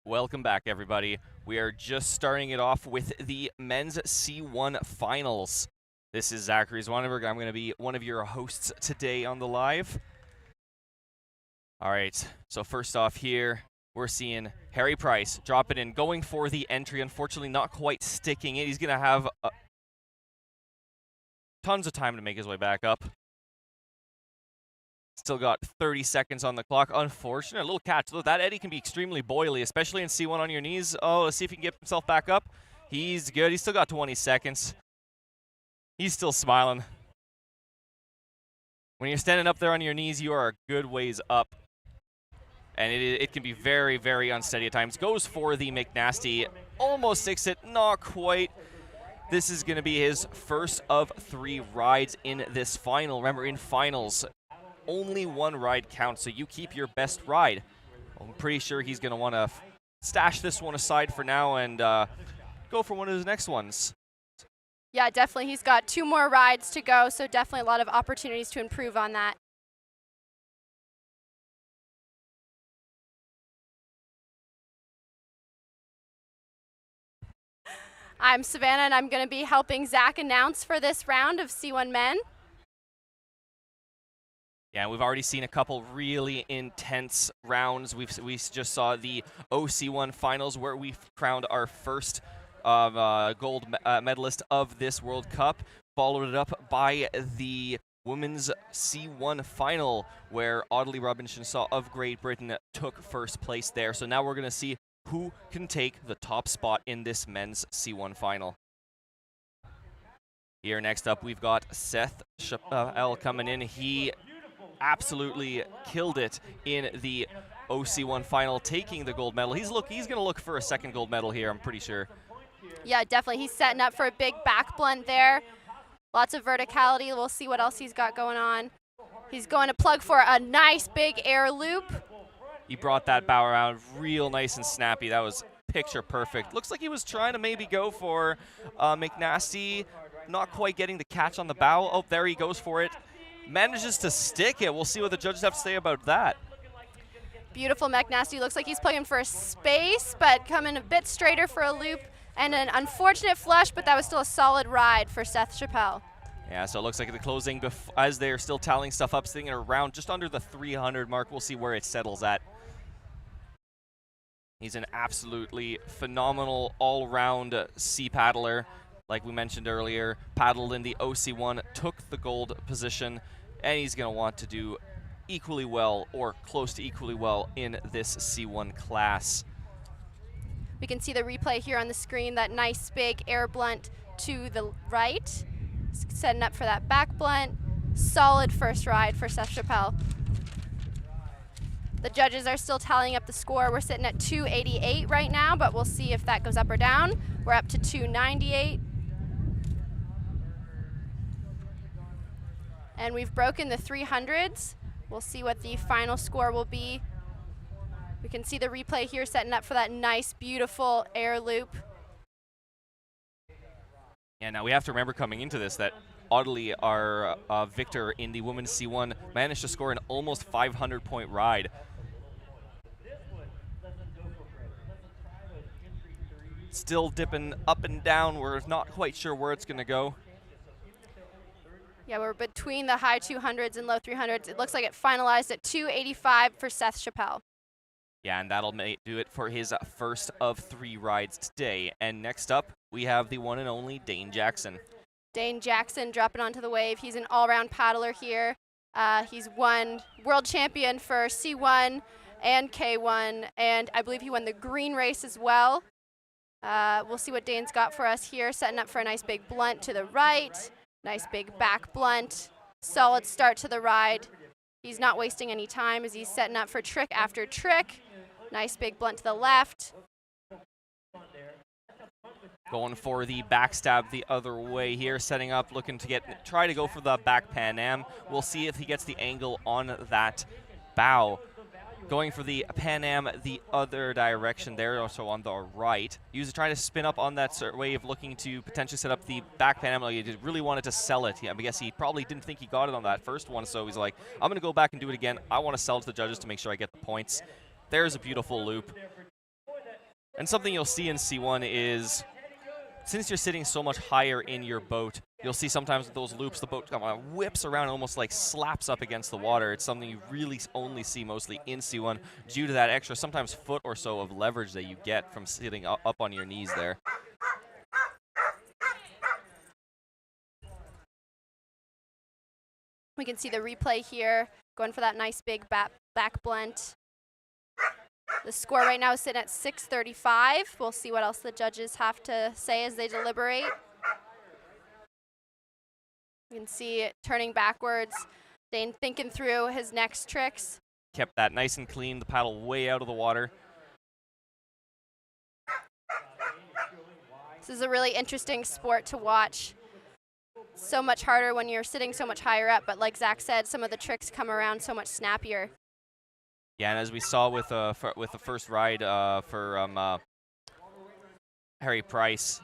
Welcome back, everybody. We are just starting it off with the men's C1 finals. This is Zachary Zwanenberg. I'm going to be one of your hosts today on the live. All right, so first off here, we're seeing Harry Price drop it in, going for the entry. Unfortunately, not quite sticking it. He's going to have tons of time to make his way back up. Still got 30 seconds on the clock. Unfortunate, a little catch. Though that eddy can be extremely boily, especially in C1 on your knees. Oh, let's see if he can get himself back up. He's good. He's still got 20 seconds. He's still smiling. When you're standing up there on your knees, you are a good ways up. And it can be very, very unsteady at times. Goes for the McNasty. Almost sticks it. Not quite. This is going to be his first of 3 rides in this final. Remember, in finals, only one ride counts, so you keep your best ride. I'm pretty sure he's going to want to stash this one aside for now and go for one of his next ones. Yeah, definitely. He's got 2 more rides to go, so definitely a lot of opportunities to improve on that. I'm Savannah, and I'm going to be helping Zach announce for this round of C1 Men. Yeah, we've already seen a couple really intense rounds. We just saw the OC1 finals where we crowned our first gold medalist of this World Cup. Followed it up by the women's C1 final where Audie Robinson of Great Britain took first place there. So now we're going to see who can take the top spot in this men's C1 final. Here next up, we've got Seth Chappelle coming in. He absolutely killed it in the OC1 final, taking the gold medal. He's going to look for a second gold medal here, I'm pretty sure. Yeah, definitely. He's setting up for a big back blunt there. Lots of verticality. We'll see what else he's got going on. He's going to plug for a nice big air loop. He brought that bow around real nice and snappy. That was picture perfect. Looks like he was trying to maybe go for McNasty, not quite getting the catch on the bow. Oh, there he goes for it. Manages to stick it. We'll see what the judges have to say about that. Beautiful McNasty. Looks like he's plugging for a space, but coming a bit straighter for a loop. And an unfortunate flush, but that was still a solid ride for Seth Chappelle. Yeah, so it looks like the closing, as they're still tallying stuff up, sitting around just under the 300 mark. We'll see where it settles at. He's an absolutely phenomenal all-round sea paddler. Like we mentioned earlier, paddled in the OC1, took the gold position, and he's going to want to do equally well or close to equally well in this C1 class. We can see the replay here on the screen, that nice big air blunt to the right. Setting up for that back blunt. Solid first ride for Seth Chappelle. The judges are still tallying up the score. We're sitting at 288 right now, but we'll see if that goes up or down. We're up to 298. And we've broken the 300s. We'll see what the final score will be. We can see the replay here setting up for that nice, beautiful air loop. Yeah, now we have to remember coming into this that Audie, our victor in the women's C1, managed to score an almost 500-point ride. Still dipping up and down. We're not quite sure where it's going to go. Yeah, we're between the high 200s and low 300s. It looks like it finalized at 285 for Seth Chappelle. Yeah, and that'll do it for his first of 3 rides today. And next up, we have the one and only Dane Jackson. Dane Jackson dropping onto the wave. He's an all-round paddler here. He's won world champion for C1 and K1, and I believe he won the green race as well. We'll see what Dane's got for us here, setting up for a nice big blunt to the right. Nice big back blunt. Solid start to the ride. He's not wasting any time as he's setting up for trick after trick. Nice big blunt to the left. Going for the backstab the other way here, setting up, looking to try to go for the back Pan Am. We'll see if he gets the angle on that bow. Going for the Pan Am the other direction there, also on the right. He was trying to spin up on that wave, looking to potentially set up the back Pan Am. He really wanted to sell it. I guess he probably didn't think he got it on that first one, so he's like, I'm going to go back and do it again. I want to sell it to the judges to make sure I get the points. There's a beautiful loop. And something you'll see in C1 is, since you're sitting so much higher in your boat, you'll see sometimes with those loops, the boat kind of whips around and almost like slaps up against the water. It's something you really only see mostly in C1 due to that extra, sometimes foot or so of leverage that you get from sitting up on your knees there. We can see the replay here, going for that nice big back blunt. The score right now is sitting at 6:35. We'll see what else the judges have to say as they deliberate. You can see it turning backwards. Dane thinking through his next tricks. Kept that nice and clean, the paddle way out of the water. This is a really interesting sport to watch. So much harder when you're sitting so much higher up, but like Zach said, some of the tricks come around so much snappier. Yeah, and as we saw with the first ride for Harry Price,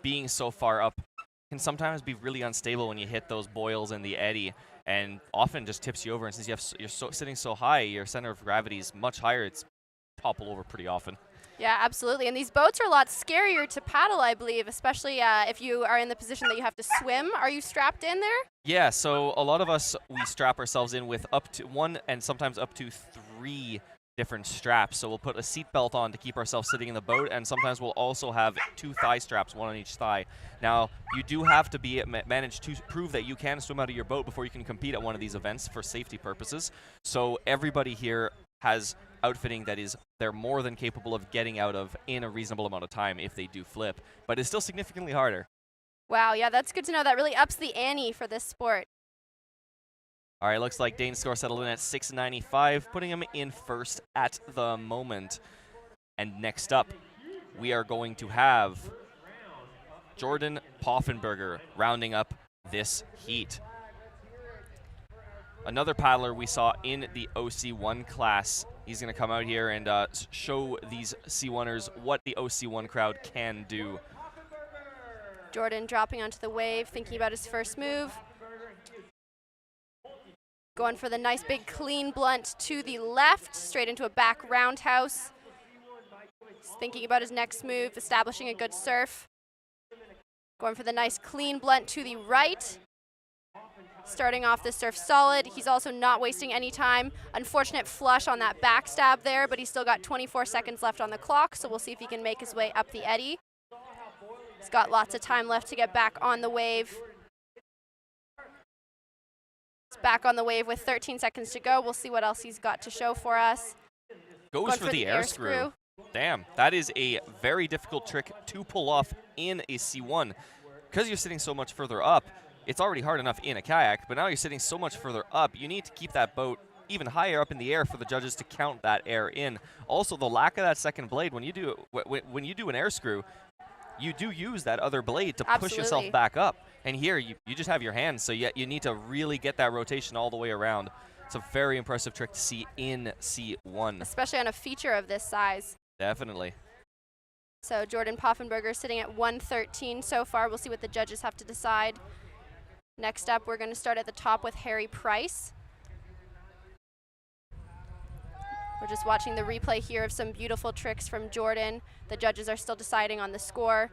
being so far up can sometimes be really unstable when you hit those boils in the eddy, and often just tips you over. And since you're sitting so high, your center of gravity is much higher. It's topple over pretty often. Yeah, absolutely. And these boats are a lot scarier to paddle, I believe, especially if you are in the position that you have to swim. Are you strapped in there? Yeah, so a lot of us, we strap ourselves in with up to 1 and sometimes up to 3 different straps. So we'll put a seat belt on to keep ourselves sitting in the boat, and sometimes we'll also have 2 thigh straps, 1 on each thigh. Now, you do have to manage to prove that you can swim out of your boat before you can compete at one of these events for safety purposes. So everybody here has outfitting that they're more than capable of getting out of in a reasonable amount of time if they do flip, but it's still significantly harder. Wow, yeah, that's good to know. That really ups the ante for this sport. All right, looks like Dane's score settled in at 695, putting him in first at the moment. And next up, we are going to have Jordan Poffenberger rounding up this heat. Another paddler we saw in the OC1 class. He's going to come out here and show these C1ers what the OC1 crowd can do. Jordan dropping onto the wave, thinking about his first move. Going for the nice big clean blunt to the left, straight into a back roundhouse. He's thinking about his next move, establishing a good surf. Going for the nice clean blunt to the right. Starting off the surf solid. He's also not wasting any time. Unfortunate flush on that backstab there, but he's still got 24 seconds left on the clock, so we'll see if he can make his way up the eddy. He's got lots of time left to get back on the wave. He's back on the wave with 13 seconds to go. We'll see what else he's got to show for us. Goes for the air screw. Damn, that is a very difficult trick to pull off in a C1. Because you're sitting so much further up, it's already hard enough in a kayak, but now you're sitting so much further up, you need to keep that boat even higher up in the air for the judges to count that air in. Also, the lack of that second blade, when you do an air screw, you do use that other blade to push yourself back up. And here, you just have your hands, so you need to really get that rotation all the way around. It's a very impressive trick to see in C1. Especially on a feature of this size. Definitely. So Jordan Poffenberger sitting at 113 so far. We'll see what the judges have to decide. Next up, we're going to start at the top with Harry Price. We're just watching the replay here of some beautiful tricks from Jordan. The judges are still deciding on the score.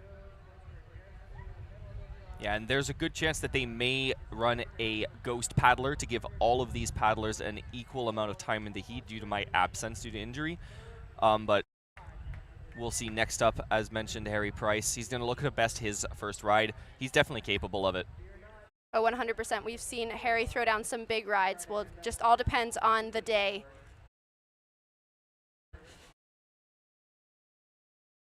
Yeah, and there's a good chance that they may run a ghost paddler to give all of these paddlers an equal amount of time in the heat due to my absence due to injury. But we'll see next up, as mentioned, Harry Price. He's going to look at best his first ride. He's definitely capable of it. Oh, 100%. We've seen Harry throw down some big rides. Well, just all depends on the day.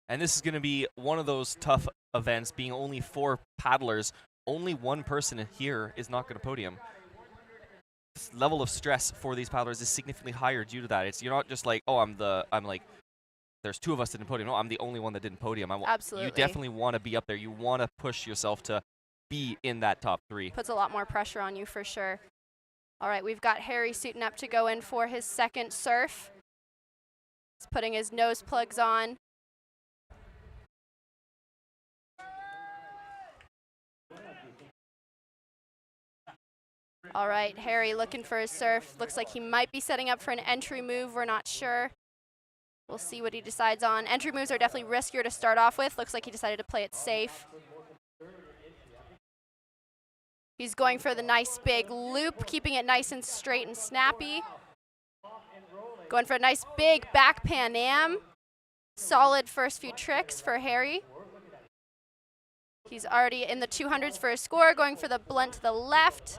And this is going to be one of those tough events, being only 4 paddlers. Only one person here is not going to podium. This level of stress for these paddlers is significantly higher due to that. You're not just like, oh, I'm like, there's 2 of us that didn't podium. No, I'm the only one that didn't podium. Absolutely. You definitely want to be up there. You want to push yourself to be in that top 3. Puts a lot more pressure on you for sure. All right, we've got Harry suiting up to go in for his second surf. He's putting his nose plugs on. All right, Harry looking for his surf. Looks like he might be setting up for an entry move. We're not sure. We'll see what he decides on. Entry moves are definitely riskier to start off with. Looks like he decided to play it safe. He's going for the nice big loop, keeping it nice and straight and snappy. Going for a nice big back Pan Am. Solid first few tricks for Harry. He's already in the 200s for a score, going for the blunt to the left.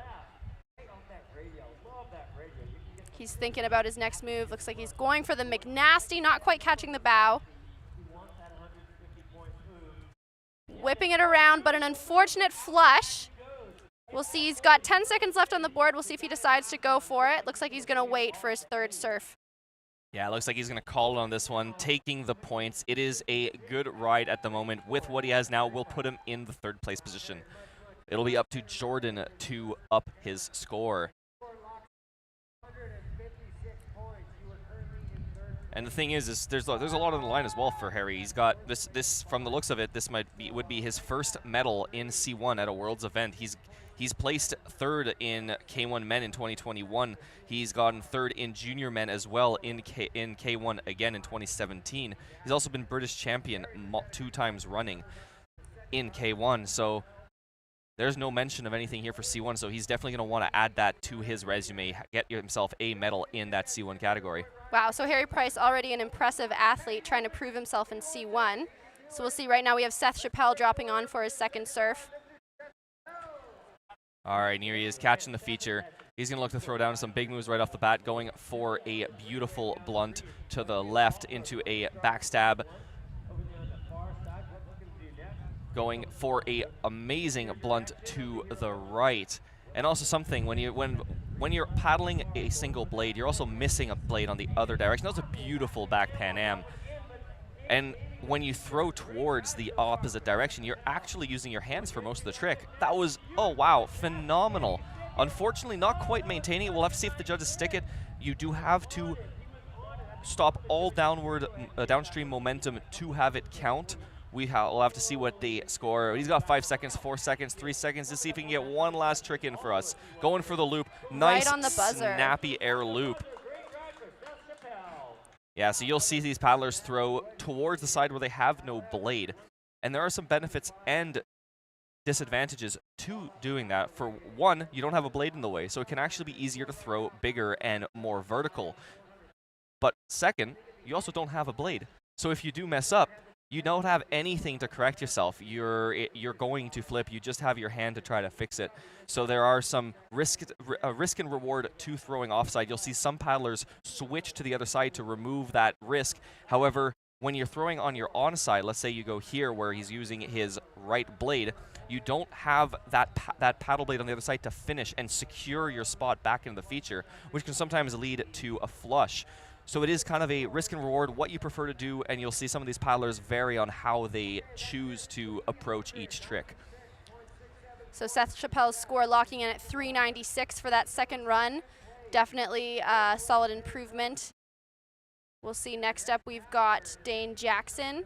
He's thinking about his next move. Looks like he's going for the McNasty, not quite catching the bow. Whipping it around, but an unfortunate flush. We'll see, he's got 10 seconds left on the board. We'll see if he decides to go for it. Looks like he's gonna wait for his third surf. Yeah, it looks like he's going to call it on this one, taking the points. It is a good ride at the moment. With what he has now, we'll put him in the third place position. It'll be up to Jordan to up his score. And the thing is there's a lot on the line as well for Harry. He's got this from the looks of it, this would be his first medal in C1 at a Worlds event. He's placed third in K1 men in 2021. He's gotten third in junior men as well in K1 again in 2017. He's also been British champion 2 times running in K1. So there's no mention of anything here for C1. So he's definitely going to want to add that to his resume, get himself a medal in that C1 category. Wow, so Harry Price already an impressive athlete trying to prove himself in C1. So we'll see right now we have Seth Chappelle dropping on for his second surf. All right, here he is catching the feature. He's going to look to throw down some big moves right off the bat, going for a beautiful blunt to the left into a backstab. Going for a amazing blunt to the right. And also something, when you're paddling a single blade, you're also missing a blade on the other direction. That was a beautiful back Pan Am. And when you throw towards the opposite direction, you're actually using your hands for most of the trick. That was, oh wow, phenomenal. Unfortunately, not quite maintaining it. We'll have to see if the judges stick it. You do have to stop all downstream momentum to have it count. We'll have to see what they score. He's got 5 seconds, 4 seconds, 3 seconds to see if he can get one last trick in for us. Going for the loop. Nice, right on the buzzer. Snappy air loop. Yeah, so you'll see these paddlers throw towards the side where they have no blade. And there are some benefits and disadvantages to doing that. For one, you don't have a blade in the way, so it can actually be easier to throw bigger and more vertical. But second, you also don't have a blade. So if you do mess up, you don't have anything to correct yourself. You're going to flip. You just have your hand to try to fix it. So there are some risk and reward to throwing offside. You'll see some paddlers switch to the other side to remove that risk. However, when you're throwing on your onside, let's say you go here where he's using his right blade, you don't have that paddle blade on the other side to finish and secure your spot back into the feature, which can sometimes lead to a flush. So it is kind of a risk and reward, what you prefer to do, and you'll see some of these paddlers vary on how they choose to approach each trick. So Seth Chappelle's score locking in at 396 for that second run. Definitely a solid improvement. We'll see next up we've got Dane Jackson.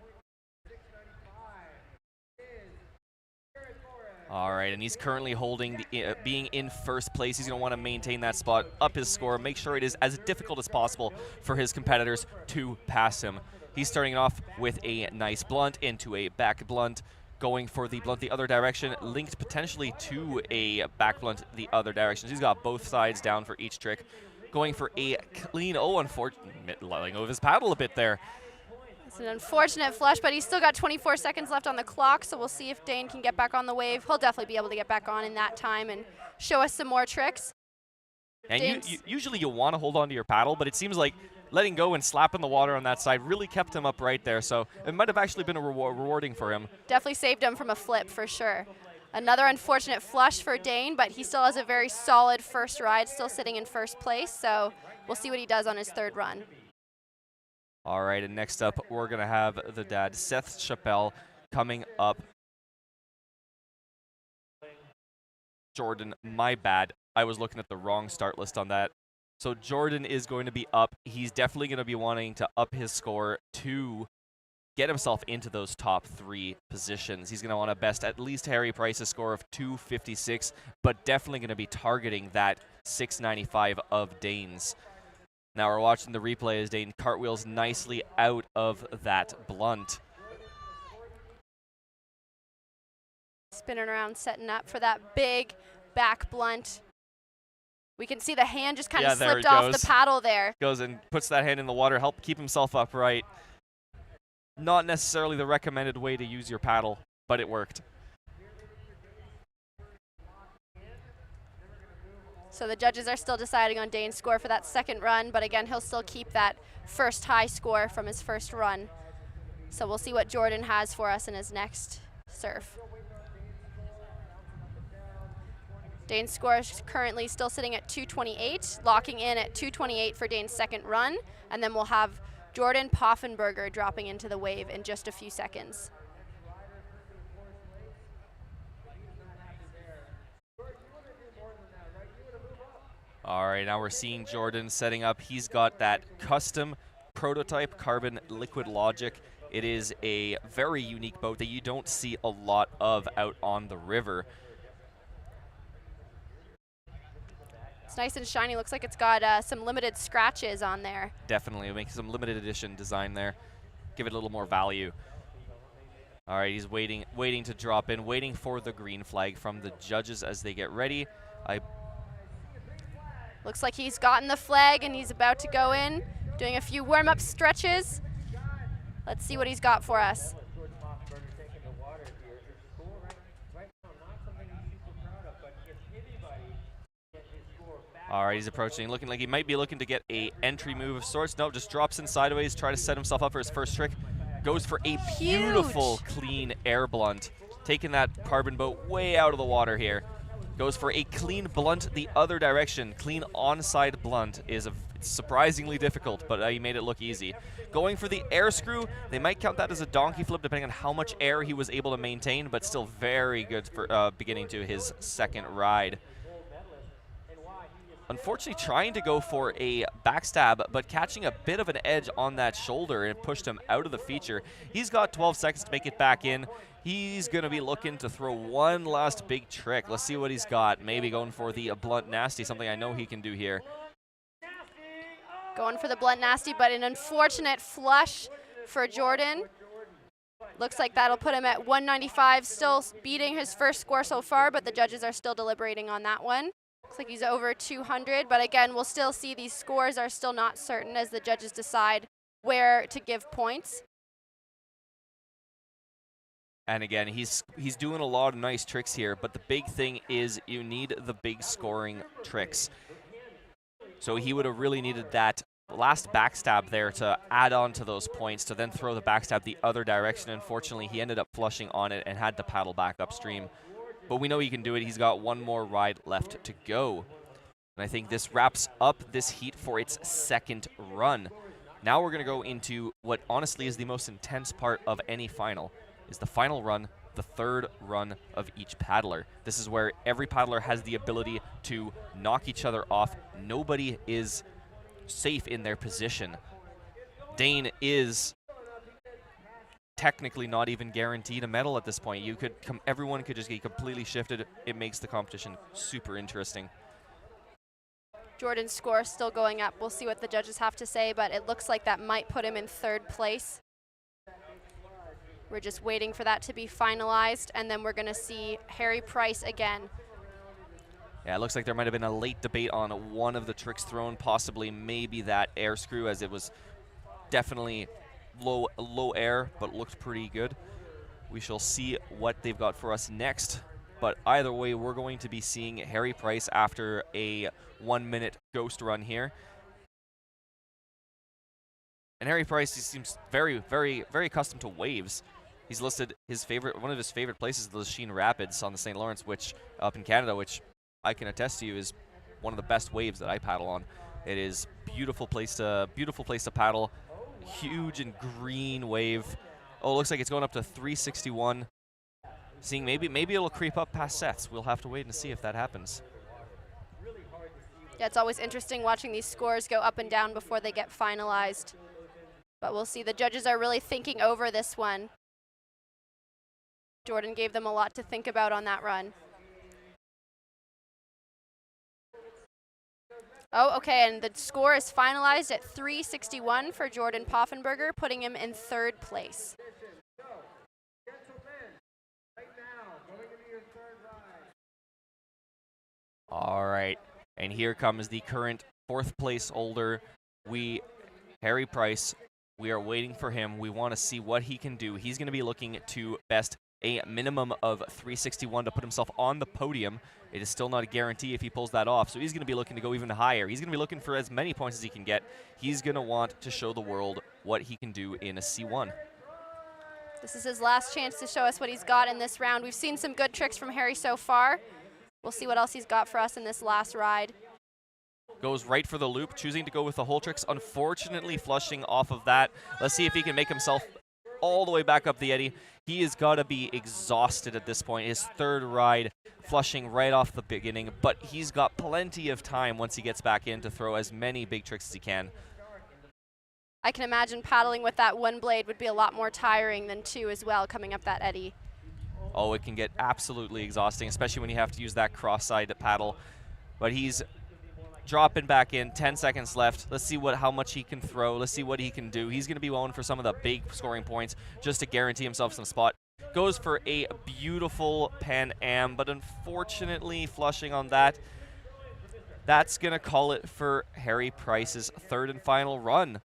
All right, and he's currently holding, being in first place. He's going to want to maintain that spot, up his score, make sure it is as difficult as possible for his competitors to pass him. He's starting off with a nice blunt into a back blunt, going for the blunt the other direction, linked potentially to a back blunt the other direction. He's got both sides down for each trick. Going for a clean, unfortunate, letting go of his paddle a bit there. It's an unfortunate flush, but he's still got 24 seconds left on the clock, so we'll see if Dane can get back on the wave. He'll definitely be able to get back on in that time and show us some more tricks. And usually you want to hold on to your paddle, but it seems like letting go and slapping the water on that side really kept him up right there, so it might have actually been rewarding for him. Definitely saved him from a flip for sure. Another unfortunate flush for Dane, but he still has a very solid first ride, still sitting in first place, so we'll see what he does on his third run. All right, and next up, we're going to have the dad, Seth Chappelle, coming up. Jordan, my bad. I was looking at the wrong start list on that. So Jordan is going to be up. He's definitely going to be wanting to up his score to get himself into those top 3 positions. He's going to want to best at least Harry Price's score of 256, but definitely going to be targeting that 695 of Dane's. Now we're watching the replay as Dane cartwheels nicely out of that blunt. Spinning around, setting up for that big back blunt. We can see the hand just kind of slipped off the paddle there. Goes and puts that hand in the water, help keep himself upright. Not necessarily the recommended way to use your paddle, but it worked. So the judges are still deciding on Dane's score for that second run, but again, he'll still keep that first high score from his first run. So we'll see what Jordan has for us in his next serve. Dane's score is currently still sitting at 228, locking in at 228 for Dane's second run, and then we'll have Jordan Poffenberger dropping into the wave in just a few seconds. All right, now we're seeing Jordan setting up. He's got that custom prototype carbon liquid logic. It is a very unique boat that you don't see a lot of out on the river. It's nice and shiny. Looks like it's got some limited scratches on there. Definitely, make some limited edition design there. Give it a little more value. All right, he's waiting to drop in, waiting for the green flag from the judges as they get ready. Looks like he's gotten the flag and he's about to go in, doing a few warm-up stretches. Let's see what he's got for us. All right, he's approaching, looking like he might be looking to get a entry move of sorts. No, just drops in sideways, try to set himself up for his first trick. Goes for a beautiful, clean air blunt, taking that carbon boat way out of the water here. Goes for a clean blunt the other direction. Clean onside blunt is surprisingly difficult, but he made it look easy. Going for the air screw, they might count that as a donkey flip depending on how much air he was able to maintain, but still very good for beginning to his second ride. Unfortunately, trying to go for a backstab, but catching a bit of an edge on that shoulder and pushed him out of the feature. He's got 12 seconds to make it back in. He's going to be looking to throw one last big trick. Let's see what he's got. Maybe going for the blunt nasty, something I know he can do here. Going for the blunt nasty, but an unfortunate flush for Jordan. Looks like that'll put him at 195, still beating his first score so far, but the judges are still deliberating on that one. Looks like he's over 200, but again, we'll still see these scores are still not certain as the judges decide where to give points. And again, he's doing a lot of nice tricks here, but the big thing is you need the big scoring tricks. So he would have really needed that last backstab there to add on to those points, to then throw the backstab the other direction. Unfortunately, he ended up flushing on it and had to paddle back upstream. But we know he can do it. He's got one more ride left to go. And I think this wraps up this heat for its second run. Now we're going to go into what honestly is the most intense part of any final, is the final run, the third run of each paddler. This is where every paddler has the ability to knock each other off. Nobody is safe in their position. Dane is technically not even guaranteed a medal at this point. Everyone could just get completely shifted. It makes the competition super interesting. Jordan's score still going up. We'll see what the judges have to say, but it looks like that might put him in third place. We're just waiting for that to be finalized, and then we're going to see Harry Price again. Yeah, it looks like there might have been a late debate on one of the tricks thrown, possibly maybe that air screw, as it was definitely low air, but looked pretty good. We shall see what they've got for us next. But either way, we're going to be seeing Harry Price after a 1-minute ghost run here. And Harry Price, he seems very, very, very accustomed to waves. He's listed one of his favorite places, the Lachine Rapids on the St. Lawrence, which up in Canada, which I can attest to you is one of the best waves that I paddle on. It is beautiful place to paddle. Huge and green wave. Oh, it looks like it's going up to 361. Seeing maybe it'll creep up past Seth's. We'll have to wait and see if that happens. Yeah, it's always interesting watching these scores go up and down before they get finalized. But we'll see. The judges are really thinking over this one. Jordan gave them a lot to think about on that run. Oh, okay, and the score is finalized at 361 for Jordan Poffenberger, putting him in 3rd place. All right, and here comes the current 4th place holder, Harry Price. We are waiting for him. We want to see what he can do. He's going to be looking to best a minimum of 361 to put himself on the podium. It is still not a guarantee if he pulls that off, so he's going to be looking to go even higher. He's going to be looking for as many points as he can get. He's going to want to show the world what he can do in a C1. This is his last chance to show us what he's got in this round. We've seen some good tricks from Harry so far. We'll see what else he's got for us in this last ride. Goes right for the loop, choosing to go with the hole tricks, unfortunately flushing off of that. Let's see if he can make himself all the way back up the eddy. He has got to be exhausted at this point. His 3rd ride, flushing right off the beginning, but he's got plenty of time once he gets back in to throw as many big tricks as he can. I can imagine paddling with that one blade would be a lot more tiring than 2 as well, coming up that eddy. Oh, it can get absolutely exhausting, especially when you have to use that cross-side paddle. But he's dropping back in, 10 seconds left. Let's see how much he can throw. Let's see what he can do. He's going to be going for some of the big scoring points just to guarantee himself some spot. Goes for a beautiful Pan Am, but unfortunately flushing on that. That's going to call it for Harry Price's 3rd and final run.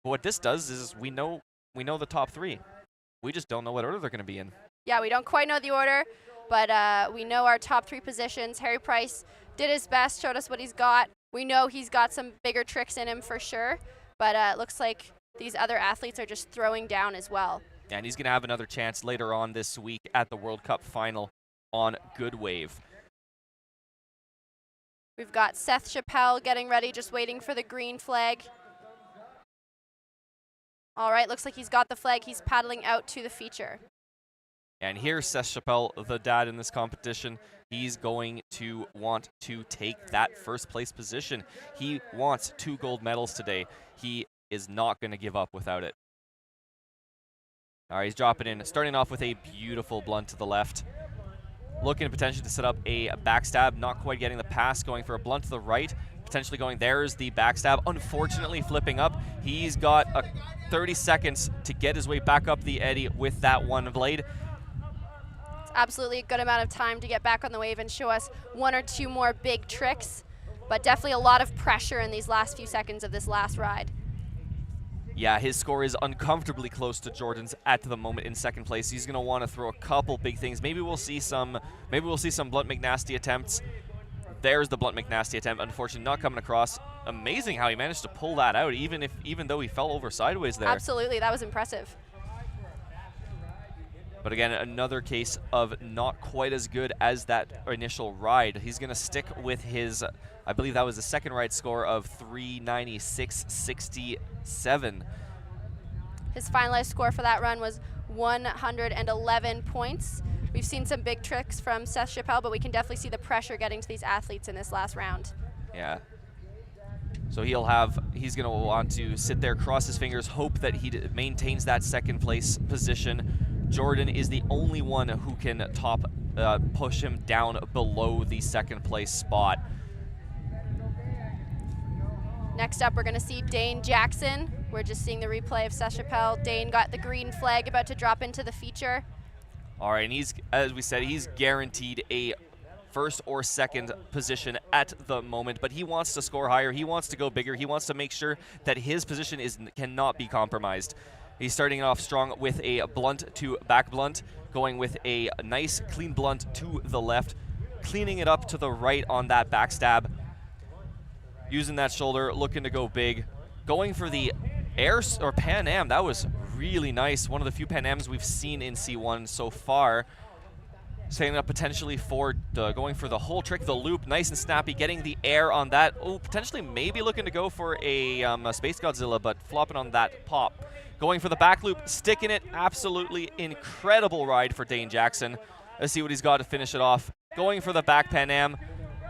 But what this does is we know the top 3. We just don't know what order they're going to be in. Yeah, we don't quite know the order, but we know our top 3 positions. Harry Price did his best, showed us what he's got. We know he's got some bigger tricks in him for sure, but it looks like these other athletes are just throwing down as well. Yeah, and he's going to have another chance later on this week at the World Cup final on Good Wave. We've got Seth Chappelle getting ready, just waiting for the green flag. All right, looks like he's got the flag. He's paddling out to the feature. And here's Seth Chappelle, the dad in this competition. He's going to want to take that 1st place position. He wants 2 gold medals today. He is not going to give up without it. All right, he's dropping in, starting off with a beautiful blunt to the left. Looking potentially to set up a backstab, not quite getting the pass, going for a blunt to the right, potentially going, there's the backstab, unfortunately flipping up. He's got 30 seconds to get his way back up the eddy with that one blade. Absolutely a good amount of time to get back on the wave and show us 1 or 2 more big tricks, but definitely a lot of pressure in these last few seconds of this last ride. Yeah, his score is uncomfortably close to Jordan's at the moment in 2nd place. He's going to want to throw a couple big things. Maybe we'll see some Blunt McNasty attempts. There's the Blunt McNasty attempt, unfortunately not coming across. Amazing how he managed to pull that out, even though he fell over sideways there. Absolutely, that was impressive. But again, another case of not quite as good as that initial ride. He's going to stick with his, I believe that was the 2nd ride score of 396.67. His finalized score for that run was 111 points. We've seen some big tricks from Seth Chappelle, but we can definitely see the pressure getting to these athletes in this last round. Yeah. So he's going to want to sit there, cross his fingers, hope that he maintains that 2nd place position. Jordan is the only one who can push him down below the 2nd place spot. Next up, we're going to see Dane Jackson. We're just seeing the replay of Seth Chappelle. Dane got the green flag, about to drop into the feature. All right, and as we said, he's guaranteed a 1st or 2nd position at the moment, but he wants to score higher. He wants to go bigger. He wants to make sure that his position cannot be compromised. He's starting off strong with a blunt to back blunt, going with a nice clean blunt to the left, cleaning it up to the right on that backstab, using that shoulder, looking to go big, going for the air or Pan Am. That was really nice. One of the few Pan Ams we've seen in C1 so far. Setting up potentially for going for the whole trick, the loop, nice and snappy, getting the air on that. Oh, potentially maybe looking to go for a Space Godzilla, but flopping on that pop. Going for the back loop, sticking it. Absolutely incredible ride for Dane Jackson. Let's see what he's got to finish it off. Going for the back Pan Am.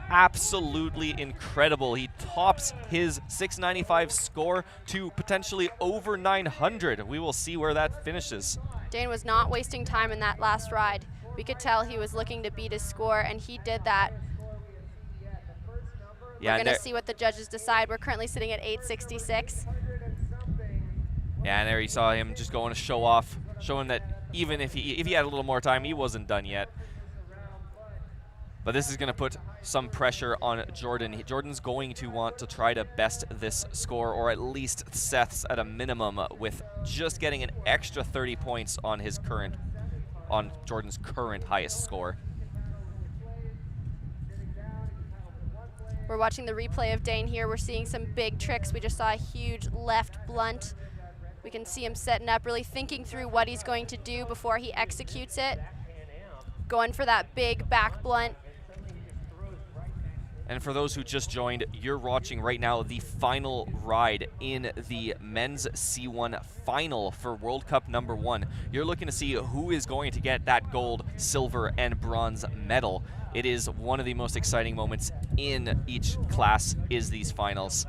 Absolutely incredible. He tops his 695 score to potentially over 900. We will see where that finishes. Dane was not wasting time in that last ride. We could tell he was looking to beat his score, and he did that. Yeah, We're going to see what the judges decide. We're currently sitting at 866. Yeah, and there you saw him just going to show off, showing that even if he had a little more time, he wasn't done yet. But this is going to put some pressure on Jordan. Jordan's going to want to try to best this score, or at least Seth's at a minimum, with just getting an extra 30 points on Jordan's current highest score. We're watching the replay of Dane here. We're seeing some big tricks. We just saw a huge left blunt. We can see him setting up, really thinking through what he's going to do before he executes it. Going for that big back blunt. And for those who just joined, you're watching right now the final ride in the men's C1 final for World Cup #1. You're looking to see who is going to get that gold, silver, and bronze medal. It is one of the most exciting moments in each class is these finals.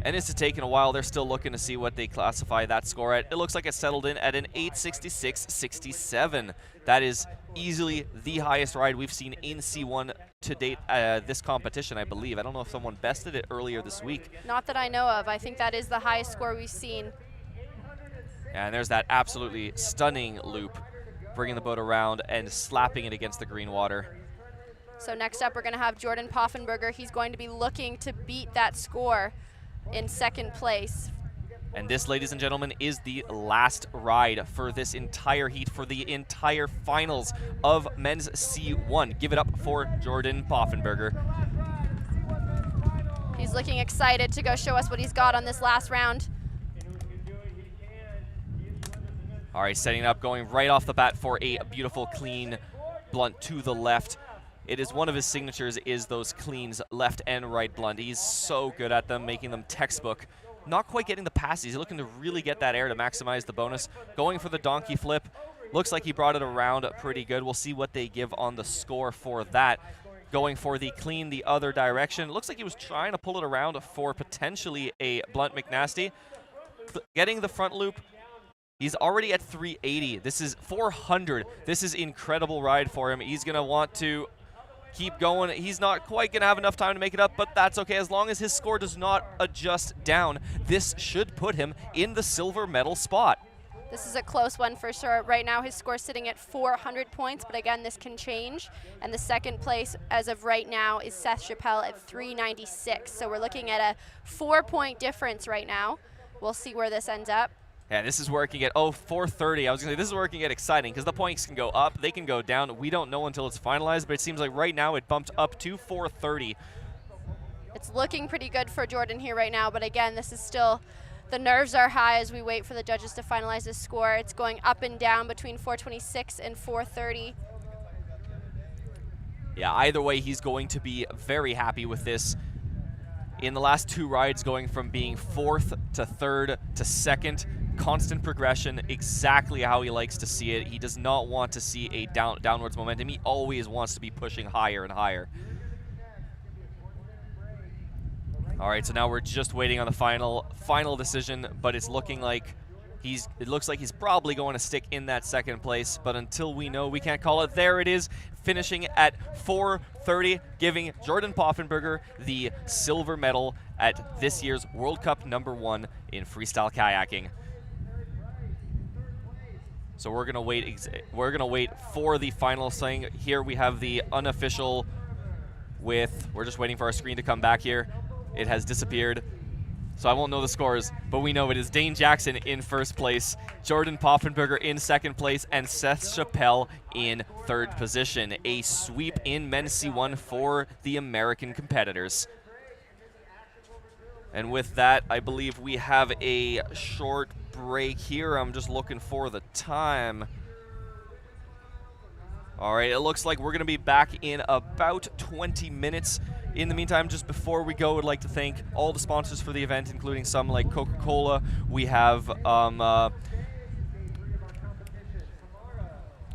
And it's taken a while. They're still looking to see what they classify that score at. It looks like it's settled in at an 866.67. That is easily the highest ride we've seen in C1 to date this competition, I believe. I don't know if someone bested it earlier this week. Not that I know of. I think that is the highest score we've seen. And there's that absolutely stunning loop, bringing the boat around and slapping it against the green water. So next up, we're going to have Jordan Poffenberger. He's going to be looking to beat that score in second place. And this, ladies and gentlemen, is the last ride for this entire heat, for the entire finals of men's C1. Give it up for Jordan Poffenberger. He's looking excited to go show us what he's got on this last round. All right, setting up, going right off the bat for a beautiful, clean blunt to the left. It is one of his signatures is those cleans, left and right blunt. He's so good at them, making them textbook. Not quite getting the passes. He's looking to really get that air to maximize the bonus. Going for the donkey flip. Looks like he brought it around pretty good. We'll see what they give on the score for that. Going for the clean the other direction. Looks like he was trying to pull it around for potentially a blunt McNasty. Getting the front loop. He's already at 380. This is 400. This is incredible ride for him. He's going to want to keep going. He's not quite going to have enough time to make it up, but that's okay. As long as his score does not adjust down, this should put him in the silver medal spot. This is a close one for sure. Right now, his score's sitting at 400 points, but again, this can change. And the second place, as of right now, is Seth Chappelle at 396. So we're looking at a 4-point difference right now. We'll see where this ends up. Yeah, this is where it can get, 430. I was going to say, this is where it can get exciting because the points can go up, they can go down. We don't know until it's finalized, but it seems like right now it bumped up to 430. It's looking pretty good for Jordan here right now, but again, this is still, the nerves are high as we wait for the judges to finalize this score. It's going up and down between 426 and 430. Yeah, either way, he's going to be very happy with this. In the last two rides, going from being 4th to 3rd to 2nd, constant progression, exactly how he likes to see it. He does not want to see a downwards momentum. He always wants to be pushing higher and higher. All right, so now we're just waiting on the final decision, but it's looking like it looks like he's probably going to stick in that second place, but until we know, we can't call it. There it is, finishing at 430, giving Jordan Poffenberger the silver medal at this year's World Cup #1 in freestyle kayaking. So we're gonna wait. We're gonna wait for the final thing. Here we have the unofficial. We're just waiting for our screen to come back here. It has disappeared, so I won't know the scores, but we know it is Dane Jackson in 1st place, Jordan Poffenberger in 2nd place, and Seth Chappelle in 3rd position. A sweep in men's C1 for the American competitors. And with that, I believe we have a short break here. I'm just looking for the time. All right, it looks like we're going to be back in about 20 minutes. In the meantime, just before we go, I'd like to thank all the sponsors for the event, including some like Coca-Cola. We have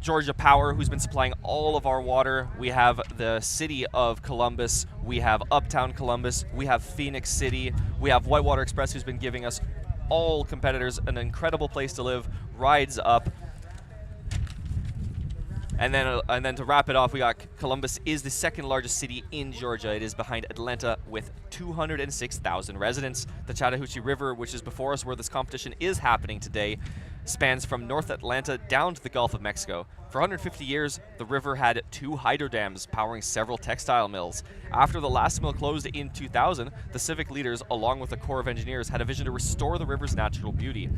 Georgia Power, who's been supplying all of our water. We have the city of Columbus. We have Uptown Columbus. We have Phoenix City. We have Whitewater Express, who's been giving us all competitors an incredible place to live, rides up. And then to wrap it off, we got Columbus is the second largest city in Georgia. It is behind Atlanta with 206,000 residents. The Chattahoochee River, which is before us where this competition is happening today, spans from North Atlanta down to the Gulf of Mexico. For 150 years, the river had 2 hydro dams powering several textile mills. After the last mill closed in 2000, the civic leaders, along with the Corps of Engineers, had a vision to restore the river's natural beauty.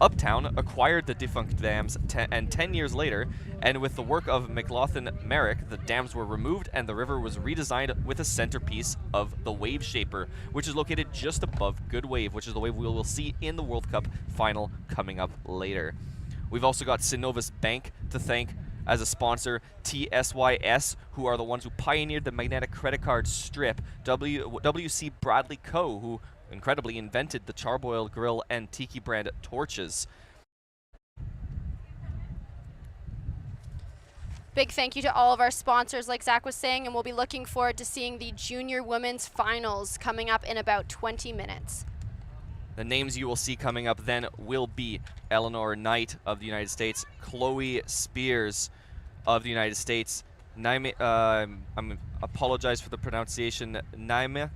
Uptown acquired the defunct dams, and 10 years later, and with the work of McLaughlin Merrick, the dams were removed and the river was redesigned with a centerpiece of the Wave Shaper, which is located just above Good Wave, which is the wave we will see in the World Cup final coming up later. We've also got Synovus Bank to thank as a sponsor, TSYS, who are the ones who pioneered the magnetic credit card strip, WC Bradley Co., who incredibly invented the Charboiled Grill and Tiki brand torches. Big thank you to all of our sponsors, like Zach was saying, and we'll be looking forward to seeing the junior women's finals coming up in about 20 minutes. The names you will see coming up then will be Eleanor Knight of the United States, Chloe Spears of the United States, I apologize for the pronunciation, Niam?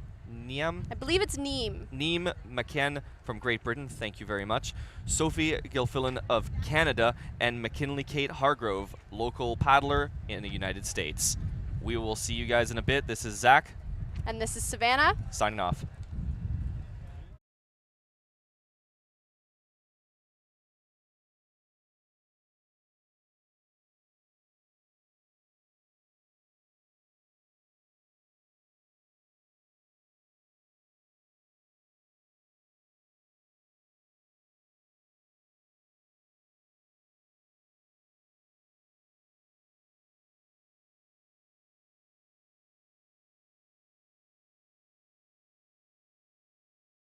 I believe it's Neem. Neem McKen from Great Britain, thank you very much. Sophie Gilfillan of Canada, and McKinley Kate Hargrove, local paddler in the United States. We will see you guys in a bit. This is Zach. And this is Savannah. Signing off.